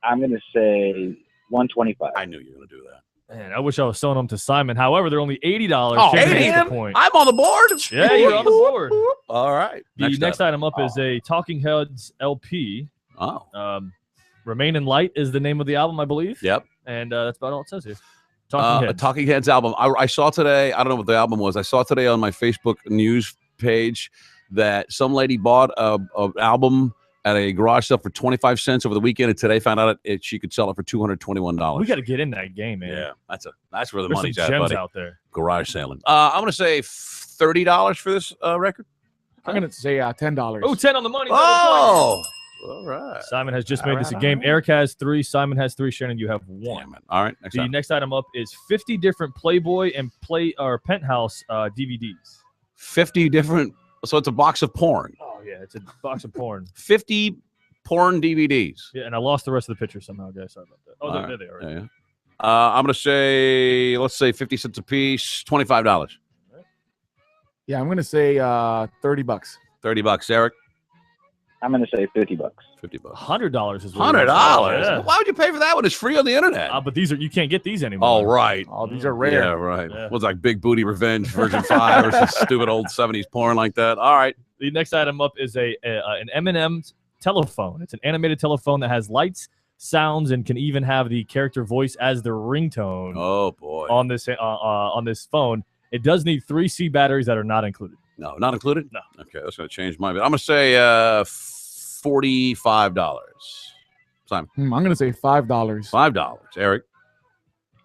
I'm gonna say 125. I knew you were gonna do that. Man, I wish I was selling them to Simon. However, they're only $80. Oh, That's the point. I'm on the board. Yeah, you're on the board. All right. The next item up is a Talking Heads LP. Oh. Remain in Light is the name of the album, I believe. Yep. And that's about all it says here. Talking Heads. A Talking Heads album. I saw today. I don't know what the album was. I saw today on my Facebook news page that some lady bought an album at a garage sale for 25 cents over the weekend, and today found out she could sell it for $221. We got to get in that game, man. Yeah, that's where the There's money's some at, gems buddy. out there. Garage selling. I'm gonna say $30 for this record. I'm gonna say $10. Oh, 10 on the money. Oh, all right. Simon has just made this a game. Eric has 3. Simon has 3. Shannon, you have 1. Damn it. All right. Next item up is 50 different Playboy and Penthouse DVDs. 50 different. So it's a box of porn. Oh yeah, it's a box of porn. 50 porn DVDs. Yeah, and I lost the rest of the picture somehow, guys. Sorry about that. Oh, there they are. Yeah. I'm gonna say, let's say 50 cents a piece, $25. Yeah, I'm gonna say $30. $30, Eric. I'm gonna say $50. $50. $100 is $100. Yeah. Why would you pay for that when it's free on the internet? But you can't get these anymore. Oh, right. Oh, these are rare. Yeah, right. Yeah. What's like Big Booty Revenge version 5 or some stupid old 70s porn like that? All right. The next item up is an M&M telephone. It's an animated telephone that has lights, sounds, and can even have the character voice as the ringtone. Oh boy! On this phone, it does need 3 C batteries that are not included. No, not included. No. Okay, that's gonna change my bit. I'm gonna say $45. Simon. I'm gonna say $5. $5. Eric.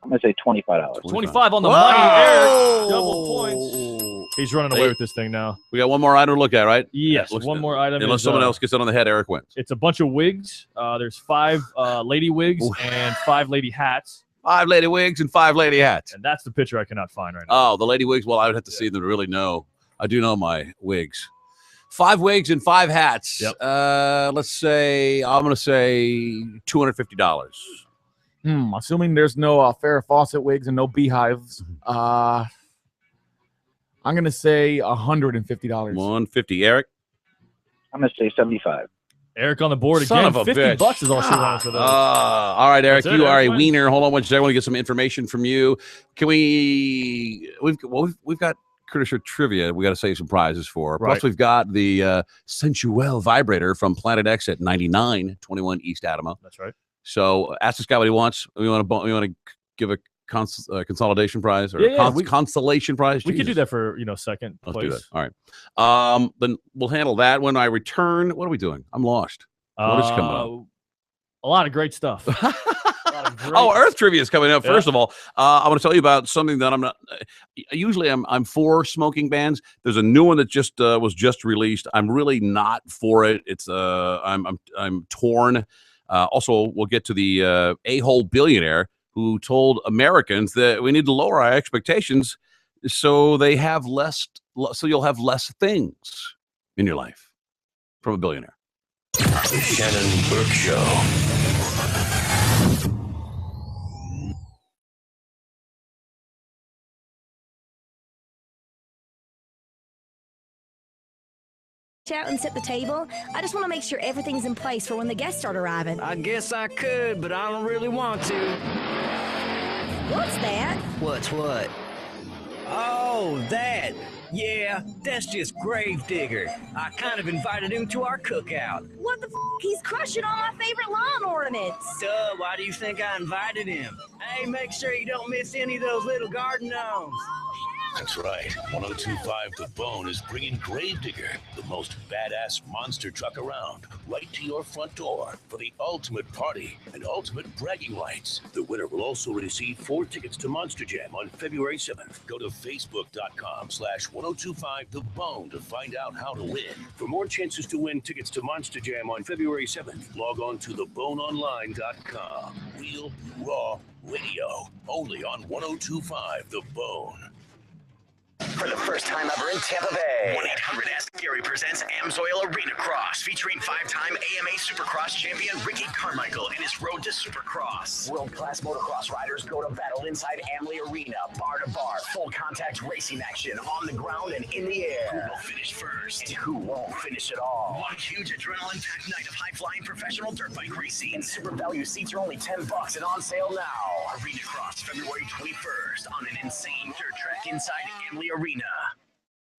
I'm gonna say $25. 25 on the money, Eric. Double points. He's running away with this thing now. We got one more item to look at, right? Yes, one more item. Unless someone else gets it on the head, Eric wins. It's a bunch of wigs. There's 5 lady wigs and 5 lady hats. 5 lady wigs and 5 lady hats. And that's the picture I cannot find right now. Oh, the lady wigs. Well, I would have to see them to really know. I do know my wigs. 5 wigs and 5 hats. Yep. Let's say I'm going to say $250. Assuming there's no Farrah Fawcett wigs and no beehives. I'm gonna say $150. $150. Eric. I'm gonna say $75. Eric on the board Son again. of a 50 bitch. bucks is all she wanted for those. All right, Eric, That's it, you are a Eric. wiener. Hold on one second. I want to get some information from you. Can we? We've got Critter Trivia. We got to save some prizes for. Right. Plus, we've got the Sensuel vibrator from Planet X at 9921 East Adamo. That's right. So ask this guy what he wants. We want to give a consolidation prize or consolation prize. We could do Jesus. that for second Let's place. do that. All right. Then we'll handle that when I return. What are we doing? I'm lost. What is coming up? A lot of great stuff. Oh, Earth Trivia is coming up. First of all, I want to tell you about something that I'm not. Usually, I'm for smoking bans. There's a new one that just was just released. I'm really not for it. It's I'm torn. Also, we'll get to the a-hole billionaire who told Americans that we need to lower our expectations so they have less. So you'll have less things in your life from a billionaire. The Shannon Burke Show. Out and set the table. I just want to make sure everything's in place for when the guests start arriving. I guess I could, but I don't really want to. What's that? What's what? Oh, that. Yeah, that's just Gravedigger. I kind of invited him to our cookout. What the f? He's crushing all my favorite lawn ornaments. Duh, why do you think I invited him? Hey, make sure you don't miss any of those little garden gnomes. That's right. 1025 The Bone is bringing Gravedigger, the most badass monster truck around, right to your front door for the ultimate party and ultimate bragging rights. The winner will also receive 4 tickets to Monster Jam on February 7th. Go to facebook.com/1025 The Bone to find out how to win. For more chances to win tickets to Monster Jam on February 7th, log on to theboneonline.com. Real, raw radio, only on 1025 The Bone. For the first time ever in Tampa Bay, 1-800-ASK-GARY presents Amsoil Arena Cross, featuring 5-time AMA Supercross champion Ricky Carmichael and his road to Supercross. World-class motocross riders go to battle inside Amley Arena, bar to bar, full contact racing action on the ground and in the air. Who will finish first? And who won't finish at all? One huge adrenaline-packed night of high-flying professional dirt bike racing. And super value seats are only $10 and on sale now. Arena Cross, February 21st on an insane dirt track inside Amley Arena.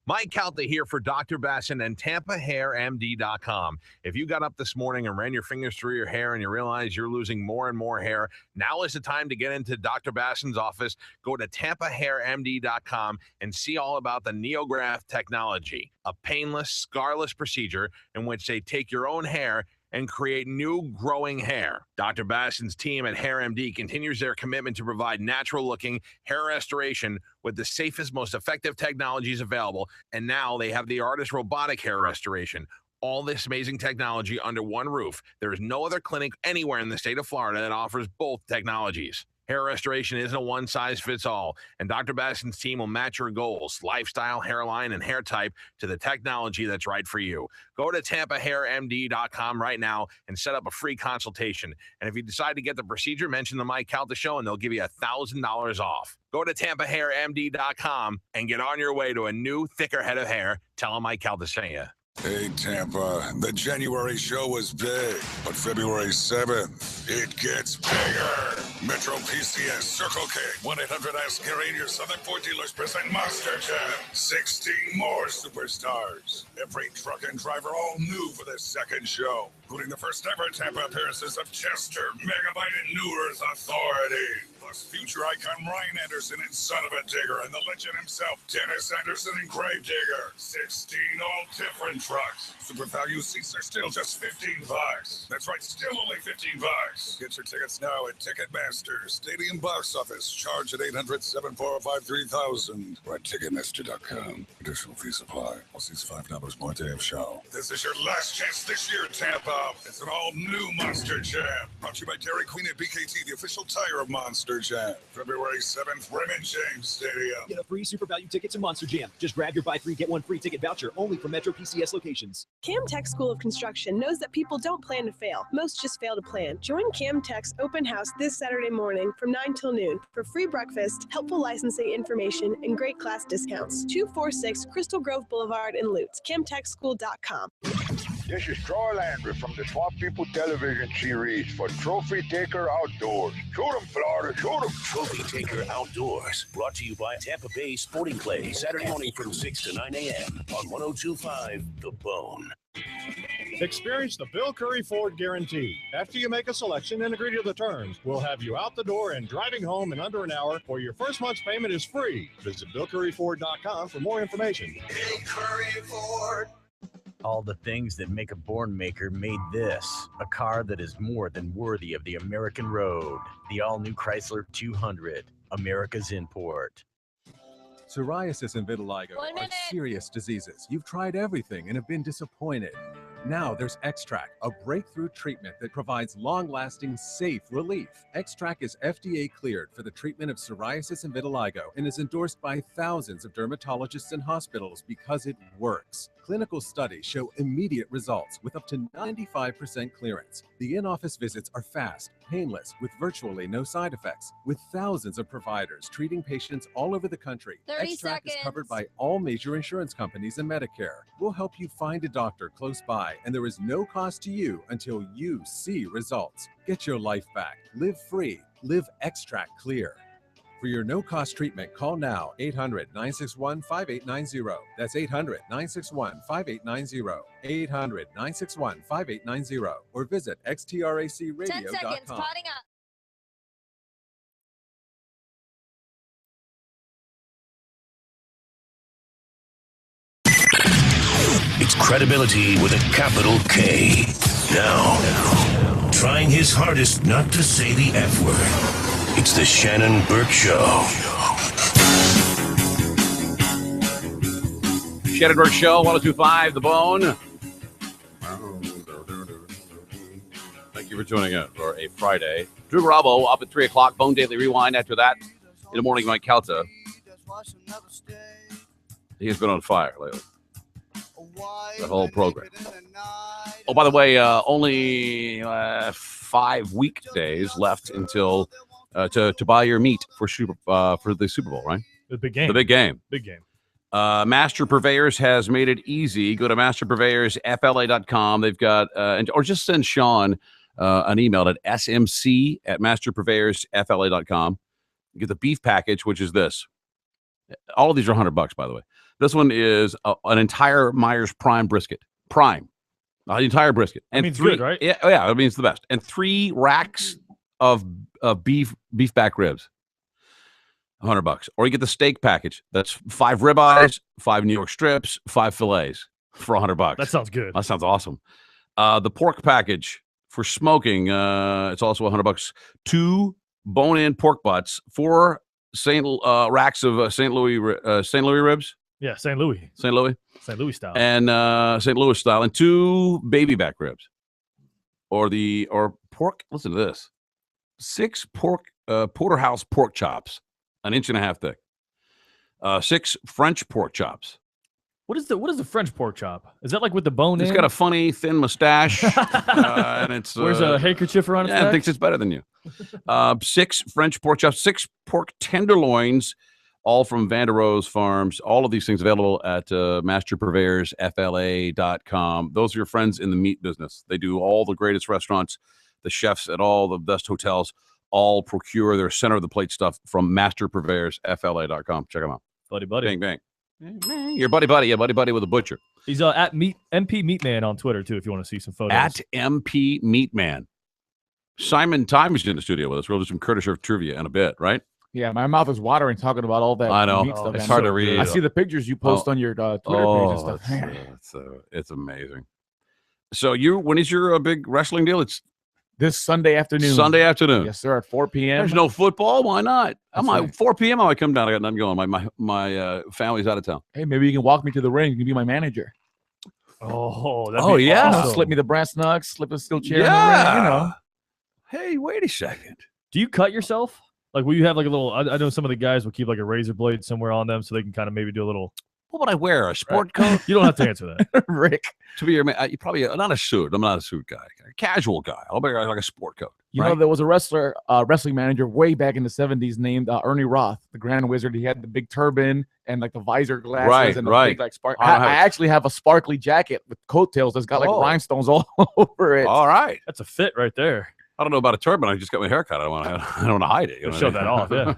Mike Calta here for Dr. Bassin and TampaHairMD.com. If you got up this morning and ran your fingers through your hair and you realize you're losing more and more hair, now is the time to get into Dr. Bassin's office. Go to TampaHairMD.com and see all about the NeoGraft technology, a painless, scarless procedure in which they take your own hair and create new growing hair. Dr. Bassin's team at HairMD continues their commitment to provide natural-looking hair restoration with the safest, most effective technologies available, and now they have the ARTIST robotic hair restoration. All this amazing technology under one roof. There is no other clinic anywhere in the state of Florida that offers both technologies. Hair restoration isn't a one-size-fits-all, and Dr. Bassin's team will match your goals, lifestyle, hairline, and hair type to the technology that's right for you. Go to TampaHairMD.com right now and set up a free consultation. And if you decide to get the procedure, mention the Mike Calta Show, and they'll give you $1,000 off. Go to TampaHairMD.com and get on your way to a new, thicker head of hair. Tell them Mike Calta sent you. Hey, Tampa, the January show was big, but February 7th, it gets bigger. Metro PCS, Circle K, 1-800-ASK-GARY, and your Southern Ford dealers present Monster Jam. 16 more superstars. Every truck and driver all new for this second show, including the first ever Tampa appearances of Chester, Megabyte, and New Earth Authority. Plus future icon Ryan Anderson and Son of a Digger, and the legend himself, Dennis Anderson and Gravedigger. 16 all different trucks. Super value seats are still just $15. That's right, still only $15. Get your tickets now at Ticketmaster, Stadium Box Office. Charge at 800-745-3000 or at Ticketmaster.com. Additional fee supply. Plus these $5 more day of show. This is your last chance this year, Tampa. It's an all-new Monster Jam. Brought to you by Dairy Queen and BKT, the official tire of Monster Jam. February 7th, Raymond James Stadium. Get a free Super Value ticket to Monster Jam. Just grab your buy 3, get 1 free ticket voucher only from Metro PCS locations. CamTech School of Construction knows that people don't plan to fail. Most just fail to plan. Join CamTech's open house this Saturday morning from 9 till noon for free breakfast, helpful licensing information, and great class discounts. 246 Crystal Grove Boulevard in Lutz. CamTechSchool.com. This is Troy Landry from the Swamp People television series for Trophy Taker Outdoors. Shoot 'em, Florida, shoot 'em. Trophy Taker Outdoors, brought to you by Tampa Bay Sporting Clays, Saturday morning from 6 to 9 a.m. on 102.5 The Bone. Experience the Bill Curry Ford Guarantee. After you make a selection and agree to the terms, we'll have you out the door and driving home in under an hour, or your first month's payment is free. Visit BillCurryFord.com for more information. Bill Curry Ford. All the things that make a born maker made this, a car that is more than worthy of the American road. The all-new Chrysler 200, America's import. Psoriasis and vitiligo are serious diseases. You've tried everything and have been disappointed. Now there's X-Track, a breakthrough treatment that provides long-lasting, safe relief. X-Track is FDA cleared for the treatment of psoriasis and vitiligo and is endorsed by thousands of dermatologists and hospitals because it works. Clinical studies show immediate results with up to 95% clearance. The in-office visits are fast, painless, with virtually no side effects. With thousands of providers treating patients all over the country, 30 X-Track is seconds. covered by all major insurance companies and Medicare. We'll help you find a doctor close by, and there is no cost to you until you see results. Get your life back. Live free. Live X-Track clear. For your no-cost treatment, call now 800-961-5890. That's 800-961-5890. 800-961-5890. Or visit 10 seconds, xtracradio.com. potting up. It's credibility with a capital K. Now, trying his hardest not to say the F word. It's the Shannon Burke Show. Shannon Burke Show, 102.5 The Bone. Thank you for joining us for a Friday. Drew Bravo up at 3 o'clock. Bone Daily Rewind after that. In the morning, Mike Calta. He has been on fire lately. The whole program. Oh, by the way, only 5 weekdays left until to buy your meat for the Super Bowl, right? The big game. The big game. Big game. Master Purveyors has made it easy. Go to masterpurveyorsfla.com. They've got, or just send Sean an email at smc@masterpurveyorsfla.com. You get the beef package, which is this. All of these are $100, by the way. This one is an entire Myers Prime brisket. The entire brisket. That And means three, good, right? Yeah, it means the best. And 3 racks of beef back ribs. $100. Or you get the steak package. That's 5 ribeyes, 5 New York strips, 5 fillets for $100. That sounds good. That sounds awesome. The pork package for smoking, it's also $100. 2 bone-in pork butts, 4 racks of St. Louis ribs. Yeah, St. Louis. St. Louis style. and St. Louis style, and 2 baby back ribs, or pork. Listen to this: 6 porterhouse pork chops, 1.5 inches thick. 6 French pork chops. What is the French pork chop? Is that like with the bone It's in? got a funny thin mustache, and it's Wears a handkerchief around its Yeah, neck? thinks it's better than you. 6 French pork chops, 6 pork tenderloins, all from Vandero's Farms. All of these things available at masterpurveyorsfla.com. Those are your friends in the meat business. They do all the greatest restaurants. The chefs at all the best hotels all procure their center of the plate stuff from masterpurveyorsfla.com. Check them out. Buddy. Bang, bang. Your buddy. Yeah, buddy with a butcher. He's at MP Meatman on Twitter, too, if you want to see some photos. At MP Meatman. Simon Time is in the studio with us. We'll do some Curtis Earth trivia in a bit, right? Yeah, my mouth is watering talking about all that. I know. Meat stuff. It's man. hard to read. I see the pictures you post on your Twitter page and stuff. It's amazing. So when is your big wrestling deal? It's this Sunday afternoon. Sunday afternoon. Yes, sir, at 4 p.m. There's no football. Why not? That's I might right. 4 p.m. I might come down. I got nothing going. My family's out of town. Hey, maybe you can walk me to the ring. You can be my manager. Oh, Oh, yeah. Awesome. Slip me the brass knucks, slip a steel chair. Yeah. In the ring, Hey, wait a second. Do you cut yourself? Like, will you have like a little? I know some of the guys will keep like a razor blade somewhere on them so they can kind of maybe do a little. What would I wear? A sport coat? You don't have to answer that. Rick. To be your man, you probably not a suit. I'm not a suit guy. A casual guy. I'll wear like a sport coat. You know, there was a wrestling manager way back in the 70s named Ernie Roth, the Grand Wizard. He had the big turban and like the visor glasses and the big like spark. I actually have a sparkly jacket with coattails that's got like rhinestones all over it. All right. That's a fit right there. I don't know about a turban. I just got my haircut. I don't want to hide it. You know show that off, yeah.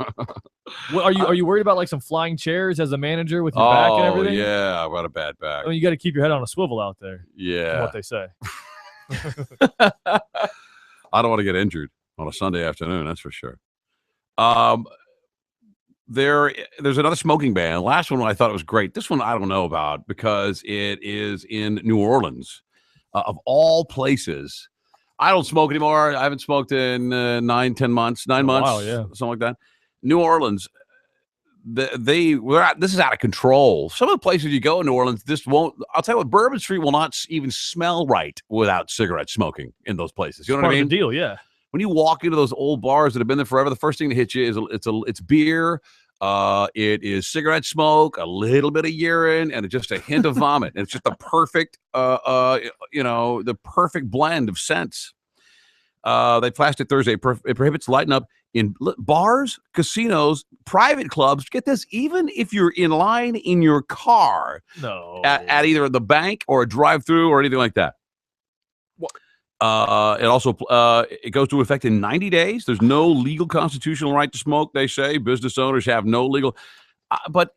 Well, are you worried about like some flying chairs as a manager with your back and everything? Yeah, I've got a bad back. I mean, you got to keep your head on a swivel out there. Yeah. What they say. I don't want to get injured on a Sunday afternoon, that's for sure. There's another smoking ban. Last one I thought it was great. This one I don't know about because it is in New Orleans, of all places. I don't smoke anymore. I haven't smoked in 9 months, something like that. New Orleans, this is out of control. Some of the places you go in New Orleans, I'll tell you what, Bourbon Street will not even smell right without cigarette smoking in those places. You know what I mean? Part of the deal, yeah. When you walk into those old bars that have been there forever, the first thing that hits you is it's beer. It is cigarette smoke, a little bit of urine, and just a hint of vomit. And it's just the perfect, the perfect blend of scents. They flashed it Thursday. It prohibits lighting up in bars, casinos, private clubs. Get this, even if you're in line in your car, at either the bank or a drive-through or anything like that. It also it goes into effect in 90 days. There's no legal constitutional right to smoke, they say. Business owners have no legal. But,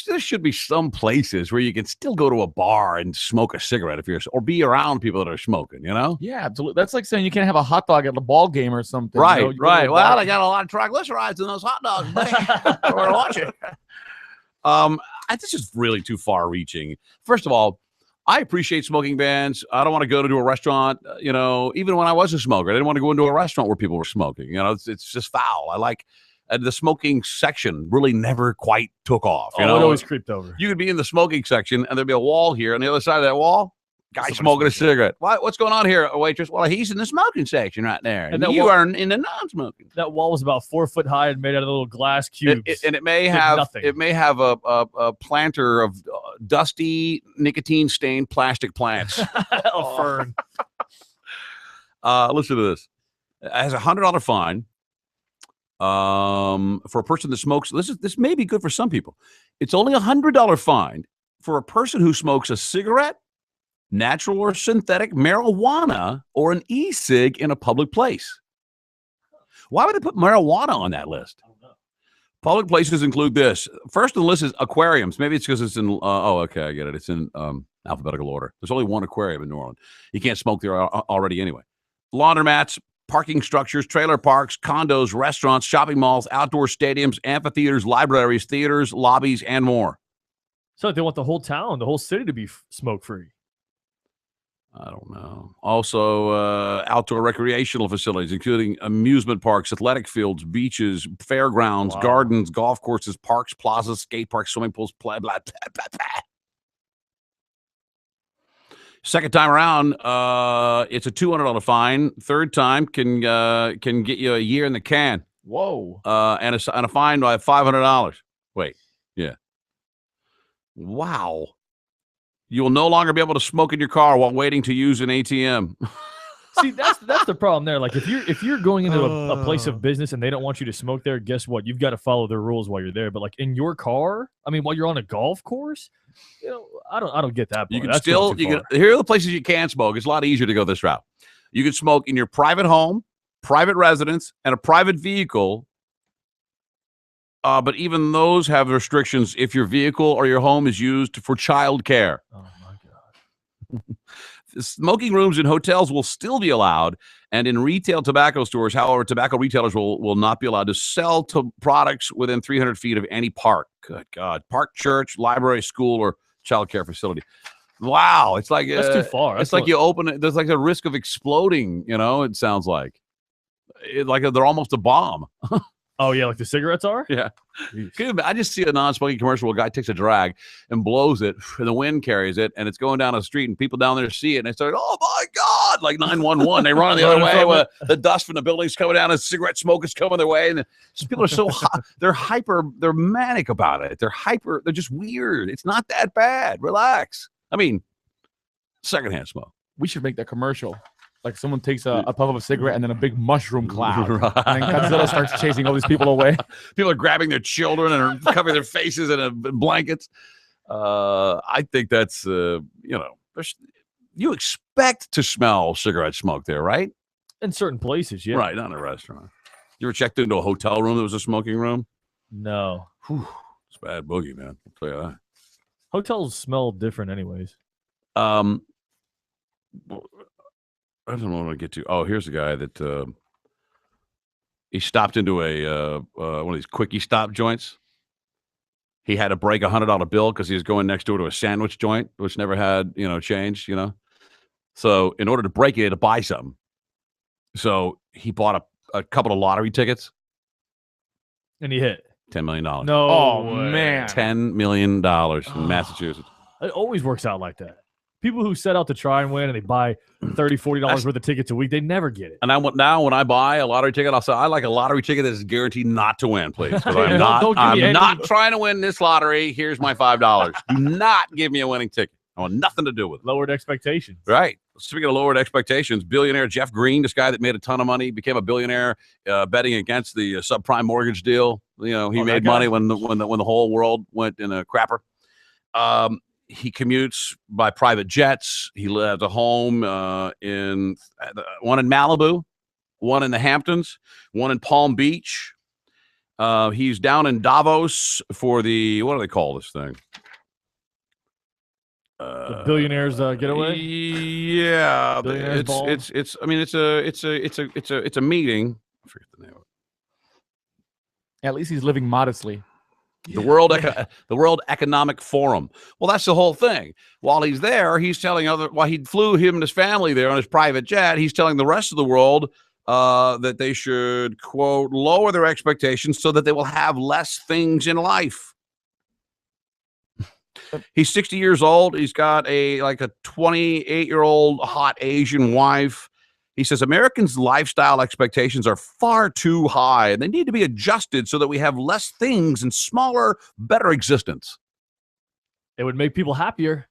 there should be some places where you can still go to a bar and smoke a cigarette or be around people that are smoking, Yeah, absolutely. That's like saying you can't have a hot dog at a ball game or something. Right, right. Well, they got a lot of triglycerides in those hot dogs. We're watching. This is really too far-reaching. First of all, I appreciate smoking bans. I don't want to go to a restaurant, even when I was a smoker. I didn't want to go into a restaurant where people were smoking. It's just foul. I like the smoking section really never quite took off. It always creeped over. You could be in the smoking section, and there'd be a wall here. On the other side of that wall, guy smoking a cigarette. What's going on here, waitress? Well, he's in the smoking section right there, and you are in the non-smoking. That wall was about 4 foot high and made out of little glass cubes. And it may have a planter of dusty, nicotine-stained plastic plants. A fern. Listen to this. It has a $100 fine. For a person that smokes, this may be good for some people. It's only $100 fine for a person who smokes a cigarette, natural or synthetic marijuana, or an e-cig in a public place. Why would they put marijuana on that list? Public places include this. First on the list is aquariums. Maybe it's because it's in. Okay, I get it. It's in alphabetical order. There's only one aquarium in New Orleans. You can't smoke there already anyway. Laundromats, parking structures, trailer parks, condos, restaurants, shopping malls, outdoor stadiums, amphitheaters, libraries, theaters, lobbies, and more. So they want the whole town, the whole city to be smoke-free. I don't know. Also, outdoor recreational facilities, including amusement parks, athletic fields, beaches, fairgrounds, gardens, golf courses, parks, plazas, skate parks, swimming pools, blah, blah, blah, blah, blah. Second time around, it's a $200 fine. Third time can get you a year in the can. Whoa! And a fine by $500. Wait, yeah. Wow. You will no longer be able to smoke in your car while waiting to use an ATM. See, that's the problem there. Like if you're going into a place of business and they don't want you to smoke there, guess what? You've got to follow their rules while you're there. But like in your car, I mean, while you're on a golf course, I don't get that. You can here are the places you can smoke. It's a lot easier to go this route. You can smoke in your private home, private residence, and a private vehicle. But even those have restrictions if your vehicle or your home is used for child care. Oh my God. Smoking rooms in hotels will still be allowed, and in retail tobacco stores, however, tobacco retailers will not be allowed to sell products within 300 feet of any park. Good God. Park, church, library, school, or child care facility. Wow. It's like that's too far. It's like you open it. There's like a risk of exploding, it sounds like. Like they're almost a bomb. Oh, yeah, like the cigarettes are? Yeah. I just see a non-smoking commercial where a guy takes a drag and blows it, and the wind carries it, and it's going down the street, and people down there see it, and they start, oh, my God, like 911. They run the other way with the dust from the buildings coming down, and cigarette smoke is coming their way. And people are so they're manic about it. They're just weird. It's not that bad. Relax. I mean, secondhand smoke. We should make that commercial. Like someone takes a puff of a cigarette and then a big mushroom cloud. Right. And then Godzilla starts chasing all these people away. People are grabbing their children and are covering their faces in blankets. I think that's, you expect to smell cigarette smoke there, right? In certain places, yeah. Right, not in a restaurant. You ever checked into a hotel room that was a smoking room? No. Whew, it's a bad boogie, man. I'll tell you that. Hotels smell different anyways. I don't know what to get to. Oh, here's a guy that he stopped into a one of these quickie stop joints. He had to break $100 bill because he was going next door to a sandwich joint, which never had change. So in order to break it, he had to buy something. So he bought a couple of lottery tickets, and he hit $10 million. No, Oh, way. man. $10 million in Massachusetts. It always works out like that. People who set out to try and win and they buy $30, $40 worth of tickets a week, they never get it. And now when I buy a lottery ticket, I'll say I like a lottery ticket that is guaranteed not to win, please. Because I'm not trying to win this lottery. Here's my $5. Do not give me a winning ticket. I want nothing to do with it. Lowered expectations. Right. Speaking of lowered expectations, billionaire Jeff Green, this guy that made a ton of money, became a billionaire betting against the subprime mortgage deal. He made money when the whole world went in a crapper. He commutes by private jets. He has a home in one in Malibu, one in the Hamptons, one in Palm Beach. He's down in Davos for the, what do they call this thing? The billionaires getaway. Yeah, it's a meeting. I forget the name of it. At least he's living modestly. The World Economic Forum. Well, that's the whole thing. While he's there, he's telling while he flew him and his family there on his private jet, he's telling the rest of the world that they should, quote, lower their expectations so that they will have less things in life. He's 60 years old. He's got a 28-year-old hot Asian wife. He says Americans' lifestyle expectations are far too high, and they need to be adjusted so that we have less things and smaller, better existence. It would make people happier.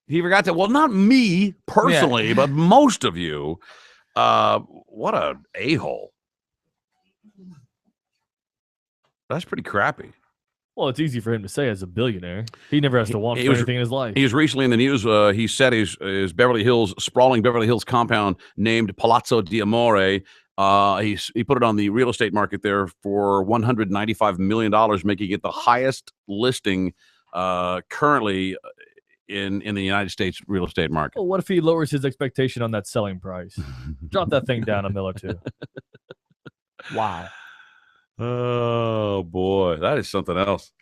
He forgot that. Well, not me personally, but most of you. What a a-hole. That's pretty crappy. Well, it's easy for him to say as a billionaire. He never has to want for anything in his life. He was recently in the news. He said his sprawling Beverly Hills compound named Palazzo di Amore. He put it on the real estate market there for $195 million, making it the highest listing currently in the United States real estate market. Well, what if he lowers his expectation on that selling price? Drop that thing down a mill or two. Wow. Oh boy, that is something else.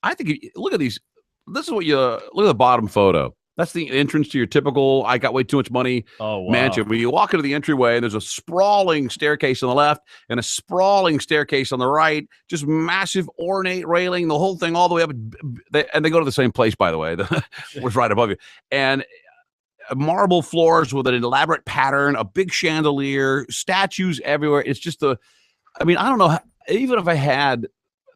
I think look at these. This is what look at the bottom photo. That's the entrance to your typical I got way too much money mansion. When you walk into the entryway, there's a sprawling staircase on the left and a sprawling staircase on the right. Just massive ornate railing, the whole thing all the way up. And they go to the same place, by the way. Was right above you. And marble floors with an elaborate pattern, a big chandelier, statues everywhere. It's just I don't know. Even if I had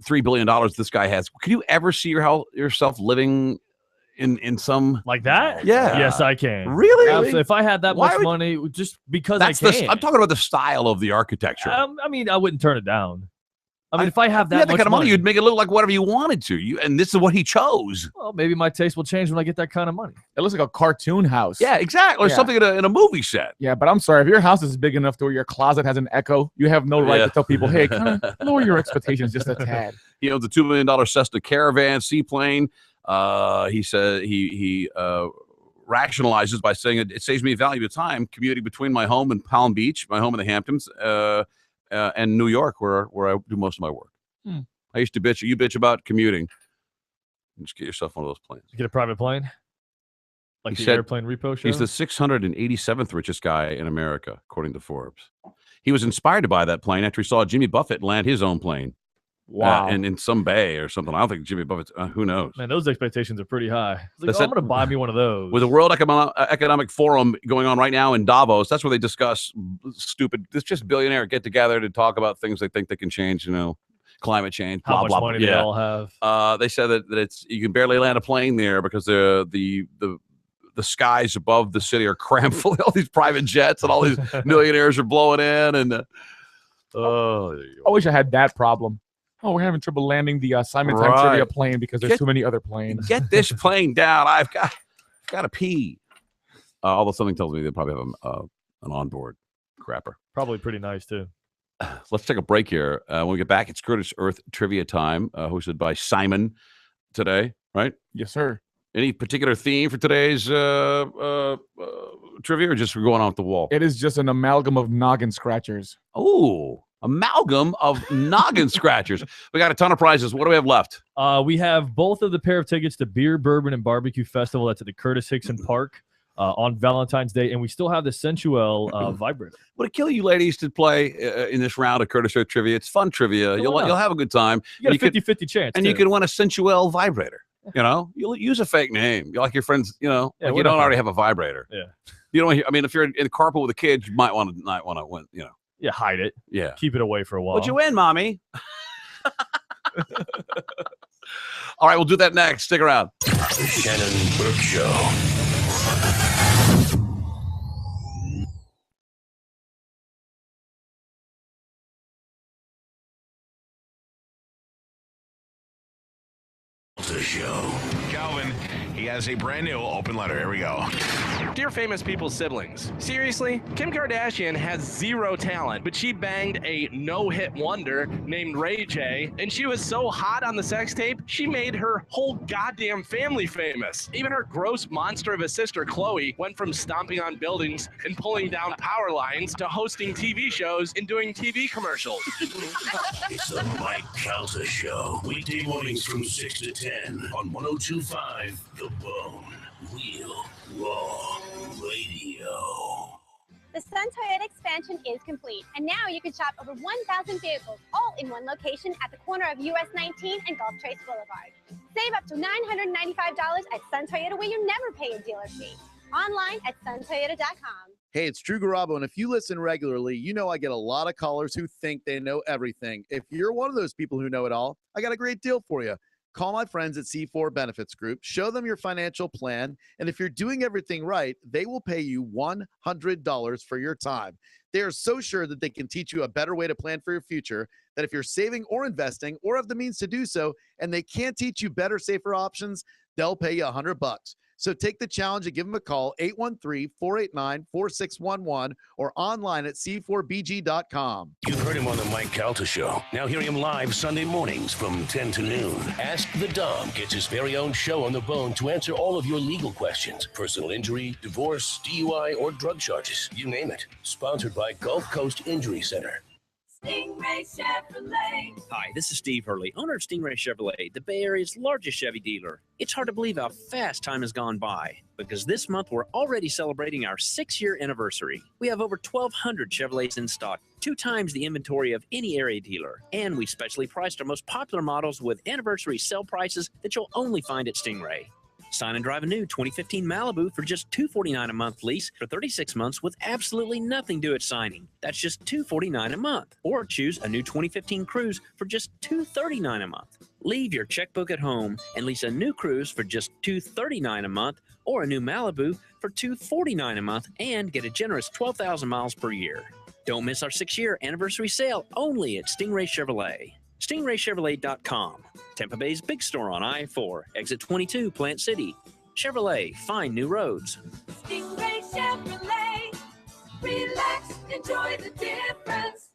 $3 billion, this guy has. Could you ever see yourself living in some like that? Yeah. Yes, I can. Really? If I had that much money, just because I can. I'm talking about the style of the architecture. I wouldn't turn it down. If I have that much kind of money, you'd make it look like whatever you wanted to. And this is what he chose. Well, maybe my taste will change when I get that kind of money. It looks like a cartoon house. Yeah, exactly. Or something in a movie set. Yeah, but I'm sorry. If your house is big enough to where your closet has an echo, you have no right to tell people, hey, kind of lower your expectations just a tad. He owns a $2 million Cessna Caravan seaplane. He said he rationalizes by saying it saves me valuable time commuting between my home in Palm Beach, my home in the Hamptons, and New York, where I do most of my work. I used to bitch. You bitch about commuting. Just get yourself one of those planes. Get a private plane. Like He the said airplane repo show? He's the 687th richest guy in America, according to Forbes. He was inspired to buy that plane after he saw Jimmy Buffett land his own plane. Wow. And in some bay or something. I don't think Jimmy Buffett's, who knows? Man, those expectations are pretty high. It's like, They oh, I'm said- going to buy me one of those. With the World Economic Forum going on right now in Davos, that's where they discuss it's just billionaire get together to talk about things they think they can change, climate change, How blah, much blah, money blah. they Yeah. all have. They said that you can barely land a plane there because the skies above the city are crammed full of all these private jets and all these millionaires are blowing in. And I wish I had that problem. Oh, we're having trouble landing the Simon Time Right. Trivia plane because there's too many other planes. Get this plane down. I've got to pee. Although something tells me they probably have an onboard crapper. Probably pretty nice, too. Let's take a break here. When we get back, it's Curtis Earth Trivia Time, hosted by Simon today, right? Yes, sir. Any particular theme for today's trivia, or just we're going off the wall? It is just an amalgam of noggin scratchers. Oh, amalgam of noggin scratchers. We got a ton of prizes. What do we have left? We have both of the pair of tickets to Beer, Bourbon, and Barbecue Festival. That's at the Curtis Hickson Park on Valentine's Day. And we still have the Sensuel vibrator. Would it kill you ladies to play in this round of Curtis Earth Trivia? It's fun trivia. You'll have a good time. You got a 50-50 chance. And too. you can win a Sensuel vibrator. You'll use a fake name. You like your friends, Yeah, like you we're don't not already have a vibrator. Yeah. You don't. I mean, if you're in the carpool with a kid, you might want to win. Yeah, hide it. Yeah. Keep it away for a while. What'd you win, mommy? All right, we'll do that next. Stick around. The Shannon Burke Show. The show. Calvin, he has a brand new open letter. Here we go. Dear famous people's siblings, seriously, Kim Kardashian has zero talent, but she banged a no-hit wonder named Ray J, and she was so hot on the sex tape, she made her whole goddamn family famous. Even her gross monster of a sister, Chloe, went from stomping on buildings and pulling down power lines to hosting TV shows and doing TV commercials. It's the Mike Calta Show. Weekday mornings from 6 to 10 on 102.5 The Bone. Real Raw Radio. The Sun Toyota expansion is complete, and now you can shop over 1,000 vehicles all in one location at the corner of US 19 and Gulf Trace Boulevard. Save up to $995 at Sun Toyota, where you never pay a dealer fee. Online at suntoyota.com. Hey, it's Drew Garabo, and if you listen regularly, you know I get a lot of callers who think they know everything. If you're one of those people who know it all, I got a great deal for you. Call my friends at C4 Benefits Group, show them your financial plan, and if you're doing everything right, they will pay you $100 for your time. They are so sure that they can teach you a better way to plan for your future that if you're saving or investing or have the means to do so, and they can't teach you better, safer options, they'll pay you $100. So take the challenge and give them a call, 813-489-4611, or online at c4bg.com. You've heard him on the Mike Calta Show. Now hear him live Sunday mornings from 10 to noon. Ask the Dom gets his very own show on the bone to answer all of your legal questions. Personal injury, divorce, DUI, or drug charges. You name it. Sponsored by Gulf Coast Injury Center. Stingray Chevrolet. Hi, this is Steve Hurley, owner of Stingray Chevrolet, the Bay Area's largest Chevy dealer. It's hard to believe how fast time has gone by, because this month we're already celebrating our 6-year anniversary. We have over 1,200 Chevrolets in stock, 2 times the inventory of any area dealer. And we specially priced our most popular models with anniversary sale prices that you'll only find at Stingray. Sign and drive a new 2015 Malibu for just $249 a month lease for 36 months with absolutely nothing due at signing. That's just $249 a month. Or choose a new 2015 Cruze for just $239 a month. Leave your checkbook at home and lease a new Cruze for just $239 a month or a new Malibu for $249 a month and get a generous 12,000 miles per year. Don't miss our 6-year anniversary sale only at Stingray Chevrolet. StingrayChevrolet.com. Tampa Bay's big store on I-4, exit 22, Plant City. Chevrolet, find new roads. Stingray Chevrolet. Relax, enjoy the difference.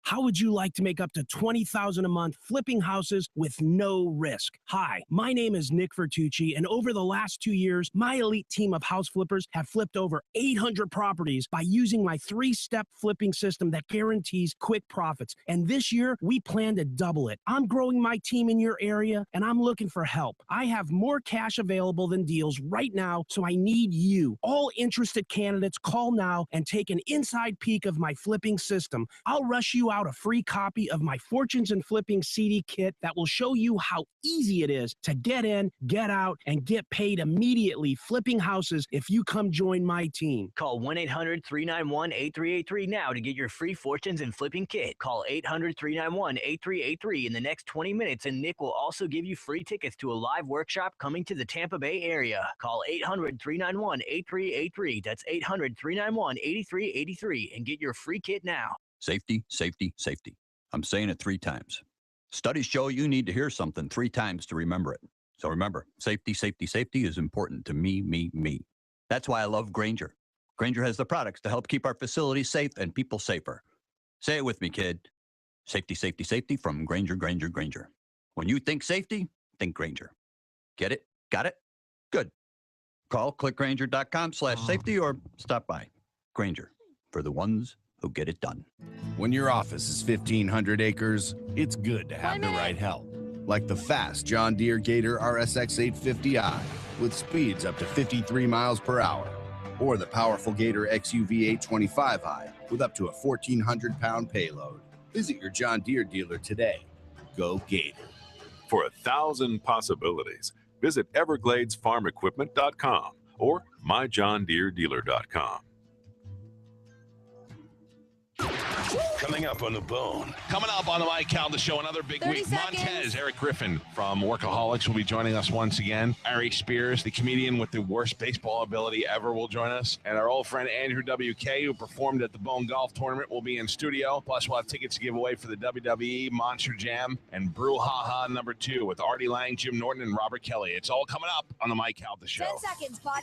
How would you like to make up to $20,000 a month flipping houses with no risk? Hi, my name is Nick Vertucci, and over the last 2 years, my elite team of house flippers have flipped over 800 properties by using my 3-step flipping system that guarantees quick profits. And this year, we plan to double it. I'm growing my team in your area, and I'm looking for help. I have more cash available than deals right now, so I need you. All interested candidates, call now and take an inside peek of my flipping system. I'll rush you out a free copy of my Fortunes and Flipping CD kit that will show you how easy it is to get in, get out, and get paid immediately flipping houses if you come join my team. Call 1-800-391-8383 now to get your free Fortunes and Flipping kit. Call 800-391-8383 in the next 20 minutes, and Nick will also give you free tickets to a live workshop coming to the Tampa Bay area. Call 800-391-8383. That's 800-391-8383 and get your free kit now. Safety, safety, safety. I'm saying it 3 times. Studies show you need to hear something 3 times to remember it. So remember, safety, safety, safety is important to me, me, me. That's why I love Grainger. Grainger has the products to help keep our facilities safe and people safer. Say it with me, kid. Safety, safety, safety from Grainger, Grainger, Grainger. When you think safety, think Grainger. Get it? Got it? Good. Call clickgrainger.com/safety or stop by. Grainger, for the ones who get it done. When your office is 1,500 acres, it's good to have the right help. Like the fast John Deere Gator RSX 850i with speeds up to 53 miles per hour. Or the powerful Gator XUV 825i with up to a 1,400-pound payload. Visit your John Deere dealer today. Go Gator. For 1,000 possibilities, visit EvergladesFarmEquipment.com or MyJohnDeereDealer.com. Coming up on The Bone. Coming up on the Mike Calda Show, another big 30 week. seconds. Montez, Eric Griffin from Workaholics will be joining us once again. Ari Spears, the comedian with the worst baseball ability ever, will join us. And our old friend Andrew WK, who performed at the Bone Golf Tournament, will be in studio. Plus, we'll have tickets to give away for the WWE Monster Jam and Brouhaha #2 with Artie Lang, Jim Norton, and Robert Kelly. It's all coming up on the Mike Calda Show. 10 seconds, bud.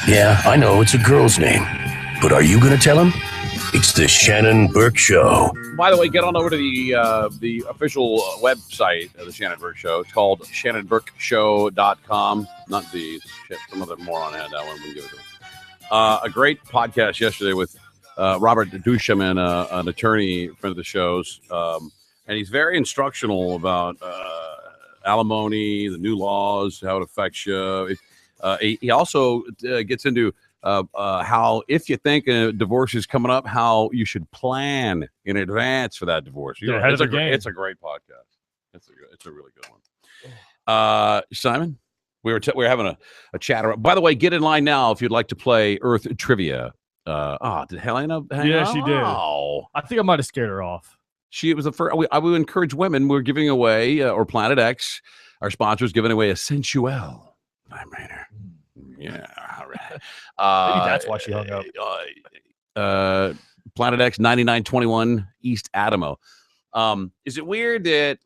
Yeah, I know it's a girl's name, but are you going to tell him? It's the Shannon Burke Show. By the way, get on over to the official website of the Shannon Burke Show. It's called ShannonBurkeShow.com. Not the shit. Some other moron had that one. We'll give it to him. A great podcast yesterday with Robert Dushman, an attorney, friend of the show's. And he's very instructional about alimony, the new laws, how it affects you. He also gets into how, if you think a divorce is coming up, how you should plan in advance for that divorce. You know, it's a great podcast. It's a really good one. Simon, we were having a chat. By the way, get in line now if you'd like to play Earth Trivia. Did Helena hang Yeah, out? she did. Oh. I think I might have scared her off. It was the first. I would encourage women. We're giving away, or Planet X, our sponsors, giving away a Sensuel vibrator. Yeah, all right. Maybe that's why she hung up. Planet X 9921 East Adamo. Is it weird that,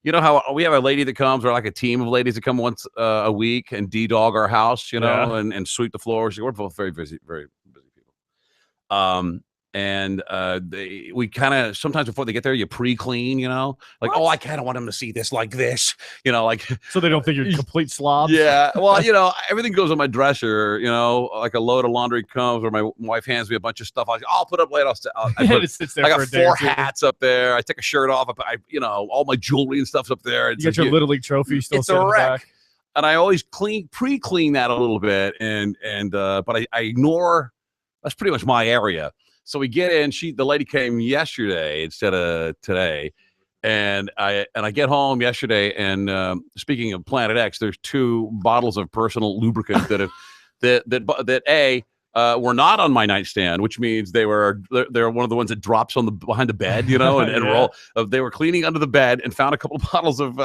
you know how we have a lady that comes, or like a team of ladies that come once a week and de-dog our house, you know, and sweep the floors? We're both very busy people. And we kind of, sometimes before they get there, you pre-clean, you know, like, oh, I kind of want them to see this like this, you know, like, so they don't think you're complete slobs. Yeah. Well, you know, everything goes on my dresser, you know, like a load of laundry comes, or my wife hands me a bunch of stuff. I'll put up later. I got 4 hats up there. I take a shirt off. You know, all my jewelry and stuff's up there. You got your Little League trophy still it's sitting a in the wreck. back. And I always pre-clean that a little bit, but I ignore. That's pretty much my area. So we get in. The lady came yesterday instead of today, and I get home yesterday. And speaking of Planet X, there's 2 bottles of personal lubricant that were not on my nightstand, which means they're one of the ones that drops on behind the bed, and Yeah. roll. They were cleaning under the bed and found a couple of bottles of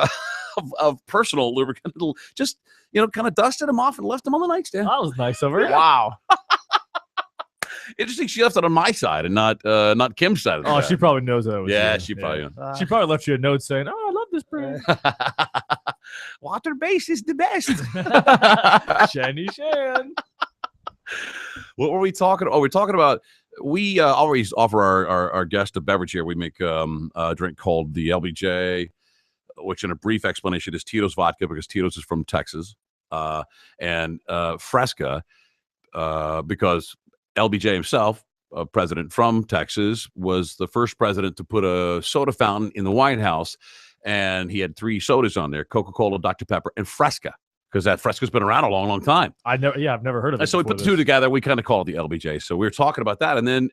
personal lubricant. Just kind of dusted them off and left them on the nightstand. That was nice of her. Wow. Interesting. She left it on my side and not Kim's side of the Oh, bed. she probably knows that. It was Yeah, you. she probably. She probably left you a note saying, "Oh, I love this brand. Water base is the best." Shan. What were we talking? Oh, we're talking about. We always offer our guest a beverage here. We make a drink called the LBJ, which in a brief explanation is Tito's vodka, because Tito's is from Texas, and Fresca, because LBJ himself, a president from Texas, was the first president to put a soda fountain in the White House, and he had 3 sodas on there: Coca-Cola, Dr. Pepper, and Fresca, because that Fresca's been around a long, long time. I've never heard of it. And so we put the two together. We kind of call it the LBJ. So we were talking about that, and then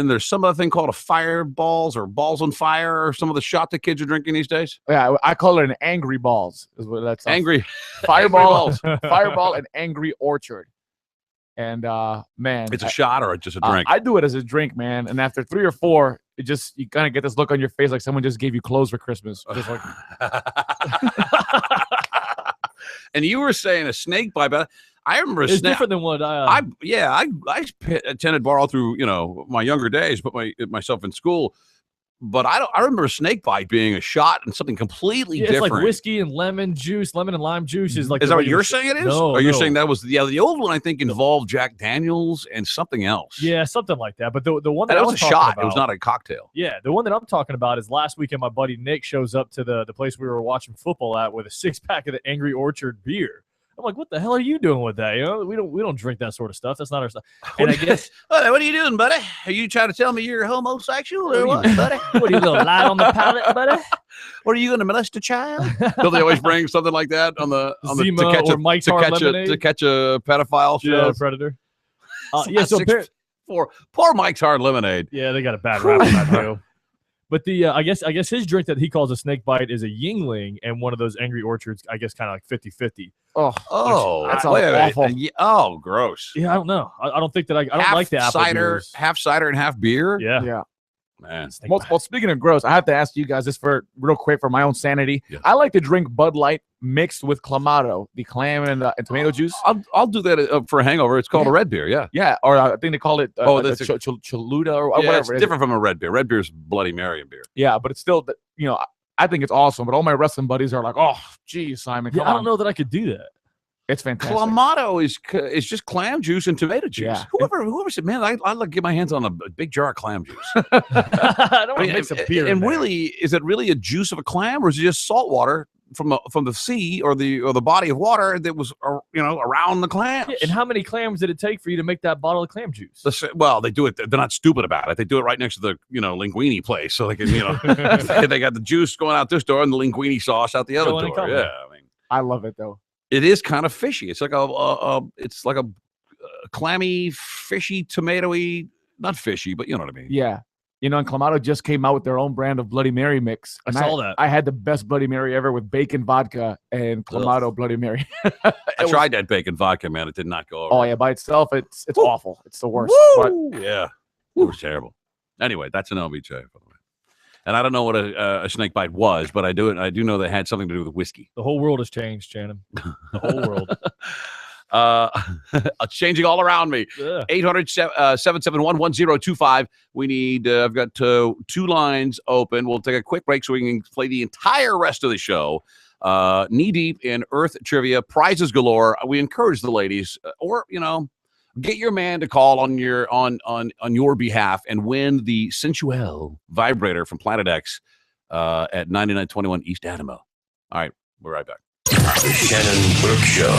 there's some other thing called a fireballs or balls on fire, or some of the shot that kids are drinking these days. Yeah, I call it an angry balls. Is what that's angry fireball, Angry fireball, and angry orchard. And man, it's a shot or just a drink. I do it as a drink, man. And after 3 or 4, you kind of get this look on your face like someone just gave you clothes for Christmas. Just like. And you were saying a snake bite, but I remember It's different than what I attended bar all through my younger days, put myself in school. But I remember a snake bite being a shot and something completely It's different. like whiskey and lemon juice, lemon and lime juice is like. Is the that what regular you're sh- saying it is? No, or you're no. saying that was the old one? I think involved Jack Daniels and something else. Yeah, something like that. But the one that And I it was was a talking shot. about, It was not a cocktail. Yeah, the one that I'm talking about is last weekend. My buddy Nick shows up to the place we were watching football at with a 6-pack of the Angry Orchard beer. I'm like, what the hell are you doing with that? We don't drink that sort of stuff. That's not our stuff. And I guess What are you doing, buddy? Are you trying to tell me you're homosexual or what, buddy? What are you, little light on the palate, buddy? What are you going to molest a child? Don't they always bring something like that on the Zima or Mike's Hard Lemonade? to catch a pedophile? Yeah, show? predator. Yeah, so poor Mike's Hard Lemonade. Yeah, they got a bad rap on that too. But I guess his drink that he calls a snake bite is a Yingling, and one of those Angry Orchards, I guess, kind of like 50-50. Oh, That wait a minute. awful. Oh, gross. Yeah, I don't know. I don't think that I don't Half like the apple cider, beers. half cider and half beer. Yeah. Man. Well, speaking of gross, I have to ask you guys this for real quick for my own sanity. I like to drink Bud Light mixed with Clamato, the clam and tomato juice. I'll do that for a hangover. It's called a red beer. Yeah. Yeah, or I think they call it that's Chaluda or Yeah, whatever. it's it is. different from a red beer. Red beer is Bloody Mary and beer. Yeah, but it's still, I think it's awesome. But all my wrestling buddies are like, "Oh, geez, Simon, come Yeah, I on." don't know that I could do that. It's fantastic. Clamato is just clam juice and tomato juice. Yeah. Whoever said, man, I'd like to get my hands on a big jar of clam juice. I don't want to mix a beer. And in there. really, is it really a juice of a clam, or is it just salt water from the sea or the body of water that was around the clams? Yeah, and how many clams did it take for you to make that bottle of clam juice? Well, they do it. They're not stupid about it. They do it right next to the linguine place, so they can they got the juice going out this door and the linguine sauce out the other Going and door. coming. Yeah, I mean, I love it though. it is kind of fishy. It's like a clammy, fishy, tomatoey. Not fishy, but you know what I mean. Yeah. And Clamato just came out with their own brand of Bloody Mary mix. I And saw that. I had the best Bloody Mary ever with bacon vodka and Clamato Bloody Mary. I tried that bacon vodka, man. It did not go over. Oh yeah, by itself, it's awful. It's the worst. Woo! Yeah, it was terrible. Anyway, that's an LBJ, by the way. And I don't know what a snake bite was, but I do know that it had something to do with whiskey. The whole world has changed, Shannon. The whole world. It's changing all around me. Yeah. 800-771-1025. We need, I've got 2 lines open. We'll take a quick break so we can play the entire rest of the show. Knee deep in Earth trivia, prizes galore. We encourage the ladies, or get your man to call on your behalf and win the Sensuel vibrator from Planet X at 9921 East Adamo. All right, we're right back. The Shannon Burke Show.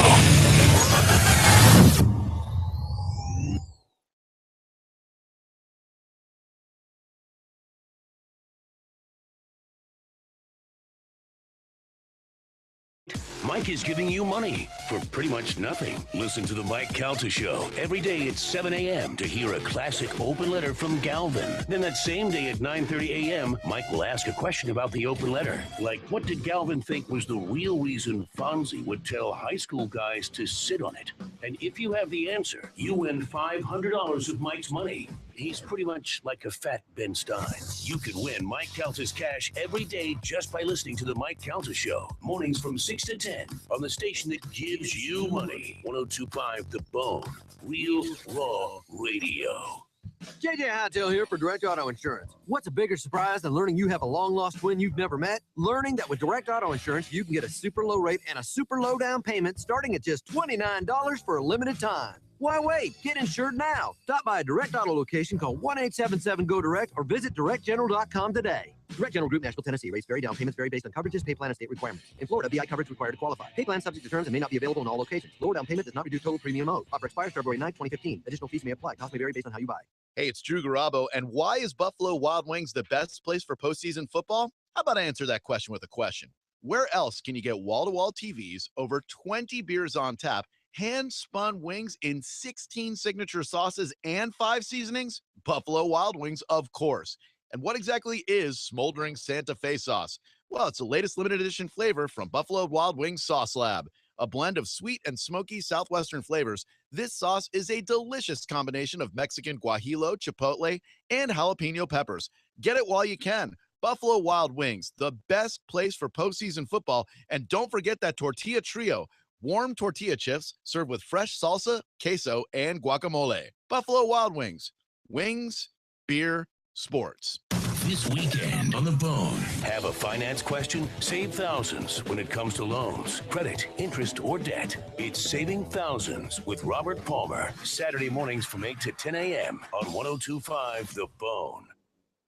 Mike is giving you money for pretty much nothing. Listen to the Mike Calta Show every day at 7 a.m. to hear a classic open letter from Galvin. Then that same day at 9:30 a.m., Mike will ask a question about the open letter. Like, what did Galvin think was the real reason Fonzie would tell high school guys to sit on it? And if you have the answer, you win $500 of Mike's money. He's pretty much like a fat Ben Stein. You can win Mike Calta's cash every day just by listening to the Mike Calta Show. Mornings from 6 to 10 on the station that gives you money. 102.5 The Bone. Real Raw Radio. JJ Hightail here for Direct Auto Insurance. What's a bigger surprise than learning you have a long-lost twin you've never met? Learning that with Direct Auto Insurance, you can get a super low rate and a super low down payment starting at just $29 for a limited time. Why wait? Get insured now. Stop by a Direct Auto location, call 1-877-GO-DIRECT, or visit directgeneral.com today. Direct General Group, Nashville, Tennessee. Rates vary. Down payments vary based on coverages, pay plan, and state requirements. In Florida, BI coverage required to qualify. Pay plan subject to terms and may not be available in all locations. Lower down payment does not reduce total premium owed. Offer expires February 9, 2015. Additional fees may apply. Cost may vary based on how you buy. Hey, it's Drew Garabo, and why is Buffalo Wild Wings the best place for postseason football? How about I answer that question with a question? Where else can you get wall-to-wall TVs, over 20 beers on tap, hand-spun wings in 16 signature sauces and 5 seasonings? Buffalo Wild Wings, of course. And what exactly is Smoldering Santa Fe sauce? Well, it's the latest limited edition flavor from Buffalo Wild Wings Sauce Lab. A blend of sweet and smoky Southwestern flavors, this sauce is a delicious combination of Mexican guajillo, chipotle, and jalapeno peppers. Get it while you can. Buffalo Wild Wings, the best place for postseason football. And don't forget that tortilla trio. Warm tortilla chips served with fresh salsa, queso, and guacamole. Buffalo Wild Wings. Wings, beer, sports. This weekend on The Bone. Have a finance question? Save thousands when it comes to loans, credit, interest, or debt. It's Saving Thousands with Robert Palmer. Saturday mornings from 8 to 10 a.m. on 102.5 The Bone.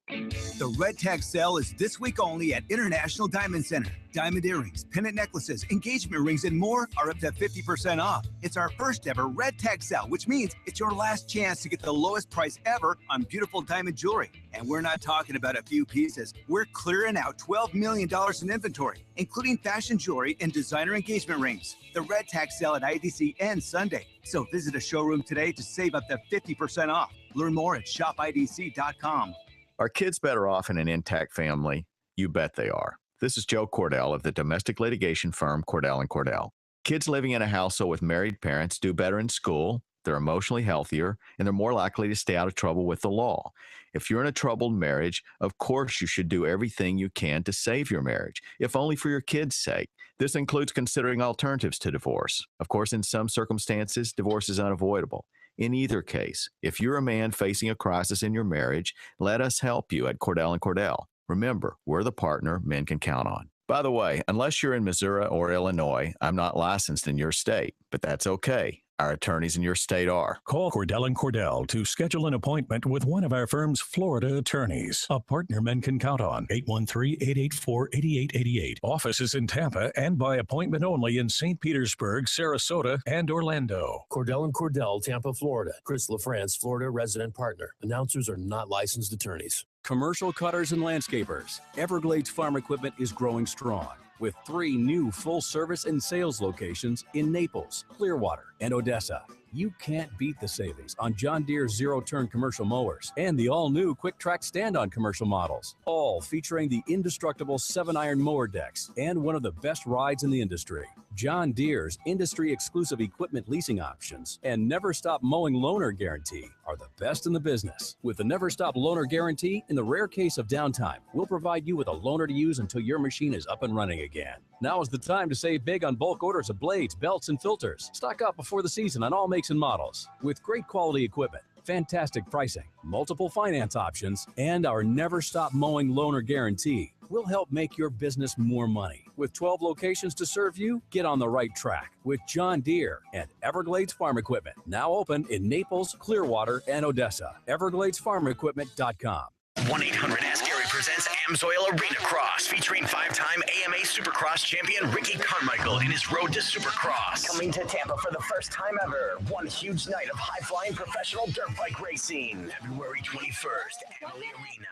The Red Tag sale is this week only at International Diamond Center. Diamond earrings, pendant necklaces, engagement rings, and more are up to 50% off. It's our first ever Red Tag sale, which means it's your last chance to get the lowest price ever on beautiful diamond jewelry. And we're not talking about a few pieces. We're clearing out $12 million in inventory, including fashion jewelry and designer engagement rings. The Red Tag sale at IDC ends Sunday. So visit a showroom today to save up to 50% off. Learn more at shopidc.com. Are kids better off in an intact family? You bet they are. This is Joe Cordell of the domestic litigation firm Cordell & Cordell. Kids living in a household with married parents do better in school, they're emotionally healthier, and they're more likely to stay out of trouble with the law. If you're in a troubled marriage, of course you should do everything you can to save your marriage, if only for your kids' sake. This includes considering alternatives to divorce. Of course, in some circumstances, divorce is unavoidable. In either case, if you're a man facing a crisis in your marriage, let us help you at Cordell & Cordell. Remember, we're the partner men can count on. By the way, unless you're in Missouri or Illinois, I'm not licensed in your state, but that's okay. Our attorneys in your state are. Call Cordell & Cordell to schedule an appointment with one of our firm's Florida attorneys. A partner men can count on. 813-884-8888. Offices in Tampa and by appointment only in St. Petersburg, Sarasota, and Orlando. Cordell & Cordell, Tampa, Florida. Chris LaFrance, Florida resident partner. Announcers are not licensed attorneys. Commercial cutters and landscapers. Everglades Farm Equipment is growing strong with 3 new full-service and sales locations in Naples, Clearwater, and Odessa. You can't beat the savings on John Deere zero-turn commercial mowers and the all-new quick-track stand-on commercial models, all featuring the indestructible 7-iron mower decks and one of the best rides in the industry. John Deere's industry-exclusive equipment leasing options and never-stop mowing loaner guarantee are the best in the business. With the never-stop loaner guarantee, in the rare case of downtime, we'll provide you with a loaner to use until your machine is up and running again. Now is the time to save big on bulk orders of blades, belts, and filters. Stock up before the season on all makes and models. With great quality equipment, fantastic pricing, multiple finance options, and our never-stop mowing loaner guarantee, we'll help make your business more money. With 12 locations to serve you, get on the right track with John Deere and Everglades Farm Equipment. Now open in Naples, Clearwater, and Odessa. EvergladesFarmEquipment.com. 1-800-ASK-GARY presents Amsoil Arena Cross, featuring 5-time AMA Supercross champion Ricky Carmichael in his road to Supercross. Coming to Tampa for the first time ever, one huge night of high-flying professional dirt bike racing. February 21st, Amalie Arena.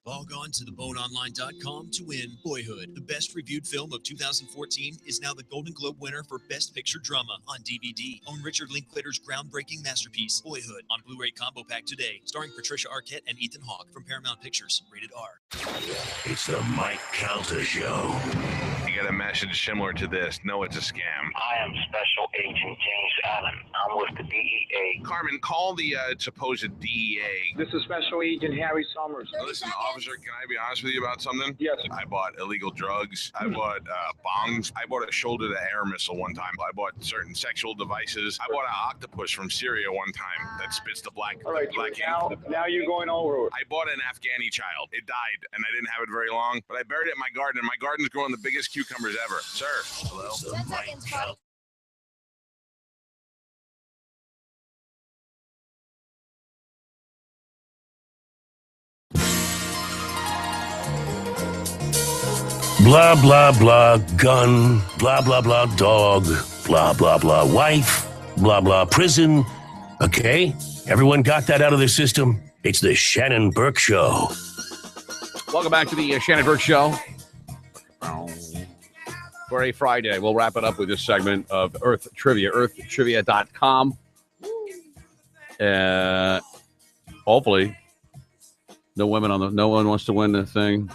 Log on to theboneonline.com to win Boyhood. The best reviewed film of 2014 is now the Golden Globe winner for Best Picture Drama on DVD. Own Richard Linklater's groundbreaking masterpiece, Boyhood, on Blu-ray combo pack today, starring Patricia Arquette and Ethan Hawke from Paramount Pictures. Rated R. It's the Mike Calta Show. You get a message similar to this. No, it's a scam. I am Special Agent James Allen. I'm with the DEA. Carmen, call the supposed DEA. This is Special Agent Harry Summers. Listen, officer, can I be honest with you about something? Yes. I bought illegal drugs. I bought bongs. I bought a shoulder-to-air missile one time. I bought certain sexual devices. I bought an octopus from Syria one time that spits the black. All right, black now you're going over it. I bought an Afghani child. It died, and I didn't have it very long, but I buried it in my garden, and my garden's growing the biggest cucumbers ever. Sir, hello? 10 seconds, buddy. Blah, blah, blah, gun, blah, blah, blah, dog, blah, blah, blah, wife, blah, blah, prison. Okay, everyone got that out of their system? It's the Shannon Burke Show. Welcome back to the Shannon Burke Show. For a Friday, we'll wrap it up with this segment of Earth Trivia, earthtrivia.com. Hopefully, no one wants to win the thing.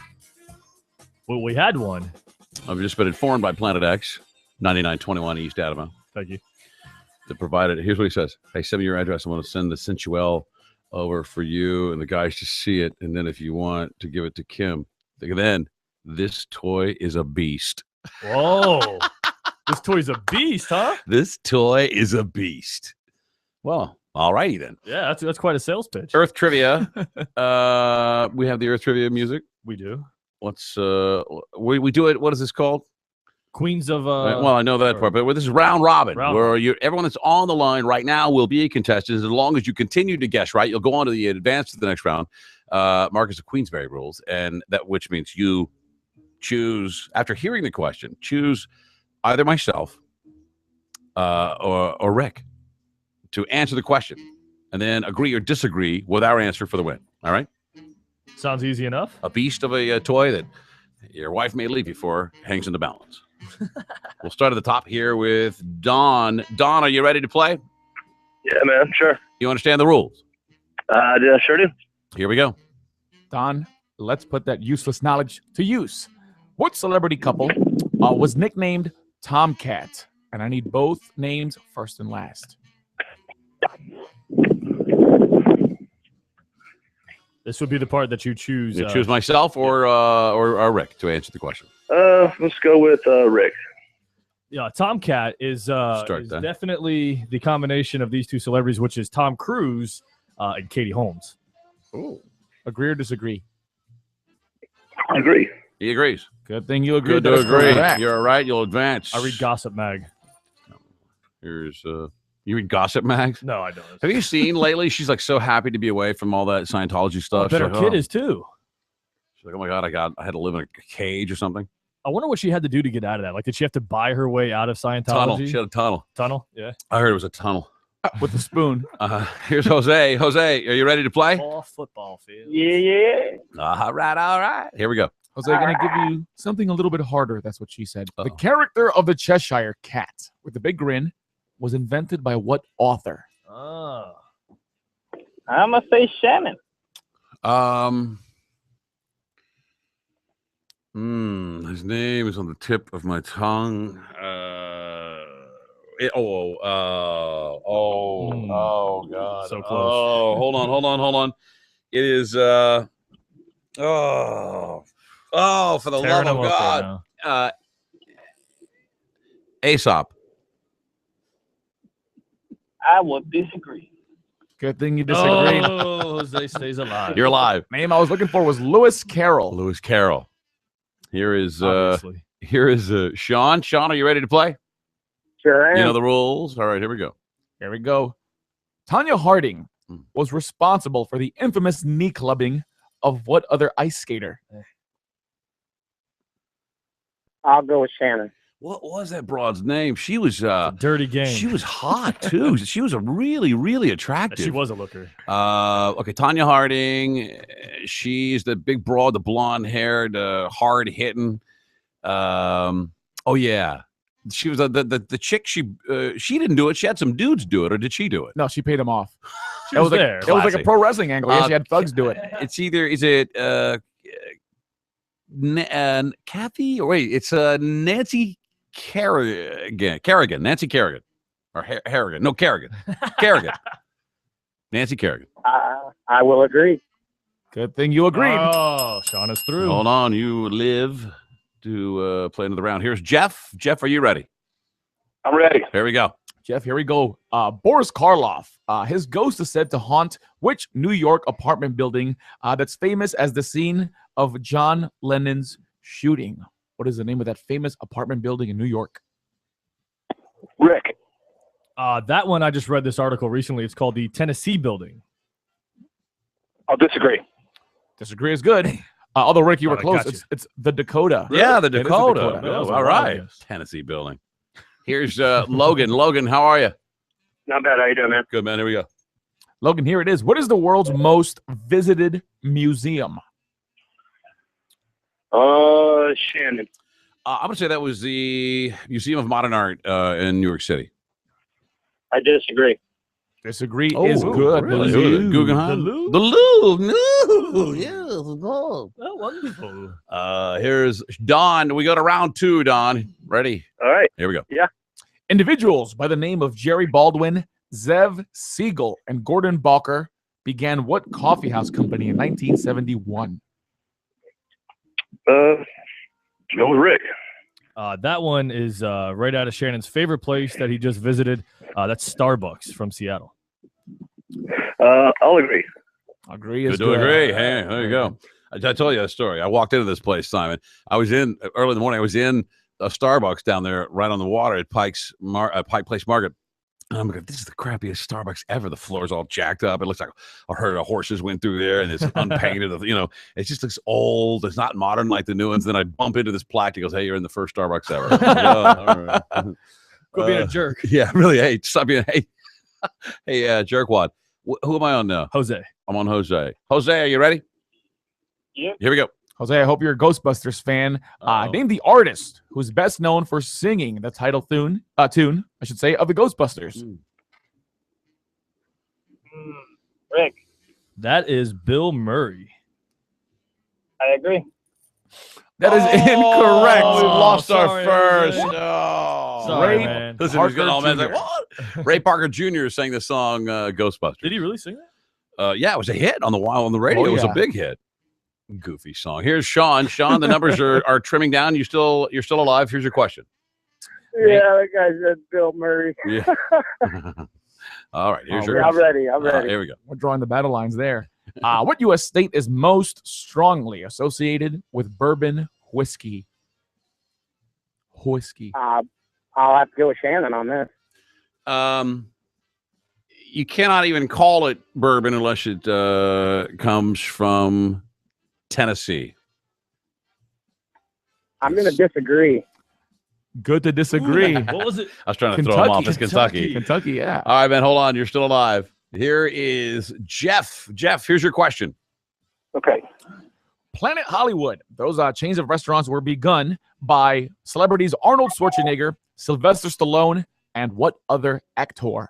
Well, we had one. I've just been informed by Planet X, 9921 East Adama. Thank you. That provided, here's what he says. Hey, send me your address. I want to send the Sensuel over for you and the guys to see it. And then if you want to give it to Kim, then this toy is a beast. Whoa. This toy's a beast, huh? This toy is a beast. Well, all righty then. Yeah, that's quite a sales pitch. Earth Trivia. We have the Earth Trivia music. We do. Let's we do it. What is this called? Queens of well, I know that part, but this is round robin, where everyone that's on the line right now will be a contestant. As long as you continue to guess right, you'll go on to the advance to the next round. Marcus of Queensberry rules, and that which means you choose after hearing the question, choose either myself or Rick to answer the question, and then agree or disagree with our answer for the win. All right. Sounds easy enough. A beast of a toy that your wife may leave you for hangs in the balance. We'll start at the top here with Don. Don, are you ready to play? Yeah, man, sure. You understand the rules? Yeah, sure do. Here we go. Don, let's put that useless knowledge to use. What celebrity couple was nicknamed Tomcat? And I need both names first and last. This would be the part that you choose. You choose myself or Rick to answer the question. Let's go with Rick. Yeah, Tomcat is definitely the combination of these two celebrities, which is Tom Cruise and Katie Holmes. Ooh. Agree or disagree? Agree. He agrees. Good thing you agree. Good to agree. You're right. You'll advance. I read Gossip Mag. Here's you read Gossip Mag? No, I don't. Have you seen lately? She's like so happy to be away from all that Scientology stuff. I bet her kid is too. She's like, oh my God, I had to live in a cage or something. I wonder what she had to do to get out of that. Like, did she have to buy her way out of Scientology? Tunnel. She had a tunnel. Tunnel? Yeah. I heard it was a tunnel. With a spoon. Here's Jose. Jose, are you ready to play? Off football field. Yeah. All right. Here we go. Jose, going to give you something a little bit harder. That's what she said. The character of the Cheshire Cat with the big grin was invented by what author? Oh. I'm going to say Shannon. His name is on the tip of my tongue. God. So close. Oh, hold on. It is for the Tearing love of God. Aesop. I would disagree. Good thing you disagree. Oh, Jose stays alive. You're alive. Name I was looking for was Lewis Carroll. Lewis Carroll. Here is Obviously. Sean. Sean, are you ready to play? Sure am. You know the rules. All right, here we go. Here we go. Tanya Harding was responsible for the infamous knee clubbing of what other ice skater? I'll go with Shannon. What was that broad's name? She was Dirty Game. She was hot too. She was a really, really attractive. She was a looker. Okay, Tanya Harding. She's the big broad, the blonde-haired, hard hitting. Oh yeah, she was the chick. She didn't do it. She had some dudes do it, or did she do it? No, she paid him off. It was there. It was like a pro wrestling angle. Yeah, she had thugs do it. Is it Kathy? Or wait, it's Nancy Kerrigan. Nancy Kerrigan. Or Harrigan. No, Kerrigan. Kerrigan. Nancy Kerrigan. I will agree. Good thing you agreed. Oh, Sean is through. Hold on. You live to play another round. Here's Jeff. Jeff, are you ready? I'm ready. Here we go. Jeff, here we go. Boris Karloff. His ghost is said to haunt which New York apartment building that's famous as the scene of John Lennon's shooting? What is the name of that famous apartment building in New York? Rick. That one, I just read this article recently. It's called the Tennessee Building. I'll disagree. Disagree is good. Although, Rick, you were I close. got you. It's the Dakota. Yeah, the It is Dakota. That was Oh, a all wild right. guess. Tennessee building. Here's Logan. Logan, how are you? Not bad. How you doing, man? Good, man. Here we go. Logan, here it is. What is the world's most visited museum? Shannon. I'm going to say that was the Museum of Modern Art in New York City. I disagree. Disagree is good. Really? The Louvre. Guggenheim? The Louvre? The Louvre. No. Yes. Oh, wonderful. Here's Don. We go to round 2, Don. Ready? All right. Here we go. Yeah. Individuals by the name of Jerry Baldwin, Zev Siegel, and Gordon Balker began what coffee house company in 1971? Go with Rick. That one is right out of Shannon's favorite place that he just visited. That's Starbucks from Seattle. I'll agree. Agree is Good to good. agree. Hey, there you go. I told you that story. I walked into this place, Simon. I was in early in the morning. I was in a Starbucks down there right on the water at Pike Place Market. And I'm like, this is the crappiest Starbucks ever. The floor's all jacked up. It looks like a herd of horses went through there, and it's unpainted. It just looks old. It's not modern like the new ones. Then I bump into this plaque. He goes, "Hey, you're in the first Starbucks ever." Like, oh, all right. Quit being a jerk. Yeah, really. Hey, stop being. Hey, jerkwad. Who am I on now? Jose. I'm on Jose. Jose, are you ready? Yeah. Here we go. Jose, I hope you're a Ghostbusters fan. Name the artist who's best known for singing the title tune, of the Ghostbusters. Rick. That is Bill Murray. I agree. That is incorrect. We lost our sorry, first. Jose. No. Sorry, Ray man. Listen, Parker he's got all men Jr. like, what? Ray Parker Jr. sang the song Ghostbusters. Did he really sing that? Yeah, it was a hit on the radio. Oh, It was a yeah. big hit. Goofy song. Here's Sean. Sean, the numbers are trimming down. You're still alive. Here's your question. Yeah, that guy said Bill Murray. Yeah. All right. Here's your. I'm ready. I'm ready. Here we go. We're drawing the battle lines there. What U.S. state is most strongly associated with bourbon whiskey? Whiskey. I'll have to go with Shannon on this. You cannot even call it bourbon unless it comes from Tennessee. I'm going to disagree. Good to disagree. What was it? I was trying to throw him off. It's Kentucky. Kentucky, yeah. All right, man. Hold on. You're still alive. Here is Jeff. Jeff, here's your question. Okay. Planet Hollywood. Those chains of restaurants were begun by celebrities Arnold Schwarzenegger, Sylvester Stallone, and what other actor?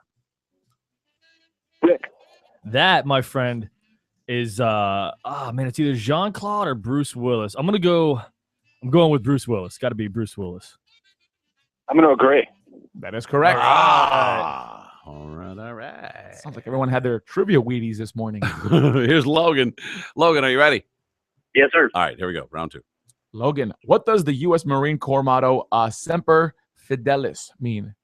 Rick. That, my friend, is it's either Jean-Claude or Bruce Willis. I'm going with Bruce Willis. Got to be Bruce Willis. I'm going to agree. That is correct. All right. Sounds like everyone had their trivia Wheaties this morning. Here's Logan. Logan, are you ready? Yes, sir. All right, here we go. Round 2. Logan, what does the U.S. Marine Corps motto Semper Fidelis mean?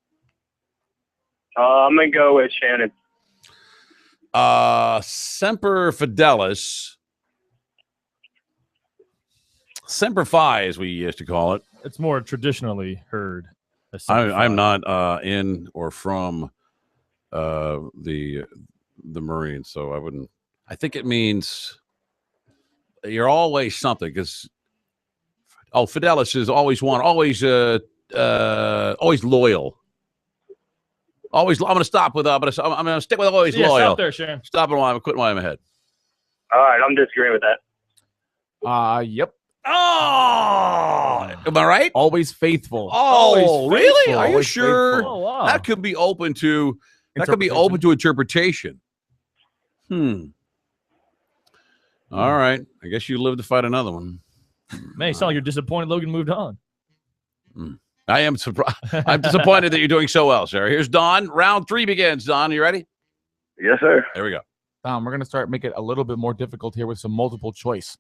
I'm going to go with Shannon. Semper Fidelis. Semper Fi, as we used to call it. It's more traditionally heard. I'm not in or from the Marines, so I wouldn't. I think it means you're always something. Because Fidelis is always one, always always loyal. Always, I'm going to stop with. I'm going to stick with always loyal. Stop there, Sharon. Stop it while I'm quitting while I'm ahead. All right, I'm disagreeing with that. Yep. Oh, am I right? Always faithful. Oh, Always really? faithful. Are you Always sure? faithful. Oh, wow. That could be open to interpretation. All right. I guess you live to fight another one. Man, you sound like you're disappointed Logan moved on. I am surprised. I'm disappointed that you're doing so well, sir. Here's Don. Round 3 begins. Don, you ready? Yes, sir. There we go. We're going to start making it a little bit more difficult here with some multiple choice.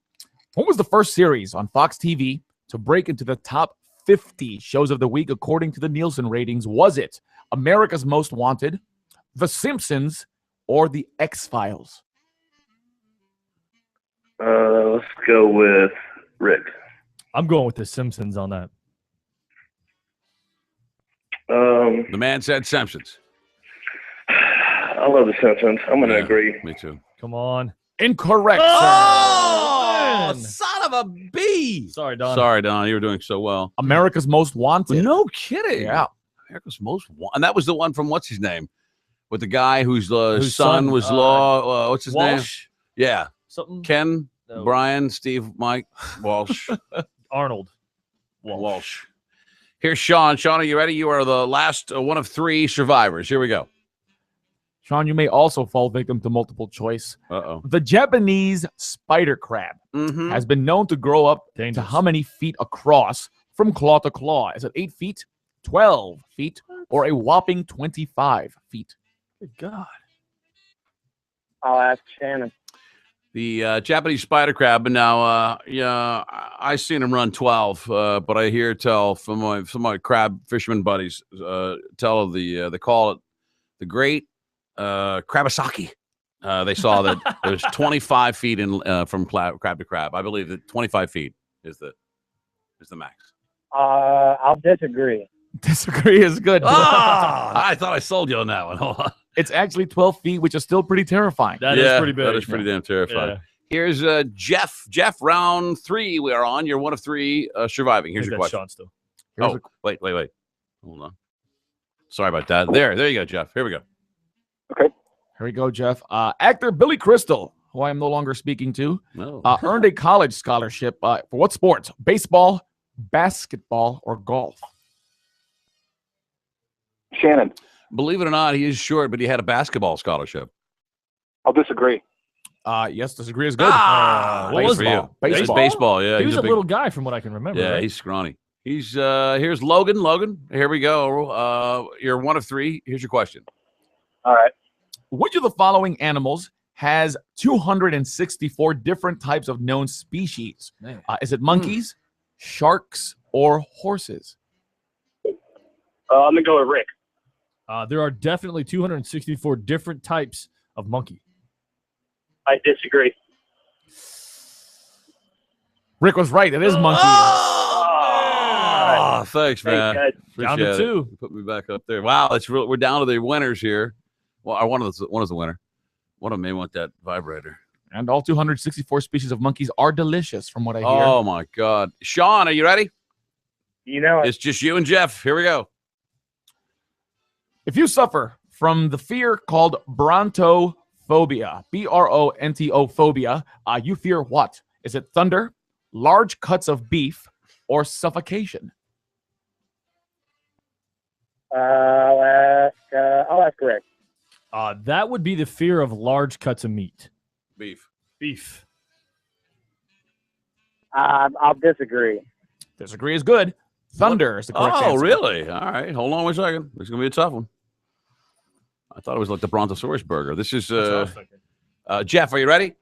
What was the first series on Fox TV to break into the top 50 shows of the week according to the Nielsen ratings? Was it America's Most Wanted, The Simpsons, or The X-Files? Let's go with Rick. I'm going with The Simpsons on that. The man said Simpsons. I love The Simpsons. I'm going to agree. Me too. Come on. Incorrect, sir. Oh, son of a bee. Sorry, Don. Sorry, Don. You were doing so well. America's Most Wanted. No kidding. Yeah. America's Most Wanted. And that was the one from what's his name? With the guy whose Whose son son, was what's his Walsh? name? Yeah. Something? Ken, No. Brian, Steve, Mike, Walsh. Arnold. Walsh. Here's Sean. Sean, are you ready? You are the last one of 3 survivors. Here we go. Sean, you may also fall victim to multiple choice. Uh-oh. The Japanese spider crab has been known to grow up to how many feet across from claw to claw? Is it 8 feet, 12 feet, or a whopping 25 feet? Good God. I'll ask Shannon. The Japanese spider crab, and now, I seen him run 12, but I hear tell from my crab fisherman buddies, they call it the Great Krabasaki. They saw that there's 25 feet in from crab to crab. I believe that 25 feet is the max. I'll disagree. Disagree is good. I thought I sold you on that one. Hold on. It's actually 12 feet, which is still pretty terrifying. That is pretty big. That is pretty damn terrifying. Yeah. Here's Jeff. Jeff, round 3 we are on. You're one of 3 surviving. Here's your question. Sean still. Wait. Hold on. Sorry about that. There you go, Jeff. Here we go. Okay. Here we go, Jeff. Actor Billy Crystal, who I am no longer speaking to, earned a college scholarship for what sports? Baseball, basketball, or golf? Shannon. Believe it or not, he is short, but he had a basketball scholarship. I'll disagree. Yes, disagree is good. What was baseball. It's baseball, yeah. He was a big- little guy from what I can remember. Yeah, right? he's scrawny. He's here's Logan. Logan, here we go. You're one of 3. Here's your question. All right. Which of the following animals has 264 different types of known species? Is it monkeys, sharks, or horses? I'm going to go with Rick. There are definitely 264 different types of monkey. I disagree. Rick was right. It is monkeys. Oh, thanks, man. Thanks, guys. Down to Appreciate it. 2. You put me back up there. Wow, we're down to the winners here. Well, one is the winner. One of them may want that vibrator. And all 264 species of monkeys are delicious, from what I hear. Oh my God, Sean, are you ready? You know it. It's just you and Jeff. Here we go. If you suffer from the fear called brontophobia, BRONTO phobia, you fear what? Is it thunder, large cuts of beef, or suffocation? I'll ask Rick. That would be the fear of large cuts of meat. Beef. I'll disagree. Disagree is good. Thunder is the correct answer. Oh, really? All right. Hold on one second. This is going to be a tough one. I thought it was like the Brontosaurus burger. This is Jeff, are you ready?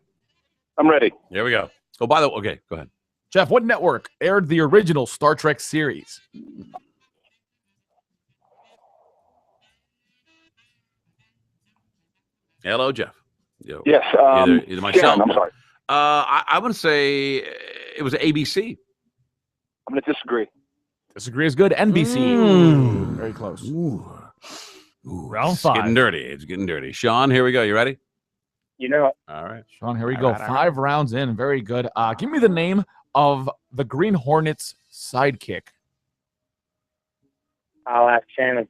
I'm ready. Here we go. Oh, by the way, okay, go ahead. Jeff, what network aired the original Star Trek series? Hello, Jeff. Yo. Yes. Either myself. Shannon, I'm sorry. I would say it was ABC. I'm going to disagree. Disagree is good. NBC. Very close. Round It's 5. getting dirty. It's getting dirty. Sean, here we go. You ready? You know it. All right. Sean, here we All go. right, all 5 rounds in. Very good. Give me the name of the Green Hornets' sidekick. I'll ask Shannon.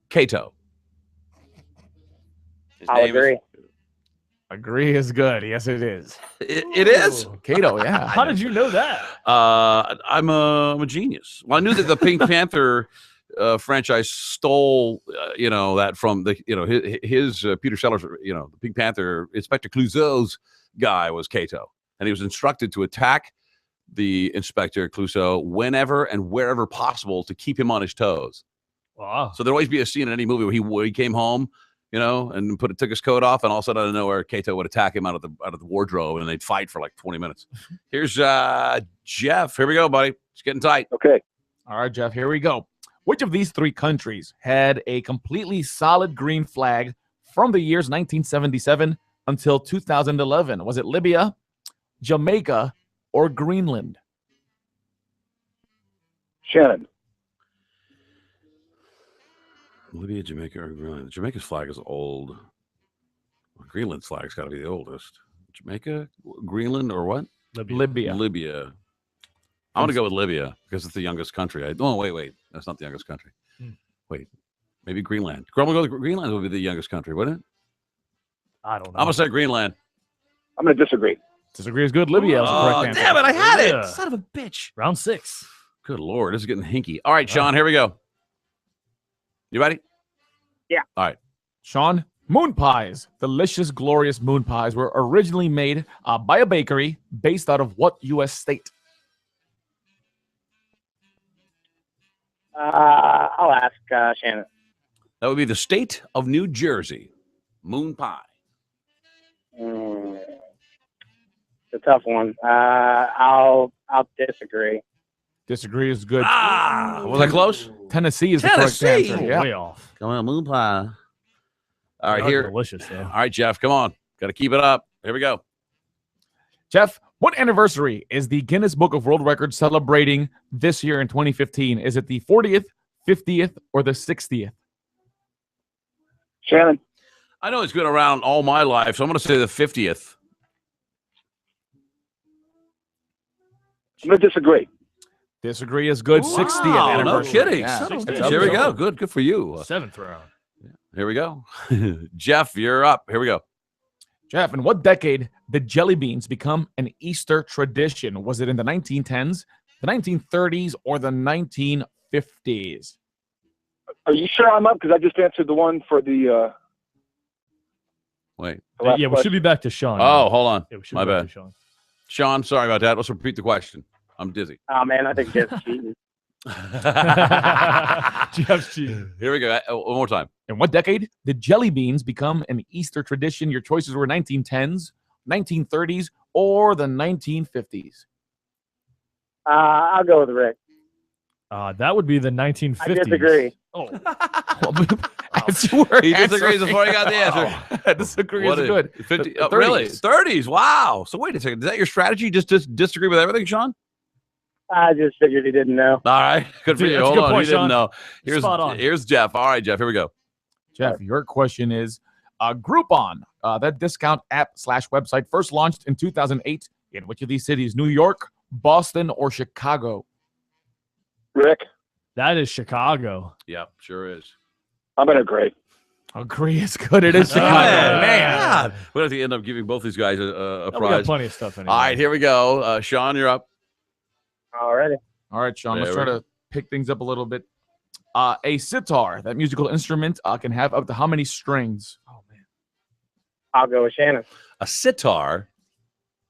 Cato. His I'll name is- agree. Agree is good. Yes, it is. It is? Cato, yeah. How did you know that? I'm a genius. Well, I knew that the Pink Panther franchise stole, that from the, his Peter Sellers, the Pink Panther, Inspector Clouseau's guy was Cato. And he was instructed to attack the Inspector Clouseau whenever and wherever possible to keep him on his toes. Wow. So there'd always be a scene in any movie where he came home, and took his coat off, and all of a sudden out of nowhere, Cato would attack him out of the wardrobe, and they'd fight for like 20 minutes. Here's Jeff. Here we go, buddy. It's getting tight. Okay. All right, Jeff, here we go. Which of these three countries had a completely solid green flag from the years 1977 until 2011? Was it Libya, Jamaica, or Greenland? Shannon. Libya, Jamaica, or Greenland? Jamaica's flag is old. Well, Greenland's flag's got to be the oldest. Jamaica, Greenland, or what? Libya. Libya. I want to go with Libya because it's the youngest country. Wait. That's not the youngest country. Wait. Maybe Greenland. Greenland would be the youngest country, wouldn't it? I don't know. I'm going to say Greenland. I'm going to disagree. Disagree is good. Libya is the correct answer. Damn it. I had Yeah. it. Son of a bitch. Round 6. Good Lord. This is getting hinky. All right, Sean, here we go. You ready? Yeah. All right. Sean, moon pies, delicious, glorious moon pies, were originally made by a bakery based out of what U.S. state? I'll ask Shannon. That would be the state of New Jersey. Moon pie. It's a tough one. I'll disagree. Disagree is good. Was that close? Tennessee is the correct answer. Yeah. Way off. Come on, moon pie. All right, They're here. delicious, though. All right, Jeff, come on. Got to keep it up. Here we go. Jeff, what anniversary is the Guinness Book of World Records celebrating this year in 2015? Is it the 40th, 50th, or the 60th? Shannon. I know it's been around all my life, so I'm going to say the 50th. I'm going to disagree. Disagree is good. 60th No anniversary. kidding. Yeah. Here we go. Good for you. 7th round. Here we go. Jeff, you're up. Here we go. Jeff, in what decade did jelly beans become an Easter tradition? Was it in the 1910s, the 1930s, or the 1950s? Are you sure I'm up? Because I just answered the one for the. Wait. Yeah, we should be back to Sean. Oh, hold on. Yeah, we should My be back bad. to Sean. Sean, sorry about that. Let's repeat the question. I'm dizzy. Oh, man, I think Jeff's cheating. Jeff's cheating. Here we go. One more time. In what decade did jelly beans become an Easter tradition? Your choices were 1910s, 1930s, or the 1950s. I'll go with Rick. That would be the 1950s. I disagree. Oh. He disagrees before he got the answer. I disagree is good. 50, The really? 30s. 30s. Wow. So wait a second. Is that your strategy? Just disagree with everything, Sean? I just figured he didn't know. All right. Good for you. That's a Hold good on. point, He didn't Sean. know. Spot on. Here's Jeff. All right, Jeff. Here we go. Jeff, your question is Groupon, that discount app/website first launched in 2008. In which of these cities? New York, Boston, or Chicago? Rick. That is Chicago. Yep, sure is. I'm going to agree. Agree is good. It is Chicago. Man. We'll have to end up giving both these guys a We got prize. plenty of stuff anyway. All right, here we go. Sean, you're up. Alrighty. All right, Sean, let's There try we to pick things up a little bit. A sitar, that musical instrument, can have up to how many strings? Oh, man. I'll go with Shannon. A sitar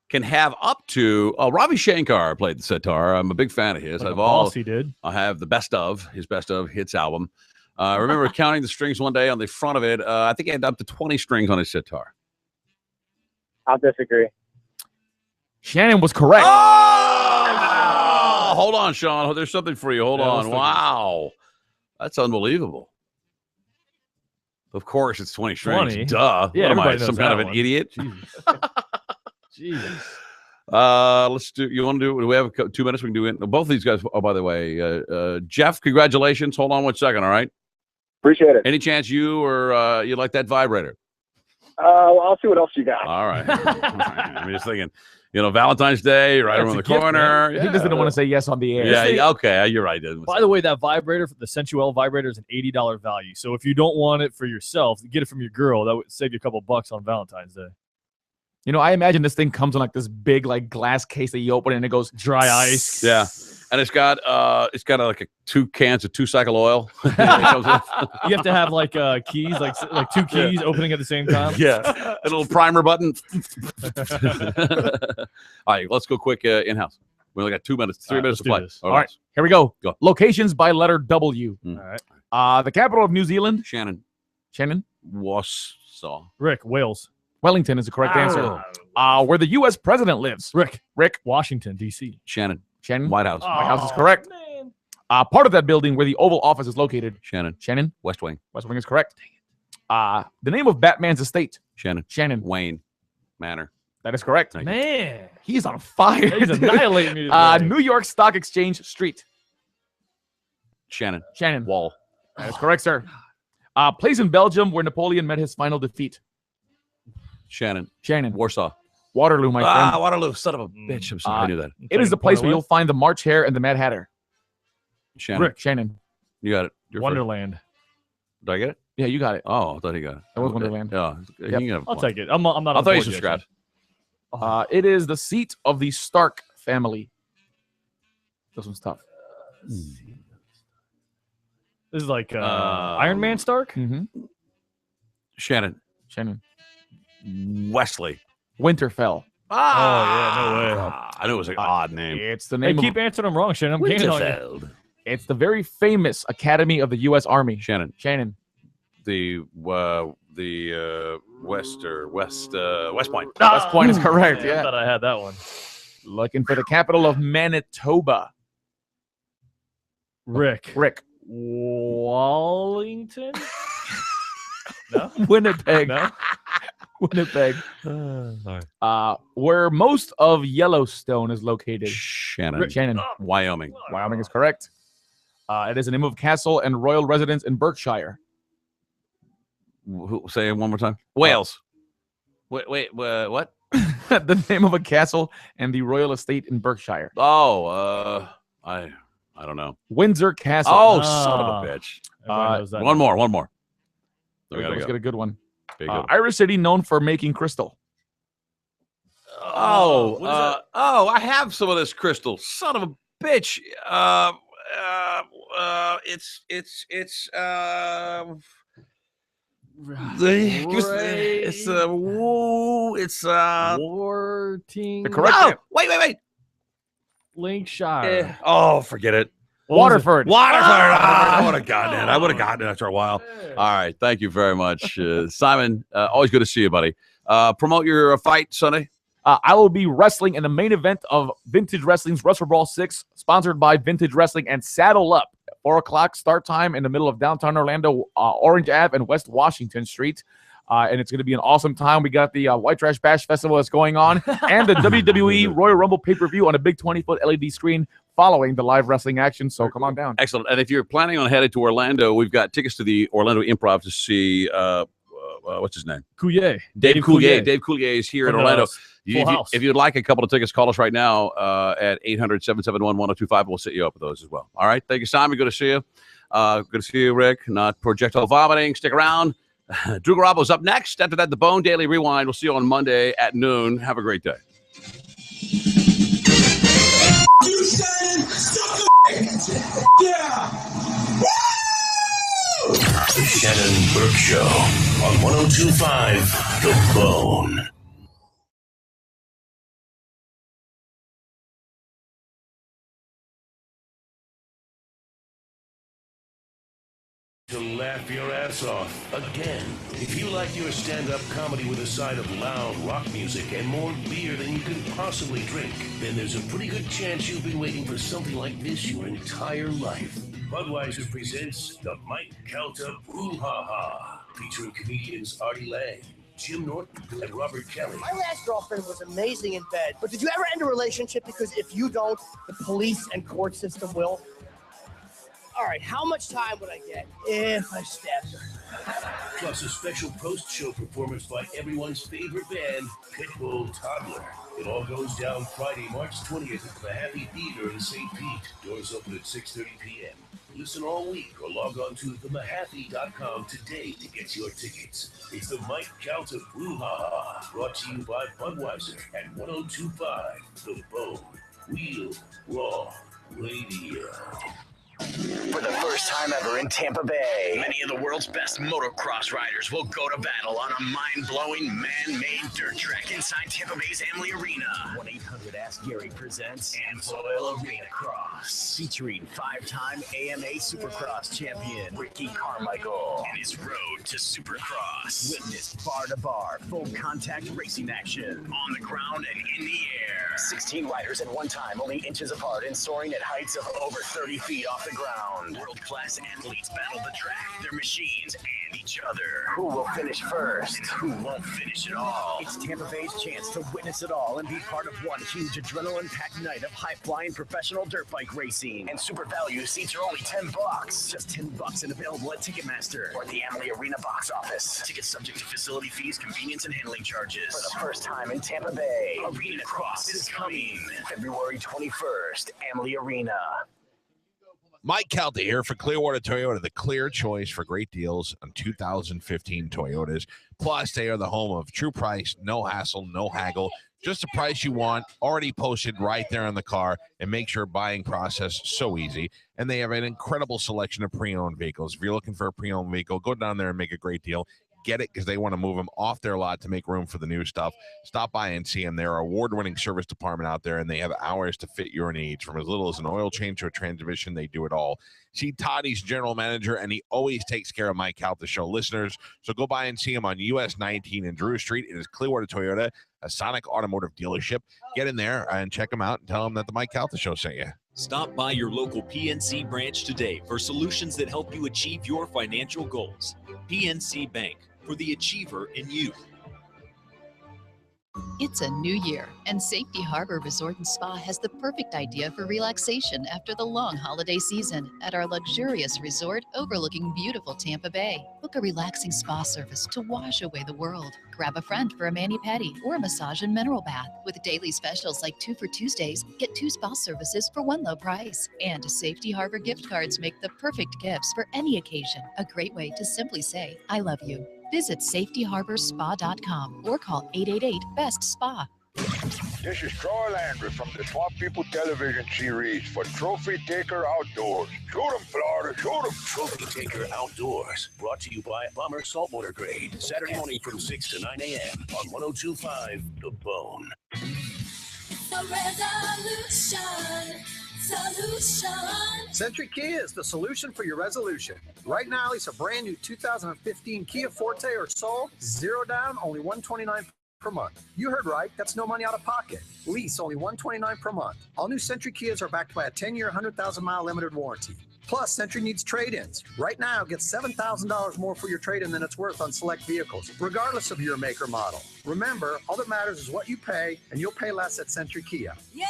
can have up to. Ravi Shankar played the sitar. I'm a big fan of his. Like I've a all. boss he did. I have the best of his best of hits album. I remember counting the strings one day on the front of it. I think he had up to 20 strings on his sitar. I'll disagree. Shannon was correct. Oh, hold on, Sean. There's something for you. Hold Yeah, on. let's look at Wow. That's unbelievable. Of course, it's 20 strings. 20? Duh. Yeah, What am I, everybody knows some kind of that an one. idiot? Jesus. Let's do. You want to do? Do we have 2 minutes? We can do it. Both of these guys. Oh, by the way, Jeff, congratulations. Hold on 1 second. All right. Appreciate it. Any chance you or you like that vibrator? I'll see what else you got. All right. I'm just thinking. Valentine's Day right around the corner. He just didn't want to say yes on the air. Yeah, okay, you're right. By the way, that vibrator, the Sensuel vibrator, is an $80 value. So if you don't want it for yourself, get it from your girl. That would save you a couple bucks on Valentine's Day. I imagine this thing comes in like this big glass case that you open and it goes dry ice. Yeah. And it's got like 2 cans of 2-cycle oil. You have to have keys, like 2 keys opening at the same time. Yeah, a little primer button. All right, let's go quick in-house. We only got 2 minutes, 3 minutes to play. All right, here we go. Go. Locations by letter W. All right. The capital of New Zealand. Shannon. Warsaw. Rick, Wales. Wellington is the correct answer. Where the U.S. president lives. Rick. Rick. Washington, D.C. Shannon. White House. White House is correct. Part of that building where the Oval Office is located. Shannon. West Wing. West Wing is correct. The name of Batman's estate. Shannon. Wayne Manor. That is correct. Man, he's on fire. He's annihilating me today. New York Stock Exchange Street. Shannon. Wall. That is correct, sir. Place in Belgium where Napoleon met his final defeat. Shannon. Warsaw. Waterloo, my friend. Waterloo. Son of a bitch. I'm sorry. I knew that. It is the place where you'll find the March Hare and the Mad Hatter. Rick. Shannon. You got it. Wonderland. Did I get it? Yeah, you got it. Oh, I thought he got it. That was Wonderland. Yeah. Yep. I'll take it. I'm not. I thought you subscribed. It is the seat of the Stark family. This one's tough. This is like Iron Man Stark? Mm-hmm. Shannon. Wesley. Winterfell. Oh, yeah, no way. I knew it was an odd name. It's the name. They keep answering them wrong, Shannon. I'm gaining on you. It's the very famous Academy of the U.S. Army. Shannon. The West Point. West Point is correct. I thought I had that one. Looking for the capital of Manitoba. Rick. Wallington? No? Winnipeg. No? Winnipeg. Where most of Yellowstone is located. Shannon. Wyoming. Wyoming is correct. It is the name of a castle and royal residence in Berkshire. Say it one more time. Wales. Wait, what? The name of a castle and the royal estate in Berkshire. Oh, I don't know. Windsor Castle. Oh, son of a bitch. One more. Let's get a good one. Big good. Irish city known for making crystal. I have some of this crystal. Son of a bitch. Worting. Correct. Wait. Linkshire. Forget it. Waterford. I would have gotten it after a while. All right. Thank you very much, Simon. Always good to see you, buddy. Promote your fight Sunday. I will be wrestling in the main event of Vintage Wrestling's Wrestle Brawl 6, sponsored by Vintage Wrestling and Saddle Up. 4 o'clock start time in the middle of downtown Orlando, Orange Ave and West Washington Street. And it's going to be an awesome time. We got the White Trash Bash Festival that's going on and the WWE Royal Rumble pay-per-view on a big 20-foot LED screen following the live wrestling action. So come on down. Excellent. And if you're planning on heading to Orlando, we've got tickets to the Orlando Improv to see what's his name? Coulier. Dave Coulier. Dave Coulier is here in Orlando. If you'd like a couple of tickets, call us right now at 800-771-1025. We'll set you up with those as well. All right. Thank you, Simon. Good to see you. Good to see you, Rick. Not projectile vomiting. Stick around. Drew Garabo's up next. After that, the Bone Daily Rewind. We'll see you on Monday at noon. Have a great day. You Shannon, suck yeah. The Shannon Burke Show on 102.5 The Bone. To laugh your ass off again. If you like your stand-up comedy with a side of loud rock music and more beer than you can possibly drink, then there's a pretty good chance you've been waiting for something like this your entire life. Budweiser presents the Mike Calta Brouhaha, featuring comedians Artie Lang, Jim Norton, and Robert Kelly. My last girlfriend was amazing in bed, but did you ever end a relationship because if you don't, the police and court system will? All right, how much time would I get if I stabbed her? Plus a special post-show performance by everyone's favorite band, Pitbull Toddler. It all goes down Friday, March 20th at the Mahaffey Theater in St. Pete. Doors open at 6:30 p.m. Listen all week or log on to themahaffey.com today to get your tickets. It's the Mike Calta Brouhaha, brought to you by Budweiser at 102.5 The Bone. Real Raw Radio. For the first time ever in Tampa Bay, many of the world's best motocross riders will go to battle on a mind-blowing man-made dirt track inside Tampa Bay's Amalie Arena. 1-800-ASK-GARY presents AmSoil Arena Cross, featuring 5-time AMA Supercross champion Ricky Carmichael and his road to Supercross. Witness bar-to-bar, full-contact racing action on the ground and in the air. 16 riders at one time, only inches apart and soaring at heights of over 30 feet off the ground. World-class athletes battle the track, their machines, and each other. Who will finish first? And who won't finish at all? It's Tampa Bay's chance to witness it all and be part of one huge adrenaline-packed night of high-flying professional dirt bike racing. And super value seats are only $10. Just $10 and available at Ticketmaster or at the Amalie Arena box office. Tickets subject to facility fees, convenience, and handling charges. For the first time in Tampa Bay, Arena Cross is coming. February 21st, Amalie Arena. Mike Calta here for Clearwater Toyota, the clear choice for great deals on 2015 Toyotas. Plus, they are the home of true price, no hassle, no haggle. Just the price you want, already posted right there on the car, and makes your buying process so easy. And they have an incredible selection of pre-owned vehicles. If you're looking for a pre-owned vehicle, go down there and make a great deal. Get it because they want to move them off their lot to make room for the new stuff. Stop by and see them. They're an award-winning service department out there, and they have hours to fit your needs. From as little as an oil change to a transmission, they do it all. See Todd, he's general manager, and he always takes care of Mike Calta Show listeners. So go by and see him on US 19 and Drew Street. It is Clearwater Toyota, a Sonic Automotive dealership. Get in there and check them out and tell them that the Mike Calta Show sent you. Stop by your local PNC branch today for solutions that help you achieve your financial goals. PNC Bank, for the achiever in you. It's a new year, and Safety Harbor Resort and Spa has the perfect idea for relaxation after the long holiday season at our luxurious resort overlooking beautiful Tampa Bay. Book a relaxing spa service to wash away the world. Grab a friend for a mani-pedi or a massage and mineral bath. With daily specials like 2 for Tuesdays, get 2 spa services for one low price. And Safety Harbor gift cards make the perfect gifts for any occasion. A great way to simply say, I love you. Visit safetyharborspa.com or call 888-BEST-SPA. This is Troy Landry from the Swamp People television series for Trophy Taker Outdoors. Shoot 'em, Florida, shoot 'em. Trophy Taker Outdoors, brought to you by Bomber Saltwater Grade. Saturday morning from 6 to 9 a.m. on 102.5 The Bone. The resolution. Century Kia is the solution for your resolution. Right now, lease a brand new 2015 Kia Forte or Soul, 0 down, only $129 per month. You heard right, that's no money out of pocket. Lease only $129 per month. All new Century Kias are backed by a 10-year, 100,000-mile limited warranty. Plus, Century needs trade-ins. Right now, get $7,000 more for your trade-in than it's worth on select vehicles, regardless of your make or model. Remember, all that matters is what you pay, and you'll pay less at Century Kia. Yeah,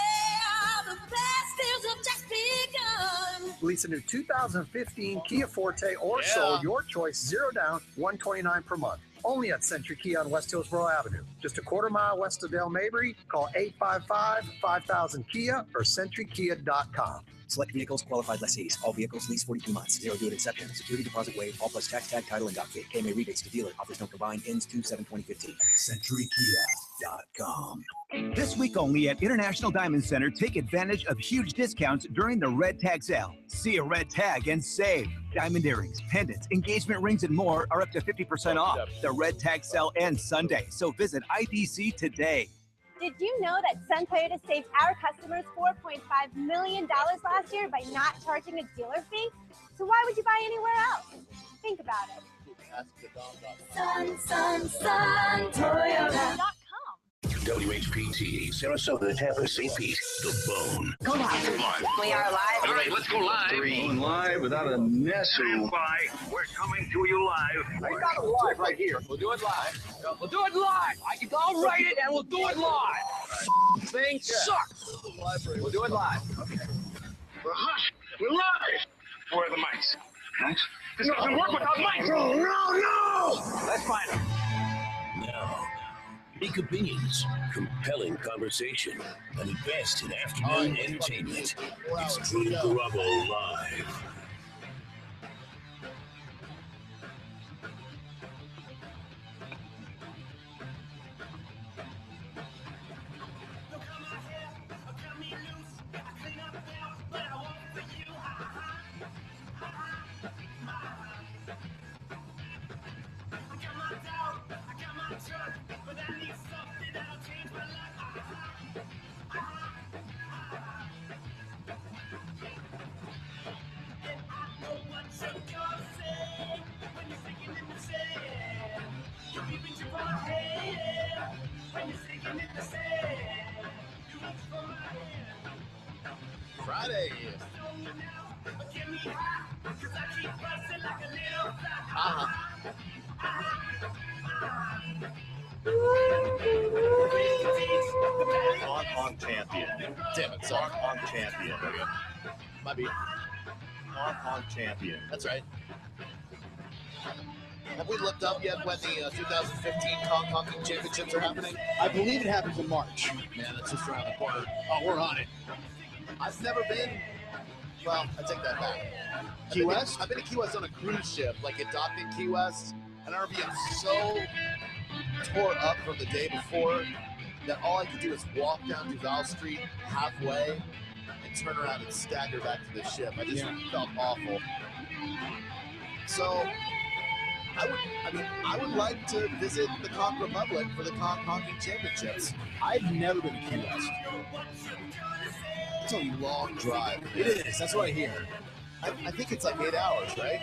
the best deals have just begun. Lease a new 2015 Kia Forte or Soul, your choice, 0 down, $129 per month. Only at Century Kia on West Hillsborough Avenue. Just a quarter-mile west of Del Mabry. Call 855-5000-KIA or centurykia.com. Select vehicles, qualified lessees. All vehicles, lease 42 months. 0 due at inception. Security deposit waived. All plus tax, tag, title, and dock fee. KMA rebates to dealer. Offers no combined. Ends 2/7/2015. CenturyKia.com. This week only at International Diamond Center, take advantage of huge discounts during the Red Tag Sale. See a red tag and save. Diamond earrings, pendants, engagement rings, and more are up to 50% off. The Red Tag Sale ends Sunday, so visit IDC today. Did you know that Sun Toyota saved our customers $4.5 million last year by not charging a dealer fee? So why would you buy anywhere else? Think about it. Sun Toyota. WHPT, Sarasota, Tampa, St. Pete, The Bone. Go live. We are live. All right, let's go live. Going live without a mess. Stand by. We're coming to you live. We got it live right here. We'll do it live. We'll do it live. I'll write it and we'll do it live. Thing sucks. We'll do it live. Okay. We're hot. We're live. Where are the mics? Mics? This doesn't work without mics. No. Let's find them. Now, Unique opinions, compelling conversation, and the best in afternoon entertainment. It's Drew Garabo Live. Friday. Honk champion. Damn it, sorry. Honk champion. Might be. Honk champion. That's right. Have we looked up yet when the 2015 honking championships are happening? I believe it happens in March. Man, that's just around the corner. Oh, we're on it. I've never been. Well, I take that back. Key West? I've been to Key West on a cruise ship, like it docked in Key West, and I remember being so tore up from the day before that all I could do was walk down Duval Street halfway and turn around and stagger back to the ship. I just felt awful. So I would like to visit the Conch Republic for the honking championships. I've never been to Key West. It's a long drive. It is. That's what I hear. I think it's like 8 hours, right?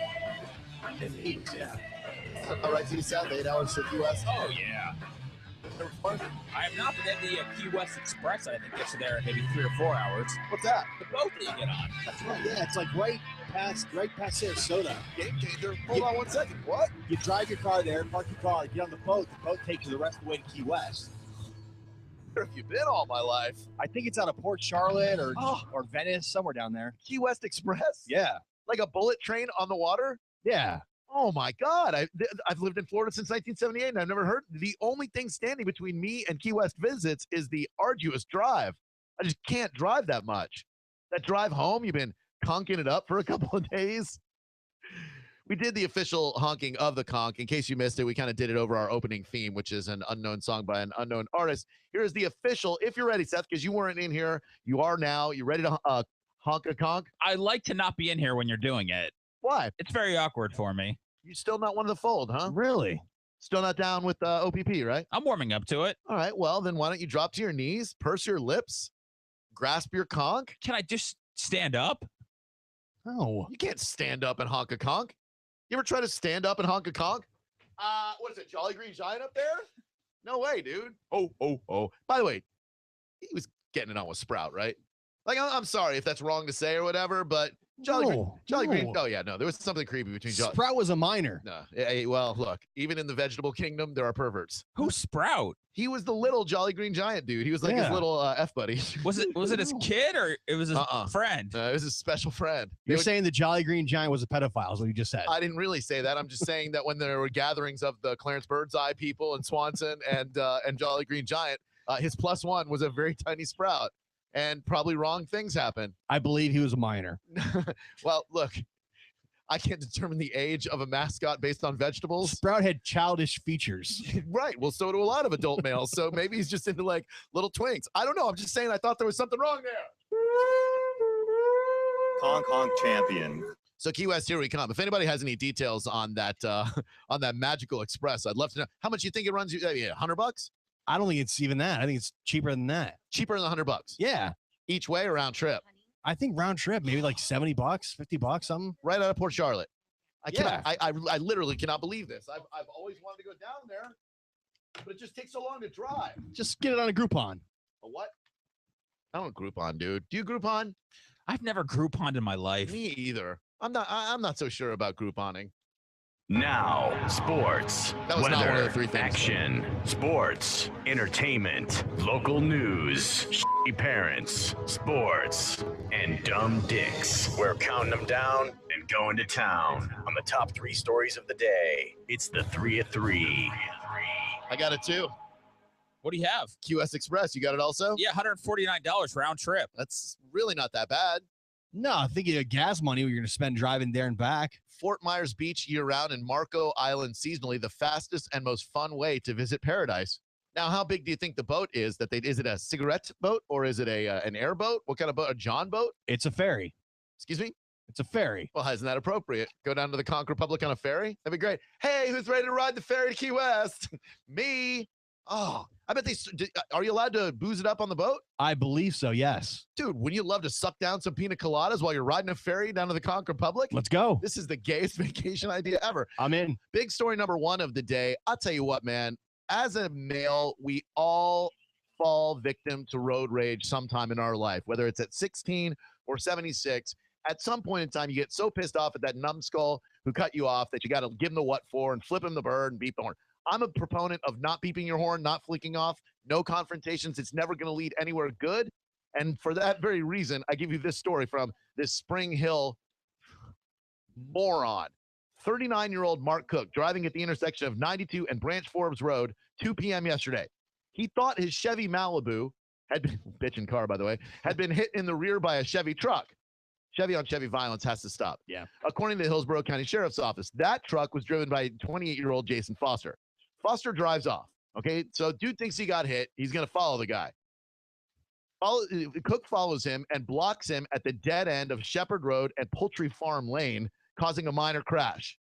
Yeah. All right, to the south, 8 hours to Key West. Oh, yeah. I have not been in the Key West Express. I think gets you there in maybe 3 or 4 hours. What's that? The boat that you get on. That's right. Yeah, it's like right past Sarasota. Game changer. Hold on 1 second. What? You drive your car there, park your car, get on the boat takes you the rest of the way to Key West. Where have you been all my life? I think it's out of Port Charlotte or Venice, somewhere down there. Key West Express? Yeah. Like a bullet train on the water? Yeah. Oh my God. I've lived in Florida since 1978 and I've never heard. The only thing standing between me and Key West visits is the arduous drive. I just can't drive that much. That drive home, you've been conking it up for a couple of days. We did the official honking of the conch. In case you missed it, we kind of did it over our opening theme, which is an unknown song by an unknown artist. Here's the official, if you're ready, Seth, because you weren't in here. You are now. You ready to honk a conch? I like to not be in here when you're doing it. Why? It's very awkward for me. You're still not one of the fold, huh? Really? Still not down with OPP, right? I'm warming up to it. All right. Well, then why don't you drop to your knees, purse your lips, grasp your conch? Can I just stand up? No. You can't stand up and honk a conch. You ever try to stand up and honk a conch? What is it, Jolly Green Giant up there? No way, dude. Oh. By the way, he was getting it on with Sprout, right? Like, I'm sorry if that's wrong to say or whatever, but Jolly Green. Oh, yeah, no, there was something creepy between Jolly. Sprout was a minor. No, hey, well, look, even in the vegetable kingdom, there are perverts. Who's Sprout? He was the little Jolly Green Giant dude. He was like his little F buddy. Was it his kid or it was his friend? It was his special friend. You're saying the Jolly Green Giant was a pedophile, is what you just said. I didn't really say that. I'm just saying that when there were gatherings of the Clarence Birdseye people and Swanson and Jolly Green Giant, his plus one was a very tiny Sprout. And probably wrong things happen. I believe he was a minor. Well, look, I can't determine the age of a mascot based on vegetables. Sprout had childish features. Right. Well, so do a lot of adult males. So maybe he's just into like little twinks. I don't know. I'm just saying I thought there was something wrong there. Conch champion. So Key West, here we come. If anybody has any details on that magical express, I'd love to know. How much you think it runs you? $100? I don't think it's even that. I think it's cheaper than that. Cheaper than $100? Yeah. Each way or round trip? I think round trip, maybe like $70, $50, something. Right out of Port Charlotte. I literally cannot believe this. I've always wanted to go down there, but it just takes so long to drive. Just get it on a Groupon. A what? I don't Groupon, dude. Do you Groupon? I've never Grouponed in my life. Me either. I'm not so sure about Grouponing. Now, sports, That was not one of weather, the three things. action, sports, entertainment, local news, shitty parents, sports, and dumb dicks. We're counting them down and going to town on the top 3 stories of the day. It's the 3 at 3. I got it too. What do you have? QS Express. You got it also? Yeah, $149 round trip. That's really not that bad. No, I think you get gas money you're going to spend driving there and back. Fort Myers Beach year-round and Marco Island seasonally, the fastest and most fun way to visit paradise. Now, how big do you think the boat is? Is it a cigarette boat or is it an airboat? What kind of boat? A John boat? It's a ferry. Excuse me? It's a ferry. Well, isn't that appropriate? Go down to the Conch Republic on a ferry? That'd be great. Hey, who's ready to ride the ferry to Key West? Me. Oh, I bet are you allowed to booze it up on the boat? I believe so, yes. Dude, wouldn't you love to suck down some pina coladas while you're riding a ferry down to the Conch Republic? Let's go. This is the gayest vacation idea ever. I'm in. Big story number one of the day. I'll tell you what, man. As a male, we all fall victim to road rage sometime in our life, whether it's at 16 or 76. At some point in time, you get so pissed off at that numbskull who cut you off that you got to give him the what for and flip him the bird and beep the horn. I'm a proponent of not beeping your horn, not flicking off, no confrontations. It's never going to lead anywhere good. And for that very reason, I give you this story from this Spring Hill moron. 39-year-old Mark Cook driving at the intersection of 92 and Branch Forbes Road, 2 p.m. yesterday. He thought his Chevy Malibu had been, bitchin' car, by the way, had been hit in the rear by a Chevy truck. Chevy on Chevy violence has to stop. Yeah. According to the Hillsborough County Sheriff's Office, that truck was driven by 28-year-old Jason Foster. Foster drives off. Okay, so dude thinks he got hit. He's going to follow the guy. Cook follows him and blocks him at the dead end of Shepherd Road and Poultry Farm Lane, causing a minor crash.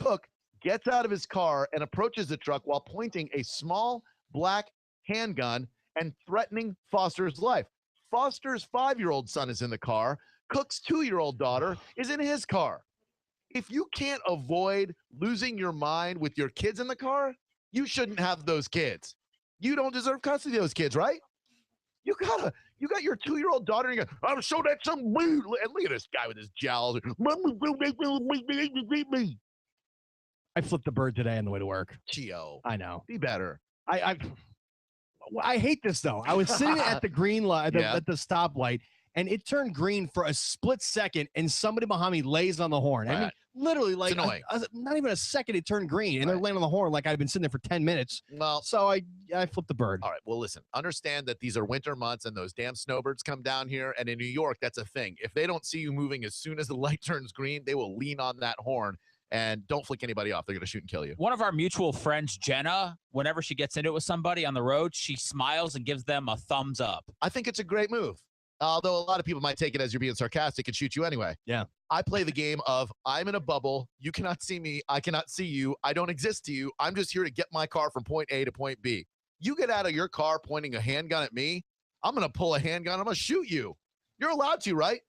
Cook gets out of his car and approaches the truck while pointing a small black handgun and threatening Foster's life. Foster's 5-year-old son is in the car. Cook's 2-year-old daughter is in his car. If you can't avoid losing your mind with your kids in the car, you shouldn't have those kids. You don't deserve custody of those kids, right? You got your 2-year-old daughter and you go, I'm show that some weird. And look at this guy with his jowls. I flipped the bird today on the way to work. Chio. I know. Be better. I hate this though. I was sitting at the green light at the stoplight, and it turned green for a split second, and somebody behind me lays on the horn. Right. I mean, literally, like, It's annoying. not even a second, it turned green, and they're laying on the horn like I'd been sitting there for 10 minutes. Well, so I flipped the bird. All right. Well, listen, understand that these are winter months and those damn snowbirds come down here. And in New York, that's a thing. If they don't see you moving as soon as the light turns green, they will lean on that horn and don't flick anybody off. They're going to shoot and kill you. One of our mutual friends, Jenna, whenever she gets into it with somebody on the road, she smiles and gives them a thumbs up. I think it's a great move. Although a lot of people might take it as you're being sarcastic and shoot you anyway. Yeah. I play the game of I'm in a bubble. You cannot see me. I cannot see you. I don't exist to you. I'm just here to get my car from point A to point B. You get out of your car pointing a handgun at me, I'm going to pull a handgun. I'm going to shoot you. You're allowed to, right?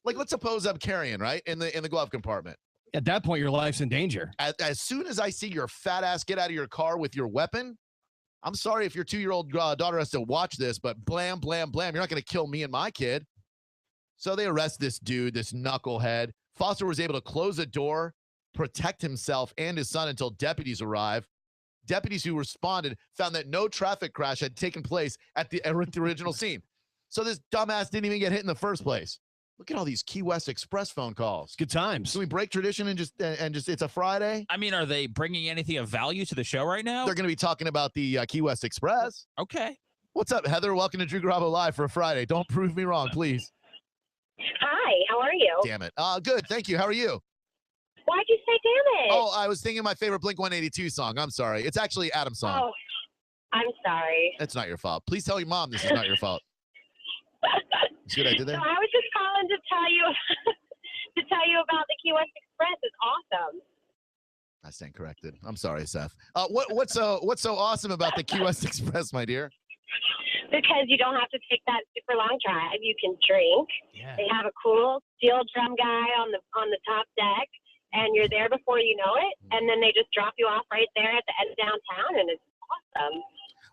Like, let's suppose I'm carrying, right, in the glove compartment. At that point, your life's in danger. As soon as I see your fat ass get out of your car with your weapon, I'm sorry if your 2-year-old daughter has to watch this, but blam, blam, blam. You're not going to kill me and my kid. So they arrest this dude, this knucklehead. Foster was able to close the door, protect himself and his son until deputies arrived. Deputies who responded found that no traffic crash had taken place at the original scene. So this dumbass didn't even get hit in the first place. Look at all these Key West Express phone calls. Good times. Can we break tradition and just it's a Friday? I mean, are they bringing anything of value to the show right now? They're going to be talking about the Key West Express. Okay. What's up, Heather? Welcome to Drew Garabo Live for a Friday. Don't prove me wrong, please. Hi, how are you? Damn it. Good, thank you. How are you? Why'd you say damn it? Oh, I was thinking my favorite Blink-182 song. I'm sorry. It's actually Adam's song. Oh, I'm sorry. It's not your fault. Please tell your mom this is not your fault. See what I did there? So I was just calling to tell you about the Key West Express. It's awesome. I stand corrected. I'm sorry, Seth. What's so awesome about the Key West Express, my dear? Because you don't have to take that super long drive. You can drink. Yeah. They have a cool steel drum guy on the top deck, and you're there before you know it. And then they just drop you off right there at the end of downtown, and it's awesome.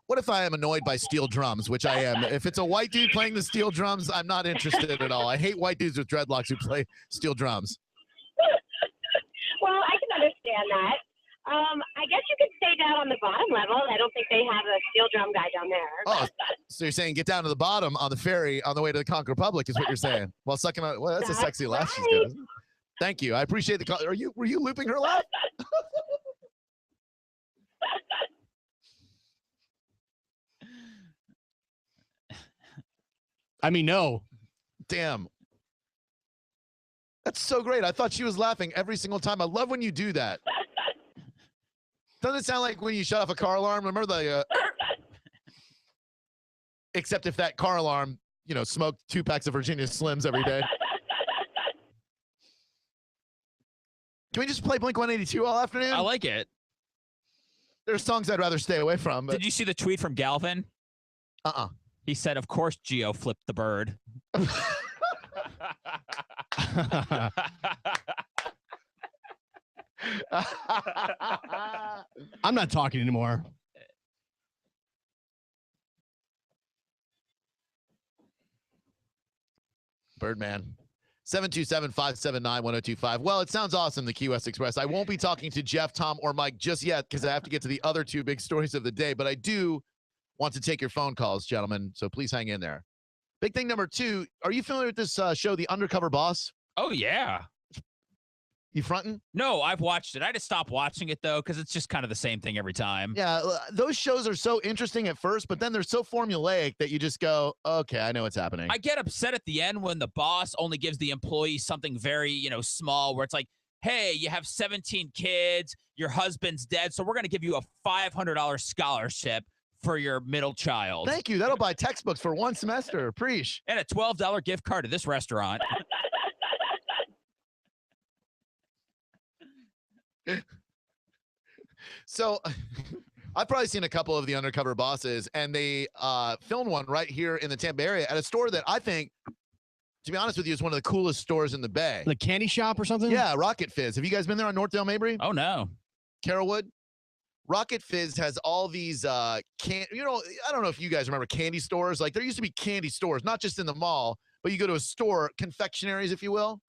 What if I am annoyed by steel drums, which I am? If it's a white dude playing the steel drums, I'm not interested at all. I hate white dudes with dreadlocks who play steel drums. Well, I can understand that. I guess you could stay down on the bottom level. I don't think they have a steel drum guy down there. Oh, so you're saying get down to the bottom on the ferry on the way to the Conch Republic is what you're saying? Well, sucking on. Well, that's a sexy laugh she's got. Isn't it? Thank you. I appreciate the call. Were you looping her laugh? I mean, no. Damn. That's so great. I thought she was laughing every single time. I love when you do that. Doesn't it sound like when you shut off a car alarm? Remember the except if that car alarm, smoked 2 packs of Virginia Slims every day. Can we just play Blink-182 all afternoon? I like it. There's songs I'd rather stay away from. But... Did you see the tweet from Galvin? He said, of course Gio flipped the bird. I'm not talking anymore. Birdman. 727-579-1025. Well, it sounds awesome, the Key West Express. I won't be talking to Jeff, Tom, or Mike just yet because I have to get to the other 2 big stories of the day, but I do want to take your phone calls, gentlemen, so please hang in there. Big thing number 2, are you familiar with this show, The Undercover Boss? Oh, yeah. You fronting? No, I've watched it. I just stopped watching it, though, because it's just kind of the same thing every time. Yeah, those shows are so interesting at first, but then they're so formulaic that you just go, okay, I know what's happening. I get upset at the end when the boss only gives the employee something very, small, where it's like, hey, you have 17 kids, your husband's dead, so we're going to give you a $500 scholarship for your middle child. Thank you. That'll buy textbooks for 1 semester. Appreciate. And a $12 gift card to this restaurant. So I've probably seen a couple of the Undercover Bosses, and they filmed one right here in the Tampa area at a store that I think, to be honest with you, is one of the coolest stores in the Bay. The candy shop or something? Yeah, Rocket Fizz. Have you guys been there on Northdale Mabry? Oh, no. Carrollwood? Rocket Fizz has all these I don't know if you guys remember candy stores. Like, there used to be candy stores, not just in the mall, but you go to a store, confectionaries, if you will.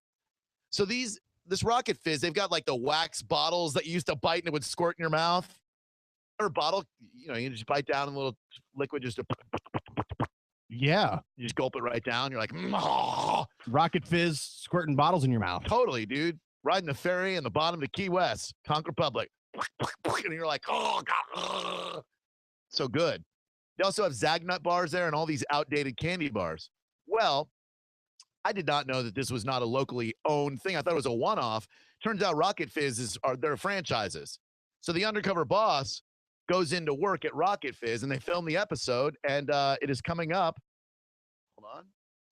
So this Rocket Fizz, they've got like the wax bottles that you used to bite and it would squirt in your mouth. Or bottle, you just bite down and a little liquid just to. Yeah. You just gulp it right down. You're like, oh. Rocket Fizz squirting bottles in your mouth. Totally, dude. Riding the ferry in the bottom of Key West, Conch Republic. And you're like, oh, God. So good. They also have Zagnut bars there and all these outdated candy bars. Well, I did not know that this was not a locally owned thing. I thought it was a one-off. Turns out Rocket Fizz they're franchises. So the Undercover Boss goes into work at Rocket Fizz, and they film the episode, and it is coming up. Hold on.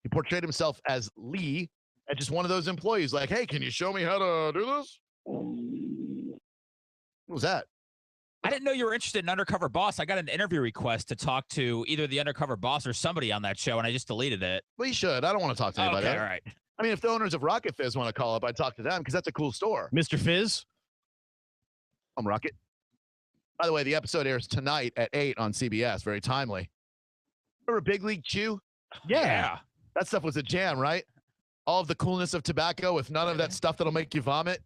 He portrayed himself as Lee, and just one of those employees like, hey, can you show me how to do this? What was that? I didn't know you were interested in Undercover Boss. I got an interview request to talk to either the Undercover Boss or somebody on that show, and I just deleted it. Well, you should. I don't want to talk to anybody. Okay, all right. I mean, if the owners of Rocket Fizz want to call up, I'd talk to them because that's a cool store. Mr. Fizz? I'm Rocket. By the way, the episode airs tonight at 8 on CBS. Very timely. Remember Big League Chew? Yeah. That stuff was a jam, right? All of the coolness of tobacco with none of that stuff that'll make you vomit.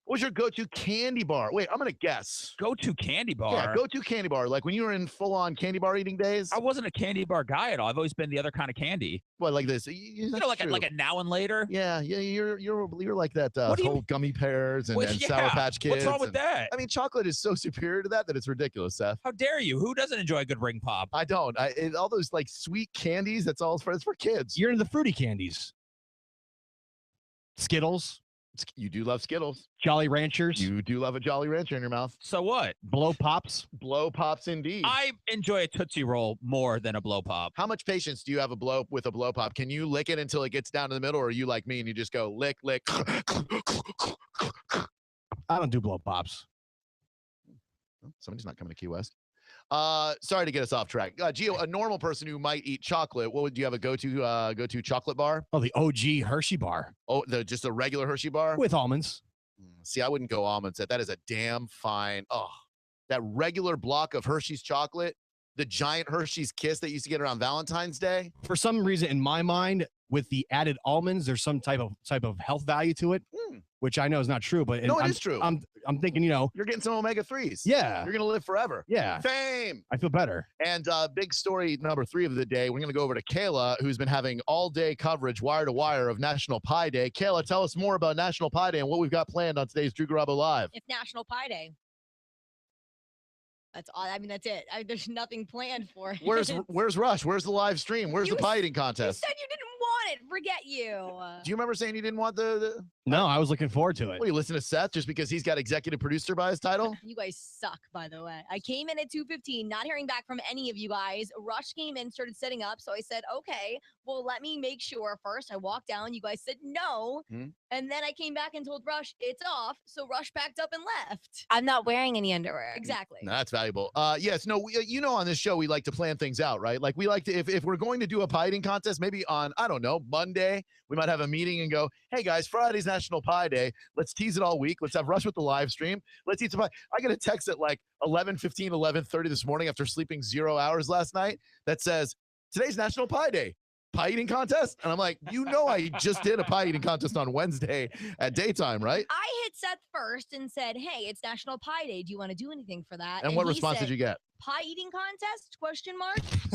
What was your go-to candy bar? Wait, I'm going to guess. Go-to candy bar? Yeah, go-to candy bar. Like when you were in full-on candy bar eating days? I wasn't a candy bar guy at all. I've always been the other kind of candy. What, like this? Like a Now and Later? Yeah, you're like that whole gummy pears and Sour Patch Kids. What's wrong with that? I mean, chocolate is so superior to that it's ridiculous, Seth. How dare you? Who doesn't enjoy a good ring pop? I don't. All those like sweet candies, it's for kids. You're into the fruity candies. Skittles. You do love Skittles. Jolly Ranchers. You do love a Jolly Rancher in your mouth. So what? Blow Pops. Blow Pops indeed. I enjoy a Tootsie Roll more than a Blow Pop. How much patience do you have with a Blow Pop? Can you lick it until it gets down to the middle, or are you like me and you just go lick, lick? I don't do Blow Pops. Somebody's not coming to Key West. Sorry to get us off track. Gio, a normal person who might eat chocolate, what would you have a go-to chocolate bar? Oh, the OG Hershey bar. Oh, just a regular Hershey bar? With almonds. See, I wouldn't go almonds. That is a damn fine. Oh, that regular block of Hershey's chocolate, the giant Hershey's Kiss that you used to get around Valentine's Day. For some reason, in my mind, with the added almonds, there's some type of health value to it, which I know is not true. But no, it is true. I'm thinking, you're getting some omega-3s. Yeah, you're gonna live forever. Yeah, fame. I feel better. And big story number 3 of the day. We're gonna go over to Kayla, who's been having all-day coverage, wire to wire, of National Pie Day. Kayla, tell us more about National Pie Day and what we've got planned on today's Drew Garabo Live. It's National Pie Day. That's all. I mean, that's it. There's nothing planned for it. Where's Rush? Where's the live stream? Where's the pie eating contest? You said you didn't want it. Forget you. Do you remember saying you didn't want the? No, I was looking forward to it. What, you listen to Seth just because he's got executive producer by his title? You guys suck, by the way. I came in at 2:15, not hearing back from any of you guys. Rush came in, started setting up. So I said, okay, well, let me make sure first. I walked down. You guys said no. And then I came back and told Rush it's off. So Rush packed up and left. I'm not wearing any underwear. Exactly. No, that's valuable. Yes, no, on this show, we like to plan things out, right? Like we like to, if we're going to do a pie eating contest, maybe on, I don't know, Monday, we might have a meeting and go, hey guys, Friday's National Pie Day. Let's tease it all week. Let's have Rush with the live stream. Let's eat some pie. I got a text at like 11:15, 11:30 this morning after sleeping 0 hours last night that says, today's National Pie Day. Pie eating contest? And I'm like, I just did a pie eating contest on Wednesday at daytime, right? I hit Seth first and said, hey, it's National Pie Day. Do you want to do anything for that? And what response did you get? Pie eating contest? ?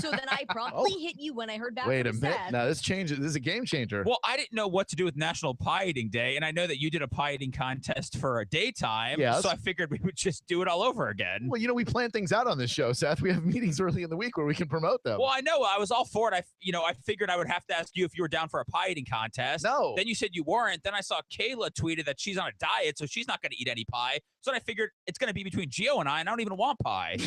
So then I promptly hit you when I heard back Wait a from minute. Seth. Now this changes. This is a game changer. Well, I didn't know what to do with National Pie Eating Day, and I know that you did a pie eating contest for a daytime. Yes. So I figured we would just do it all over again. Well, we plan things out on this show, Seth. We have meetings early in the week where we can promote them. Well, I know. I was all for it. I figured I would have to ask you if you were down for a pie eating contest. No. Then you said you weren't. Then I saw Kayla tweeted that she's on a diet, so she's not going to eat any pie. So then I figured it's going to be between Gio and I don't even want pie.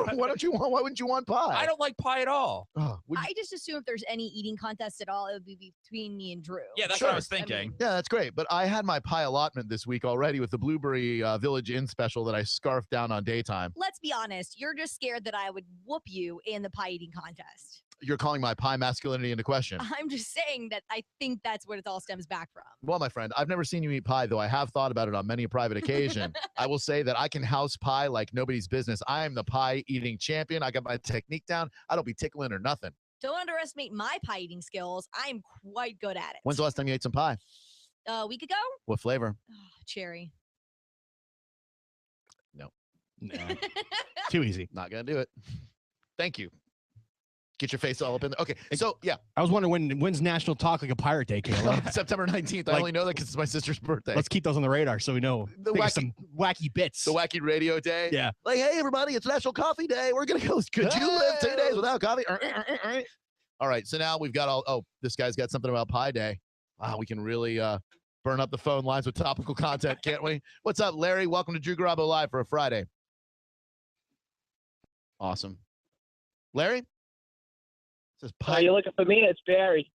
Why wouldn't you want pie? I don't like pie at all. I just assume if there's any eating contest at all, it would be between me and Drew. Yeah, that's what I was thinking. Yeah, that's great. But I had my pie allotment this week already with the Blueberry Village Inn special that I scarfed down on daytime. Let's be honest. You're just scared that I would whoop you in the pie eating contest. You're calling my pie masculinity into question. I'm just saying that I think that's what it all stems back from. Well, my friend, I've never seen you eat pie, though I have thought about it on many a private occasion. I will say that I can house pie like nobody's business. I am the pie eating champion. I got my technique down. I don't be tickling or nothing. Don't underestimate my pie eating skills. I'm quite good at it. When's the last time you ate some pie? A week ago? What flavor? Cherry. No. Too easy. Not going to do it. Thank you. Get your face all up in there. Okay, so yeah. I was wondering when's National Talk Like a Pirate Day, Kayla? September 19th. I only know that because it's my sister's birthday. Let's keep those on the radar so we know. Some wacky bits. The wacky radio day. Yeah. Like, hey, everybody, it's National Coffee Day. We're going to go. Could you live 2 days without coffee? All right, so now we've got this guy's got something about Pie Day. Wow, we can really burn up the phone lines with topical content, can't we? What's up, Larry? Welcome to Drew Garabo Live for a Friday. Awesome. Larry? Says pie. You're looking for me? It's Barry.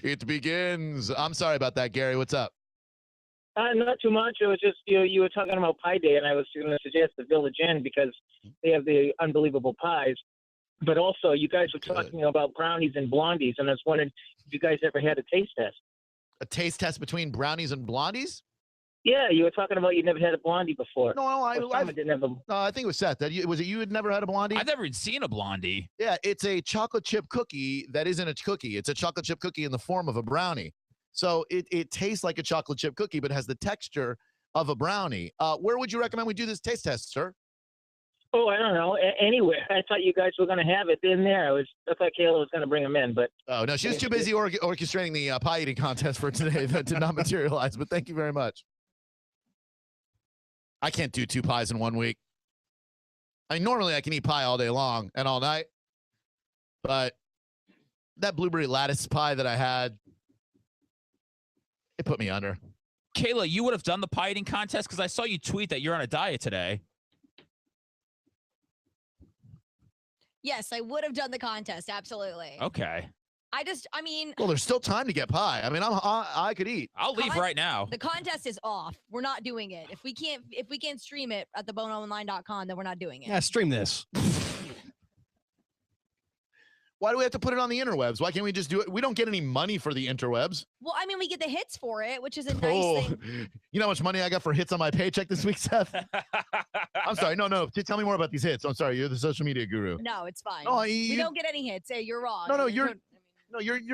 It begins. I'm sorry about that, Gary. What's up? Not too much. It was just you were talking about Pie Day, and I was going to suggest the Village Inn because they have the unbelievable pies. But also, you guys were talking about brownies and blondies, and I was wondering if you guys ever had a taste test. A taste test between brownies and blondies? Yeah, you were talking about you never had a blondie before. No, I think it was Seth. Was it you had never had a blondie? I've never even seen a blondie. Yeah, it's a chocolate chip cookie that isn't a cookie. It's a chocolate chip cookie in the form of a brownie. So it tastes like a chocolate chip cookie, but has the texture of a brownie. Where would you recommend we do this taste test, sir? Oh, I don't know. Anywhere. I thought you guys were going to have it in there. I thought Kayla was going to bring them in, but oh no, she was too busy orchestrating the pie eating contest for today that did not materialize. But thank you very much. I can't do 2 pies in 1 week. I mean, normally I can eat pie all day long and all night, but that blueberry lattice pie that I had, it put me under. Kayla, you would have done the pie eating contest because I saw you tweet that you're on a diet today. Yes, I would have done the contest. Absolutely. Okay. Well, there's still time to get pie. I mean, I could eat. I'll leave right now. The contest is off. We're not doing it. If we can't stream it at theboneonline.com, then we're not doing it. Yeah, stream this. Why do we have to put it on the interwebs? Why can't we just do it? We don't get any money for the interwebs. Well, I mean, we get the hits for it, which is a nice thing. You know how much money I got for hits on my paycheck this week, Seth? I'm sorry. No. Tell me more about these hits. I'm sorry. You're the social media guru. No, it's fine. No, we don't get any hits. Hey, you're wrong. No, you're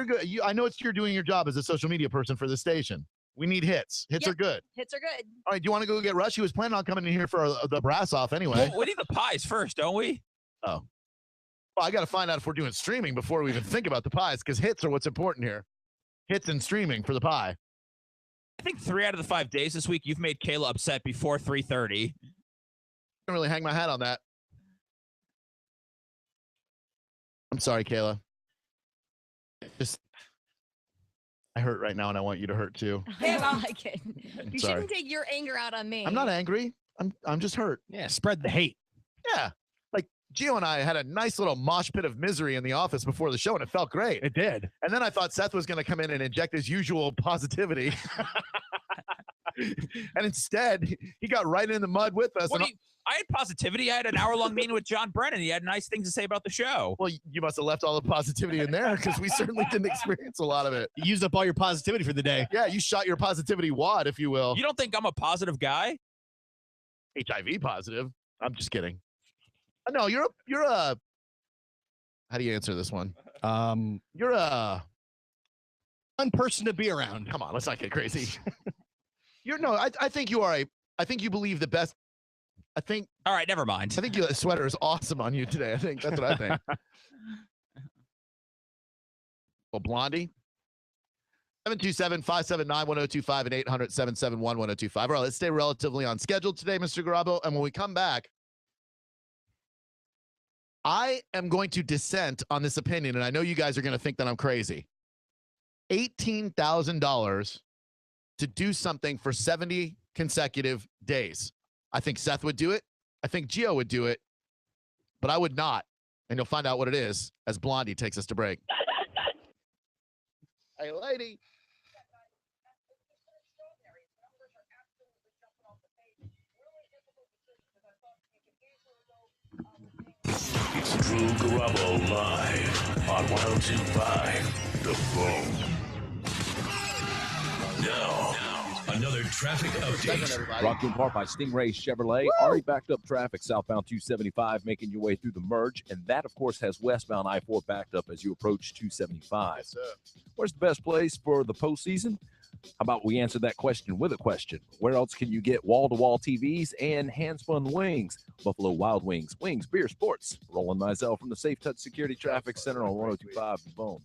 good. I know you're doing your job as a social media person for the station. We need hits. Hits are good. Hits are good. All right. Do you want to go get Rush? He was planning on coming in here for the brass off anyway. Well, we need the pies first, don't we? Oh. Well, I got to find out if we're doing streaming before we even think about the pies, because hits are what's important here. Hits and streaming for the pie. I think 3 out of the 5 days this week, you've made Kayla upset before 3:30. Can't really hang my hat on that. I'm sorry, Kayla. I hurt right now, and I want you to hurt too. I don't like it. You sorry. shouldn't take your anger out on me. I'm not angry. I'm just hurt. Yeah, spread the hate. Yeah. Like Gio and I had a nice little mosh pit of misery in the office before the show, and it felt great. It did. And then I thought Seth was going to come in and inject his usual positivity. And instead, he got right in the mud with us. Well, I had positivity. I had an hour-long meeting with John Brennan. He had nice things to say about the show. Well, you must have left all the positivity in there because we certainly didn't experience a lot of it. You used up all your positivity for the day. Yeah, you shot your positivity wad, if you will. You don't think I'm a positive guy? HIV positive. I'm just kidding. No, you're a. How do you answer this one? You're a fun person to be around. Come on, let's not get crazy. I think you are I think you believe the best. All right, never mind. I think the sweater is awesome on you today. I think that's what I think. Well, Blondie. 727-579-1025 and 800-771-1025. All right, let's stay relatively on schedule today, Mr. Garabo. And when we come back, I am going to dissent on this opinion, and I know you guys are going to think that I'm crazy. $18,000 to do something for 70 consecutive days. I think Seth would do it. I think Gio would do it, but I would not. And you'll find out what it is as Blondie takes us to break. Hey, lady. It's Drew Garabo live on 102.5 The Bone. Now, another traffic update. Brought to you in part by Stingray Chevrolet. Already backed up traffic southbound 275, making your way through the merge. And that, of course, has westbound I-4 backed up as you approach 275. Yes, Where's the best place for the postseason? How about we answer that question with a question? Where else can you get wall-to-wall TVs and hand-spun wings? Buffalo Wild Wings, wings, beer, sports. Roland Mizell from the Safe Touch Security Traffic Center on 102.5 The Bone.